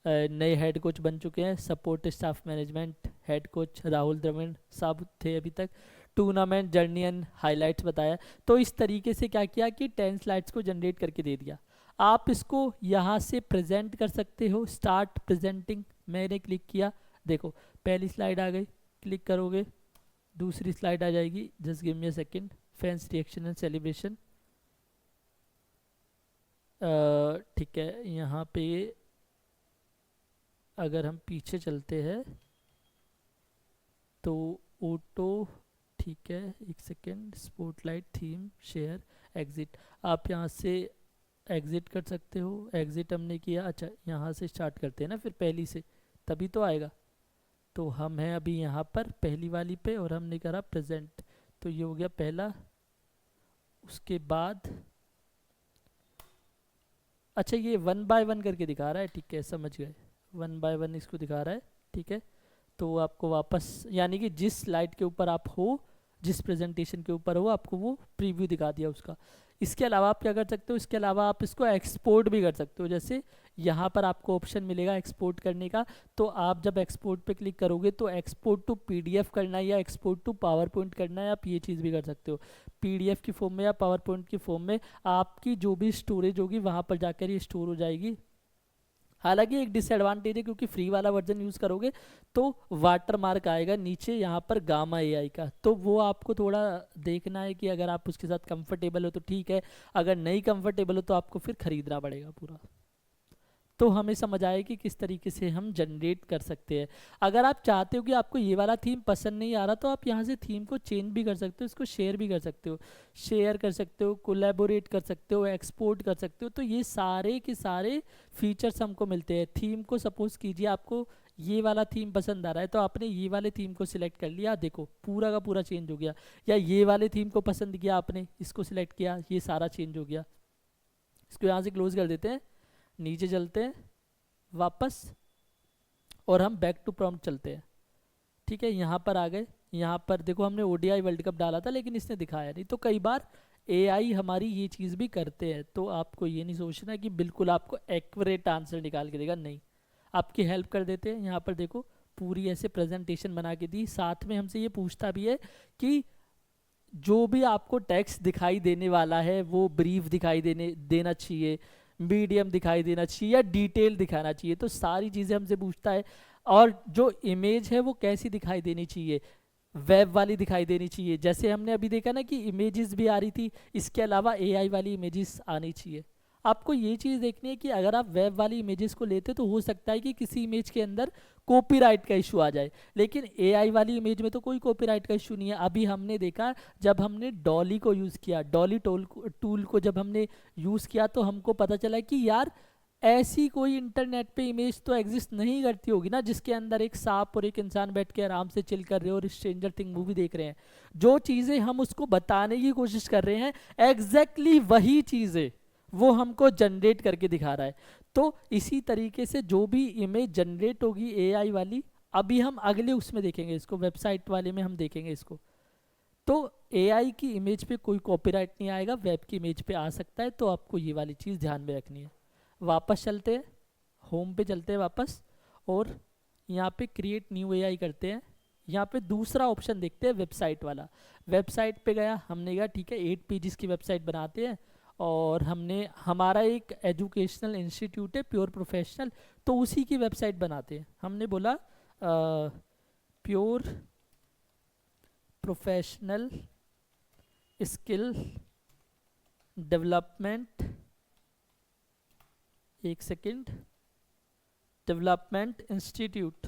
[SPEAKER 1] नए हेड कोच बन चुके हैं। Support staff management head coach Rahul Dravid साहब थे अभी तक। टूर्नामेंट जर्नी एंड हाइलाइट्स बताया। तो इस तरीके से क्या किया कि 10 स्लाइड्स को जनरेट करके दे दिया। आप इसको यहाँ से प्रेजेंट कर सकते हो, स्टार्ट प्रेजेंटिंग। मैंने क्लिक किया, देखो पहली स्लाइड आ गई, क्लिक करोगे दूसरी स्लाइड आ जाएगी। Just give me a second. Fans reaction and celebration, ठीक है। यहाँ पे अगर हम पीछे चलते हैं तो ऑटो, ठीक है, एक second. Spotlight, theme, share, exit. आप यहाँ से एग्जिट कर सकते हो। एग्जिट हमने किया। अच्छा, यहाँ से स्टार्ट करते हैं ना फिर पहली से, तभी तो आएगा। तो हम हैं अभी यहाँ पर पहली वाली पे और हमने करा प्रेजेंट, तो ये हो गया पहला। उसके बाद अच्छा, ये 1 बाय 1 करके दिखा रहा है, ठीक है, समझ गए। 1 बाय 1 इसको दिखा रहा है, ठीक है। तो आपको वापस, यानी कि जिस स्लाइड के ऊपर आप हो, जिस प्रेजेंटेशन के ऊपर हो, आपको वो प्रीव्यू दिखा दिया उसका। इसके अलावा आप क्या कर सकते हो, इसके अलावा आप इसको एक्सपोर्ट भी कर सकते हो। जैसे यहाँ पर आपको ऑप्शन मिलेगा एक्सपोर्ट करने का, तो आप जब एक्सपोर्ट पे क्लिक करोगे तो एक्सपोर्ट टू पीडीएफ करना है या एक्सपोर्ट टू पावर पॉइंट करना है, आप ये चीज़ भी कर सकते हो। पीडीएफ की फॉर्म में या पावर पॉइंट की फॉर्म में आपकी जो भी स्टोरेज होगी वहाँ पर जाकर ये स्टोर हो जाएगी। हालांकि एक डिसएडवांटेज है, क्योंकि फ्री वाला वर्जन यूज़ करोगे तो वाटर मार्क आएगा नीचे यहाँ पर गामा एआई का, तो वो आपको थोड़ा देखना है कि अगर आप उसके साथ कंफर्टेबल हो तो ठीक है, अगर नहीं कंफर्टेबल हो तो आपको फिर ख़रीदना पड़ेगा पूरा। तो हमें समझ आए कि किस तरीके से हम जनरेट कर सकते हैं। अगर आप चाहते हो कि आपको ये वाला थीम पसंद नहीं आ रहा, तो आप यहाँ से थीम को चेंज भी कर सकते हो, इसको शेयर भी कर सकते हो। शेयर कर सकते हो, कोलैबोरेट कर सकते हो, एक्सपोर्ट कर सकते हो। तो ये सारे के सारे फीचर्स हमको मिलते हैं। थीम को सपोज कीजिए आपको ये वाला थीम पसंद आ रहा है, तो आपने ये वाले थीम को सिलेक्ट कर लिया, देखो पूरा का पूरा चेंज हो गया। या ये वाले थीम को पसंद किया आपने, इसको सिलेक्ट किया, ये सारा चेंज हो गया। इसको यहाँ से क्लोज कर देते हैं, नीचे चलते हैं वापस और हम बैक टू प्रॉम्प्ट चलते हैं, ठीक है। यहाँ पर आ गए, यहाँ पर देखो हमने ओडीआई वर्ल्ड कप डाला था लेकिन इसने दिखाया नहीं। तो कई बार एआई हमारी ये चीज़ भी करते हैं, तो आपको ये नहीं सोचना कि बिल्कुल आपको एक्यूरेट आंसर निकाल के देगा, नहीं, आपकी हेल्प कर देते हैं। यहाँ पर देखो पूरी ऐसे प्रेजेंटेशन बना के दी, साथ में हमसे ये पूछता भी है कि जो भी आपको टेक्स्ट दिखाई देने वाला है वो ब्रीफ दिखाई देना चाहिए, मीडियम दिखाई देना चाहिए या डिटेल दिखाना चाहिए। तो सारी चीज़ें हमसे पूछता है। और जो इमेज है वो कैसी दिखाई देनी चाहिए, वेब वाली दिखाई देनी चाहिए। जैसे हमने अभी देखा ना कि इमेजेस भी आ रही थी, इसके अलावा एआई वाली इमेजेस आनी चाहिए। आपको ये चीज़ देखनी है कि अगर आप वेब वाली इमेजेस को लेते तो हो सकता है कि किसी इमेज के अंदर कॉपीराइट का इशू आ जाए, लेकिन एआई वाली इमेज में तो कोई कॉपीराइट का इशू नहीं है। अभी हमने देखा जब हमने डॉली को यूज़ किया, डॉली टूल को जब हमने यूज़ किया तो हमको पता चला कि यार ऐसी कोई इंटरनेट पे इमेज तो एग्जिस्ट नहीं करती होगी ना जिसके अंदर एक सांप और एक इंसान बैठ के आराम से चिल कर रहे हो और स्ट्रेंजर थिंग मूवी देख रहे हैं। जो चीज़ें हम उसको बताने की कोशिश कर रहे हैं एग्जैक्टली वही चीज़ें वो हमको जनरेट करके दिखा रहा है। तो इसी तरीके से जो भी इमेज जनरेट होगी एआई वाली, अभी हम अगले उसमें देखेंगे इसको, वेबसाइट वाले में हम देखेंगे इसको। तो एआई की इमेज पे कोई कॉपीराइट नहीं आएगा, वेब की इमेज पे आ सकता है। तो आपको ये वाली चीज़ ध्यान में रखनी है। वापस चलते हैं, होम पे चलते हैं वापस, और यहाँ पे क्रिएट न्यू एआई करते हैं। यहाँ पे दूसरा ऑप्शन देखते हैं वेबसाइट वाला। वेबसाइट पे गया, हमने कहा ठीक है 8 पेजेस की वेबसाइट बनाते हैं, और हमने हमारा एक एजुकेशनल इंस्टीट्यूट है प्योर प्रोफेशनल, तो उसी की वेबसाइट बनाते हैं। हमने बोला प्योर प्रोफेशनल स्किल डेवलपमेंट, एक सेकेंड, डेवलपमेंट इंस्टीट्यूट।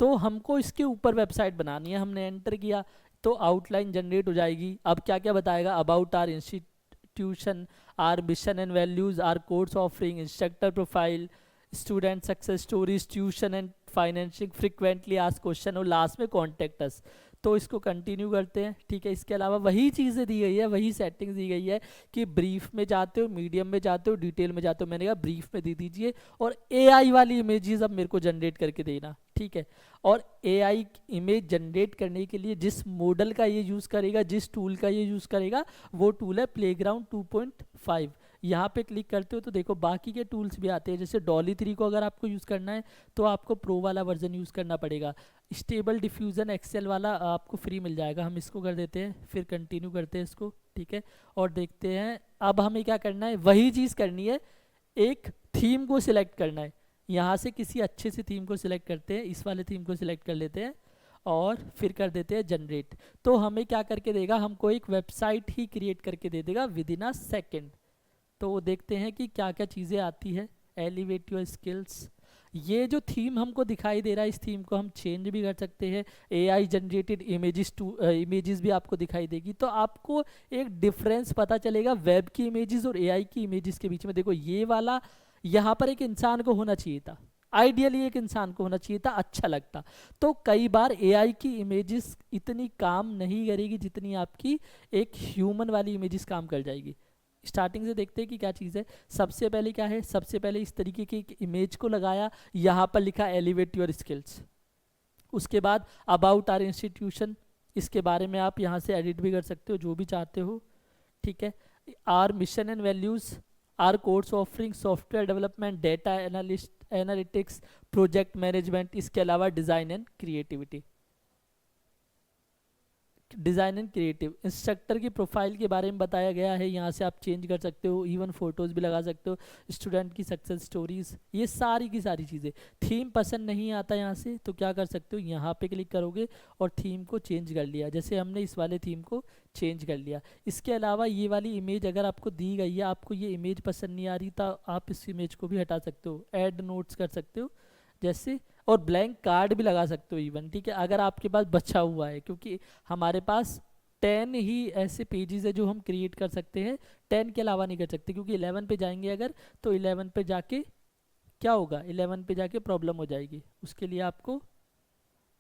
[SPEAKER 1] तो हमको इसके ऊपर वेबसाइट बनानी है। हमने एंटर किया तो आउटलाइन जनरेट हो जाएगी। अब क्या क्या बताएगा, about our institution, our mission and values, our course offering, instructor profile, student success stories, tuition and financing, frequently asked question, और लास्ट में कॉन्टेक्ट अस। तो इसको कंटिन्यू करते हैं, ठीक है। इसके अलावा वही चीज़ें दी गई है, वही सेटिंग्स दी गई है कि ब्रीफ में जाते हो, मीडियम में जाते हो, डिटेल में जाते हो। मैंने कहा ब्रीफ में दे दीजिए, और एआई वाली इमेजेस अब मेरे को जनरेट करके देना, ठीक है। और एआई इमेज जनरेट करने के लिए जिस मॉडल का ये यूज़ करेगा, जिस टूल का ये यूज़ करेगा, वो टूल है प्लेग्राउंड 2.5। यहाँ पे क्लिक करते हो तो देखो बाकी के टूल्स भी आते हैं। जैसे डॉली 3 को अगर आपको यूज़ करना है तो आपको प्रो वाला वर्जन यूज़ करना पड़ेगा। स्टेबल डिफ्यूज़न एक्सेल वाला आपको फ्री मिल जाएगा। हम इसको कर देते हैं, फिर कंटिन्यू करते हैं इसको, ठीक है। और देखते हैं अब हमें क्या करना है, वही चीज़ करनी है, एक थीम को सिलेक्ट करना है। यहाँ से किसी अच्छे से थीम को सिलेक्ट करते हैं, इस वाले थीम को सिलेक्ट कर लेते हैं और फिर कर देते हैं जनरेट। तो हमें क्या करके देगा, हमको एक वेबसाइट ही क्रिएट करके दे देगा विद इन अ सेकेंड। तो देखते हैं कि क्या क्या चीज़ें आती है। एलिवेट योर स्किल्स, ये जो थीम हमको दिखाई दे रहा है, इस थीम को हम चेंज भी कर सकते हैं। एआई जनरेटेड इमेजेस भी आपको दिखाई देगी। तो आपको एक डिफरेंस पता चलेगा वेब की इमेजेस और एआई की इमेजेस के बीच में। देखो ये वाला यहाँ पर एक इंसान को होना चाहिए था, आइडियली एक इंसान को होना चाहिए था, अच्छा लगता। तो कई बार एआई की इमेजेस इतनी काम नहीं करेगी जितनी आपकी एक ह्यूमन वाली इमेजेस काम कर जाएगी। स्टार्टिंग से देखते हैं कि क्या चीज़ है। सबसे पहले क्या है, सबसे पहले इस तरीके की एक इमेज को लगाया, यहाँ पर लिखा एलिवेट योर स्किल्स। उसके बाद अबाउट आर इंस्टीट्यूशन, इसके बारे में आप यहाँ से एडिट भी कर सकते हो जो भी चाहते हो, ठीक है। Our mission and values, our course offering software development, data analytics, project management, इसके अलावा design and creativity. Design and creative, instructor की प्रोफाइल के बारे में बताया गया है, यहाँ से आप चेंज कर सकते हो, इवन फोटोज़ भी लगा सकते हो, स्टूडेंट की सक्सेस स्टोरीज, ये सारी की सारी चीज़ें। थीम पसंद नहीं आता यहाँ से तो क्या कर सकते हो, यहाँ पे क्लिक करोगे और थीम को चेंज कर लिया, जैसे हमने इस वाले थीम को चेंज कर लिया। इसके अलावा ये वाली इमेज अगर आपको दी गई है, आपको ये इमेज पसंद नहीं आ रही तो आप इस इमेज को भी हटा सकते हो, ऐड नोट्स कर सकते हो जैसे, और ब्लैंक कार्ड भी लगा सकते हो इवन, ठीक है, अगर आपके पास बचा हुआ है। क्योंकि हमारे पास 10 ही ऐसे पेजेस है जो हम क्रिएट कर सकते हैं, 10 के अलावा नहीं कर सकते, क्योंकि 11 पे जाएंगे अगर तो 11 पे जाके क्या होगा, 11 पे जाके प्रॉब्लम हो जाएगी। उसके लिए आपको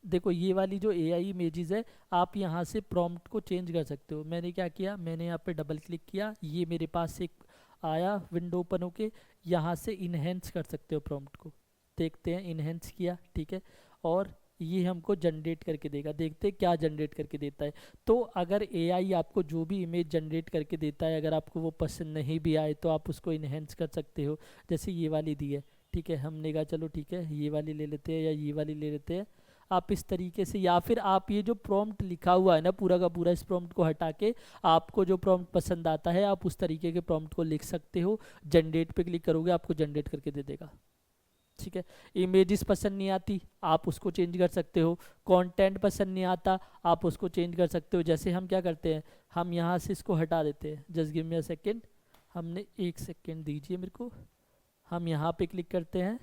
[SPEAKER 1] देखो ये वाली जो एआई इमेजेस है, आप यहाँ से प्रॉम्प्ट को चेंज कर सकते हो। मैंने क्या किया, मैंने यहाँ पे डबल क्लिक किया, ये मेरे पास एक आया विंडो ओपन होके, यहाँ से इन्हेंस कर सकते हो प्रॉम्प्ट को। देखते हैं, इन्हेंस किया, ठीक है, और ये हमको जनरेट करके देगा। देखते हैं क्या जनरेट करके देता है। तो अगर एआई आपको जो भी इमेज जनरेट करके देता है, अगर आपको वो पसंद नहीं भी आए तो आप उसको इन्हेंस कर सकते हो। जैसे ये वाली दी है, ठीक है, हमने कहा चलो ठीक है ये वाली ले लेते हैं या ये वाली ले लेते हैं। आप इस तरीके से, या फिर आप ये जो प्रॉम्प्ट लिखा हुआ है ना पूरा का पूरा, इस प्रॉम्प्ट को हटा के आपको जो प्रॉम्प्ट पसंद आता है आप उस तरीके के प्रॉम्प्ट को लिख सकते हो। जनरेट पे क्लिक करोगे आपको जनरेट करके दे देगा। ठीक है। इमेजेस पसंद नहीं आती, आप उसको चेंज कर सकते हो। कंटेंट पसंद नहीं आता, आप उसको चेंज कर सकते हो। जैसे हम क्या करते हैं, हम यहाँ से इसको हटा देते हैं। Just give me a second, हमने 1 सेकेंड दीजिए मेरे को। हम यहाँ पे क्लिक करते हैं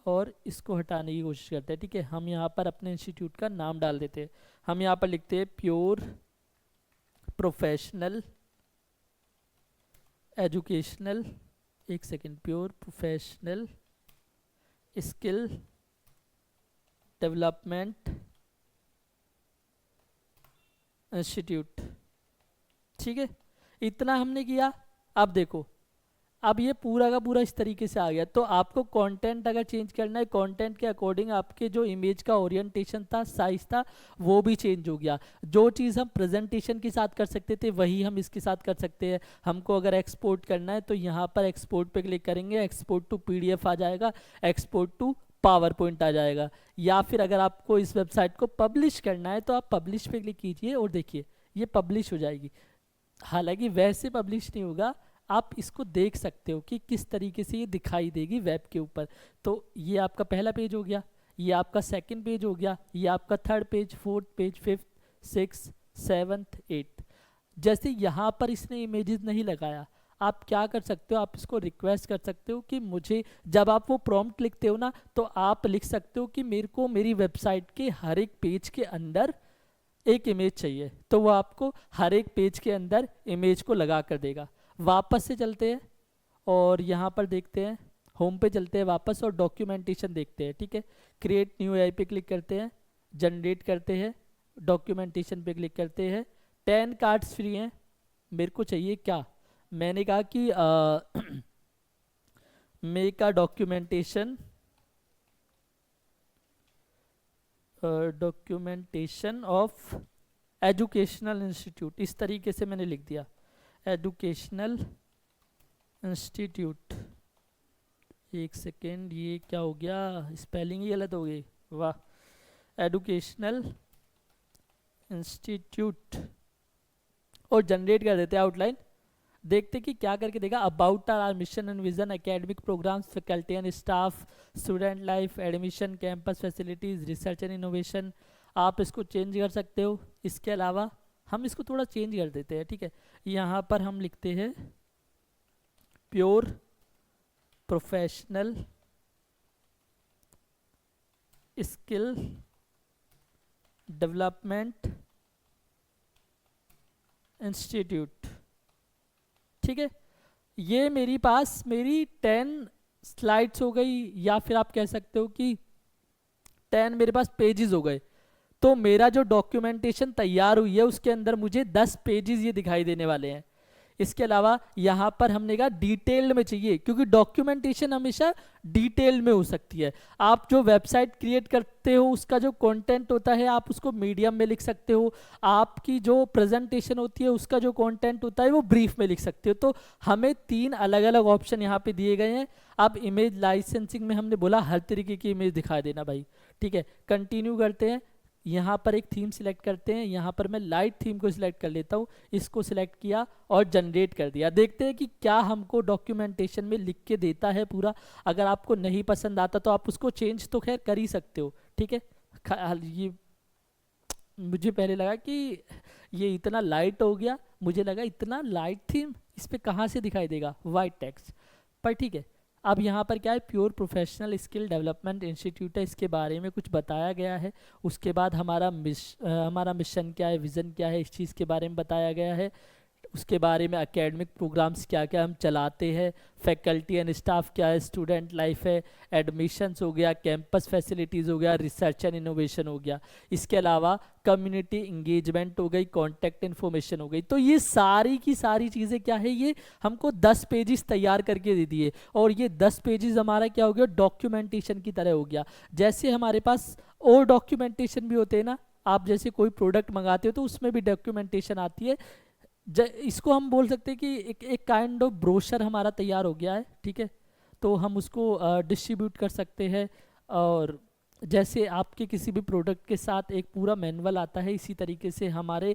[SPEAKER 1] और इसको हटाने की कोशिश करते हैं। ठीक है, हम यहाँ पर अपने इंस्टीट्यूट का नाम डाल देते हैं। हम यहाँ पर लिखते हैं pure professional educational, 1 second, pure professional skill development institute. ठीक है, इतना हमने किया। अब देखो, अब ये पूरा का पूरा इस तरीके से आ गया। तो आपको कंटेंट अगर चेंज करना है, कंटेंट के अकॉर्डिंग आपके जो इमेज का ओरिएंटेशन था, साइज था, वो भी चेंज हो गया। जो चीज़ हम प्रेजेंटेशन के साथ कर सकते थे वही हम इसके साथ कर सकते हैं। हमको अगर एक्सपोर्ट करना है तो यहाँ पर एक्सपोर्ट पे क्लिक करेंगे, एक्सपोर्ट टू पीडीएफ आ जाएगा, एक्सपोर्ट टू पावर पॉइंट आ जाएगा। या फिर अगर आपको इस वेबसाइट को पब्लिश करना है तो आप पब्लिश पे क्लिक कीजिए और देखिए ये पब्लिश हो जाएगी। हालांकि वैसे पब्लिश नहीं होगा, आप इसको देख सकते हो कि किस तरीके से ये दिखाई देगी वेब के ऊपर। तो ये आपका पहला पेज हो गया, ये आपका सेकंड पेज हो गया, ये आपका third page, fourth page, fifth, six, seventh, eighth. जैसे यहाँ पर इसने इमेजेस नहीं लगाया, आप क्या कर सकते हो, आप इसको रिक्वेस्ट कर सकते हो कि मुझे, जब आप वो प्रॉम्प्ट लिखते हो ना, तो आप लिख सकते हो कि मेरे को मेरी वेबसाइट के हर एक पेज के अंदर एक इमेज चाहिए। तो वो आपको हर एक पेज के अंदर इमेज को लगा कर देगा। वापस से चलते हैं और यहाँ पर देखते हैं, होम पे चलते हैं वापस और डॉक्यूमेंटेशन देखते हैं। ठीक है, क्रिएट न्यू एआई पे क्लिक करते हैं, जनरेट करते हैं, डॉक्यूमेंटेशन पे क्लिक करते हैं। 10 कार्ड्स फ्री हैं, मेरे को चाहिए क्या, मैंने कहा कि make a documentation, documentation of educational institute, इस तरीके से मैंने लिख दिया, एजुकेशनल इंस्टीट्यूट। 1 सेकेंड, ये क्या हो गया, स्पेलिंग ही गलत हो गई, वाह। एजुकेशनल इंस्टीट्यूट और जनरेट कर देते हैं आउटलाइन। देखते कि क्या करके देगा। About our mission and vision, academic programmes, faculty and staff, student life, admission, campus facilities, research and innovation. आप इसको चेंज कर सकते हो। इसके अलावा हम इसको थोड़ा चेंज कर देते हैं। ठीक है, यहाँ पर हम लिखते हैं pure professional skill development institute. ठीक है, ये मेरी पास मेरी 10 स्लाइड्स हो गई, या फिर आप कह सकते हो कि 10 मेरे पास पेजेस हो गए। तो मेरा जो डॉक्यूमेंटेशन तैयार हुई है उसके अंदर मुझे 10 पेजेस ये दिखाई देने वाले हैं। इसके अलावा यहाँ पर हमने कहा डिटेल्ड में चाहिए, क्योंकि डॉक्यूमेंटेशन हमेशा डिटेल में हो सकती है। आप जो वेबसाइट क्रिएट करते हो उसका जो कंटेंट होता है आप उसको मीडियम में लिख सकते हो, आपकी जो प्रेजेंटेशन होती है उसका जो कंटेंट होता है वो ब्रीफ में लिख सकते हो। तो हमें 3 अलग अलग ऑप्शन यहाँ पे दिए गए हैं। अब इमेज लाइसेंसिंग में हमने बोला हर तरीके की इमेज दिखा देना भाई। ठीक है, कंटिन्यू करते हैं। यहाँ पर एक थीम सिलेक्ट करते हैं, यहाँ पर मैं लाइट थीम को सिलेक्ट कर लेता हूँ, इसको सिलेक्ट किया और जनरेट कर दिया। देखते हैं कि क्या हमको डॉक्यूमेंटेशन में लिख के देता है पूरा। अगर आपको नहीं पसंद आता तो आप उसको चेंज तो खैर कर ही सकते हो। ठीक है, ये मुझे पहले लगा कि ये इतना लाइट हो गया, मुझे लगा इतना लाइट थीम इस पर कहाँ से दिखाई देगा, वाइट टेक्स्ट पर। ठीक है, अब यहाँ पर क्या है, pure professional skill development institute है, इसके बारे में कुछ बताया गया है। उसके बाद हमारा मिशन क्या है, विज़न क्या है, इस चीज़ के बारे में बताया गया है। उसके बारे में एकेडमिक प्रोग्राम्स क्या क्या हम चलाते हैं, फैकल्टी एंड स्टाफ क्या है, स्टूडेंट लाइफ है, एडमिशन्स हो गया, कैंपस फैसिलिटीज़ हो गया, रिसर्च एंड इनोवेशन हो गया। इसके अलावा कम्युनिटी इंगेजमेंट हो गई, कॉन्टैक्ट इन्फॉर्मेशन हो गई। तो ये सारी की सारी चीज़ें क्या है, ये हमको 10 पेजेस तैयार करके दे दिए और ये 10 पेजेस हमारा क्या हो गया, डॉक्यूमेंटेशन की तरह हो गया। जैसे हमारे पास और डॉक्यूमेंटेशन भी होते हैं ना, आप जैसे कोई प्रोडक्ट मंगाते हो तो उसमें भी डॉक्यूमेंटेशन आती है। इसको हम बोल सकते हैं कि एक काइंड ऑफ ब्रोशर हमारा तैयार हो गया है। ठीक है, तो हम उसको डिस्ट्रीब्यूट कर सकते हैं। और जैसे आपके किसी भी प्रोडक्ट के साथ एक पूरा मैनुअल आता है, इसी तरीके से हमारे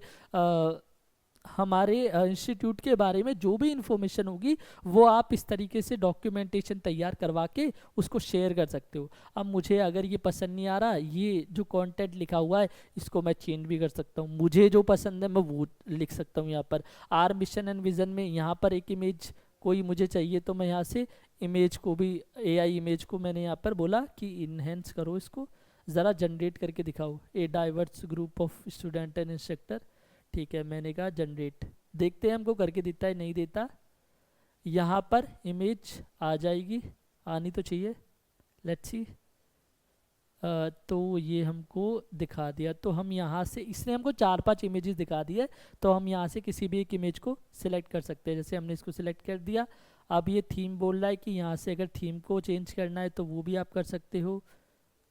[SPEAKER 1] हमारे इंस्टीट्यूट के बारे में जो भी इंफॉर्मेशन होगी वो आप इस तरीके से डॉक्यूमेंटेशन तैयार करवा के उसको शेयर कर सकते हो। अब मुझे अगर ये पसंद नहीं आ रहा, ये जो कंटेंट लिखा हुआ है इसको मैं चेंज भी कर सकता हूँ, मुझे जो पसंद है मैं वो लिख सकता हूँ। यहाँ पर आर मिशन एंड विज़न में यहाँ पर एक इमेज कोई मुझे चाहिए तो मैं यहाँ से इमेज को भी, एआई इमेज को मैंने यहाँ पर बोला कि इन्हेंस करो, इसको ज़रा जनरेट करके दिखाओ, a diverse group of student and instructor. ठीक है, मैंने कहा जनरेट, देखते हैं हमको करके देता है नहीं देता। यहाँ पर इमेज आ जाएगी, आनी तो चाहिए, लेट्स सी। तो ये हमको दिखा दिया, तो हम यहाँ से, इसने हमको 4-5 इमेजेस दिखा दिए, तो हम यहाँ से किसी भी एक इमेज को सिलेक्ट कर सकते हैं। जैसे हमने इसको सिलेक्ट कर दिया, अब ये थीम बोल रहा है कि यहाँ से अगर थीम को चेंज करना है तो वो भी आप कर सकते हो।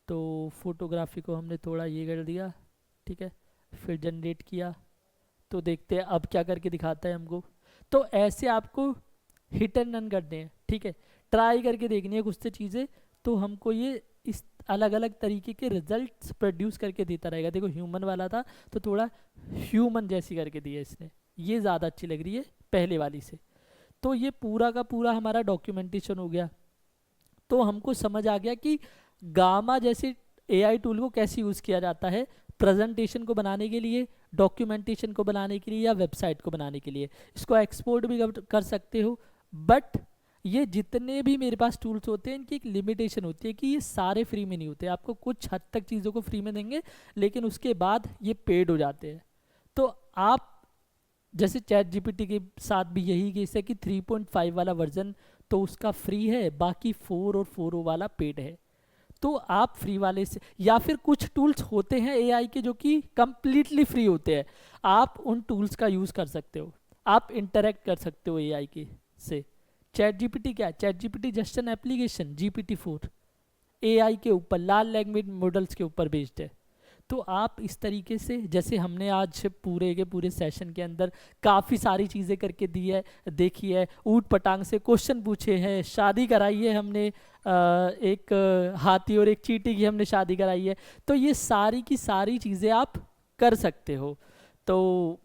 [SPEAKER 1] तो फोटोग्राफी को हमने थोड़ा ये कर दिया, ठीक है, फिर जनरेट किया, तो देखते हैं अब क्या करके दिखाता है हमको। तो ऐसे आपको हिट एंड रन करने हैं, ठीक है, ट्राई करके देखनी है कुछ से चीज़ें, तो हमको ये इस अलग अलग तरीके के रिजल्ट्स प्रोड्यूस करके देता रहेगा। देखो ह्यूमन वाला था तो थोड़ा ह्यूमन जैसी करके दिया इसने, ये ज़्यादा अच्छी लग रही है पहले वाली से। तो ये पूरा का पूरा हमारा डॉक्यूमेंटेशन हो गया। तो हमको समझ आ गया कि गामा जैसे एआई टूल को कैसे यूज़ किया जाता है प्रेजेंटेशन को बनाने के लिए, डॉक्यूमेंटेशन को बनाने के लिए या वेबसाइट को बनाने के लिए। इसको एक्सपोर्ट भी कर सकते हो, बट ये जितने भी मेरे पास टूल्स होते हैं इनकी एक लिमिटेशन होती है कि ये सारे फ्री में नहीं होते। आपको कुछ हद तक चीज़ों को फ्री में देंगे, लेकिन उसके बाद ये पेड हो जाते हैं। तो आप जैसे चैट जीपीटी के साथ भी यही केस है कि 3.5 वाला वर्जन तो उसका फ्री है, बाकी 4 और 4 वाला पेड है। तो आप फ्री वाले से, या फिर कुछ टूल्स होते हैं एआई के जो कि कंप्लीटली फ्री होते हैं, आप उन टूल्स का यूज़ कर सकते हो, आप इंटरेक्ट कर सकते हो एआई के से। चैट जीपीटी क्या है? Chat GPT just an application, GPT-4 AI के ऊपर, लार्ज लैंग्वेज मॉडल्स के ऊपर बेस्ड है। तो आप इस तरीके से, जैसे हमने आज पूरे के पूरे सेशन के अंदर काफ़ी सारी चीज़ें करके दी है, देखी है, ऊट पटांग से क्वेश्चन पूछे हैं, शादी कराई है हमने, एक हाथी और एक चींटी की हमने शादी कराई है। तो ये सारी की सारी चीज़ें आप कर सकते हो। तो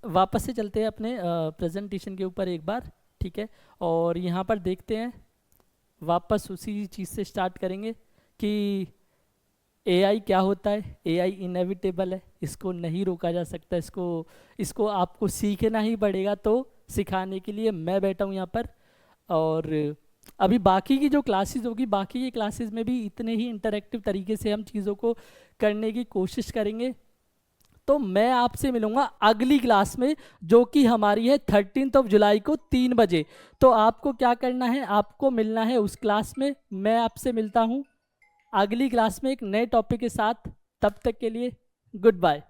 [SPEAKER 1] वापस से चलते हैं अपने प्रेजेंटेशन के ऊपर एक बार, ठीक है, और यहाँ पर देखते हैं, वापस उसी चीज़ से स्टार्ट करेंगे कि एआई क्या होता है। एआई इनएविटेबल है, इसको नहीं रोका जा सकता, इसको आपको सीखना ही पड़ेगा। तो सिखाने के लिए मैं बैठा हूँ यहाँ पर, और अभी बाकी की जो क्लासेस होगी, बाकी की क्लासेस में भी इतने ही इंटरेक्टिव तरीके से हम चीज़ों को करने की कोशिश करेंगे। तो मैं आपसे मिलूंगा अगली क्लास में, जो कि हमारी है 13 जुलाई को 3 बजे। तो आपको क्या करना है, आपको मिलना है उस क्लास में। मैं आपसे मिलता हूँ अगली क्लास में एक नए टॉपिक के साथ। तब तक के लिए गुड बाय।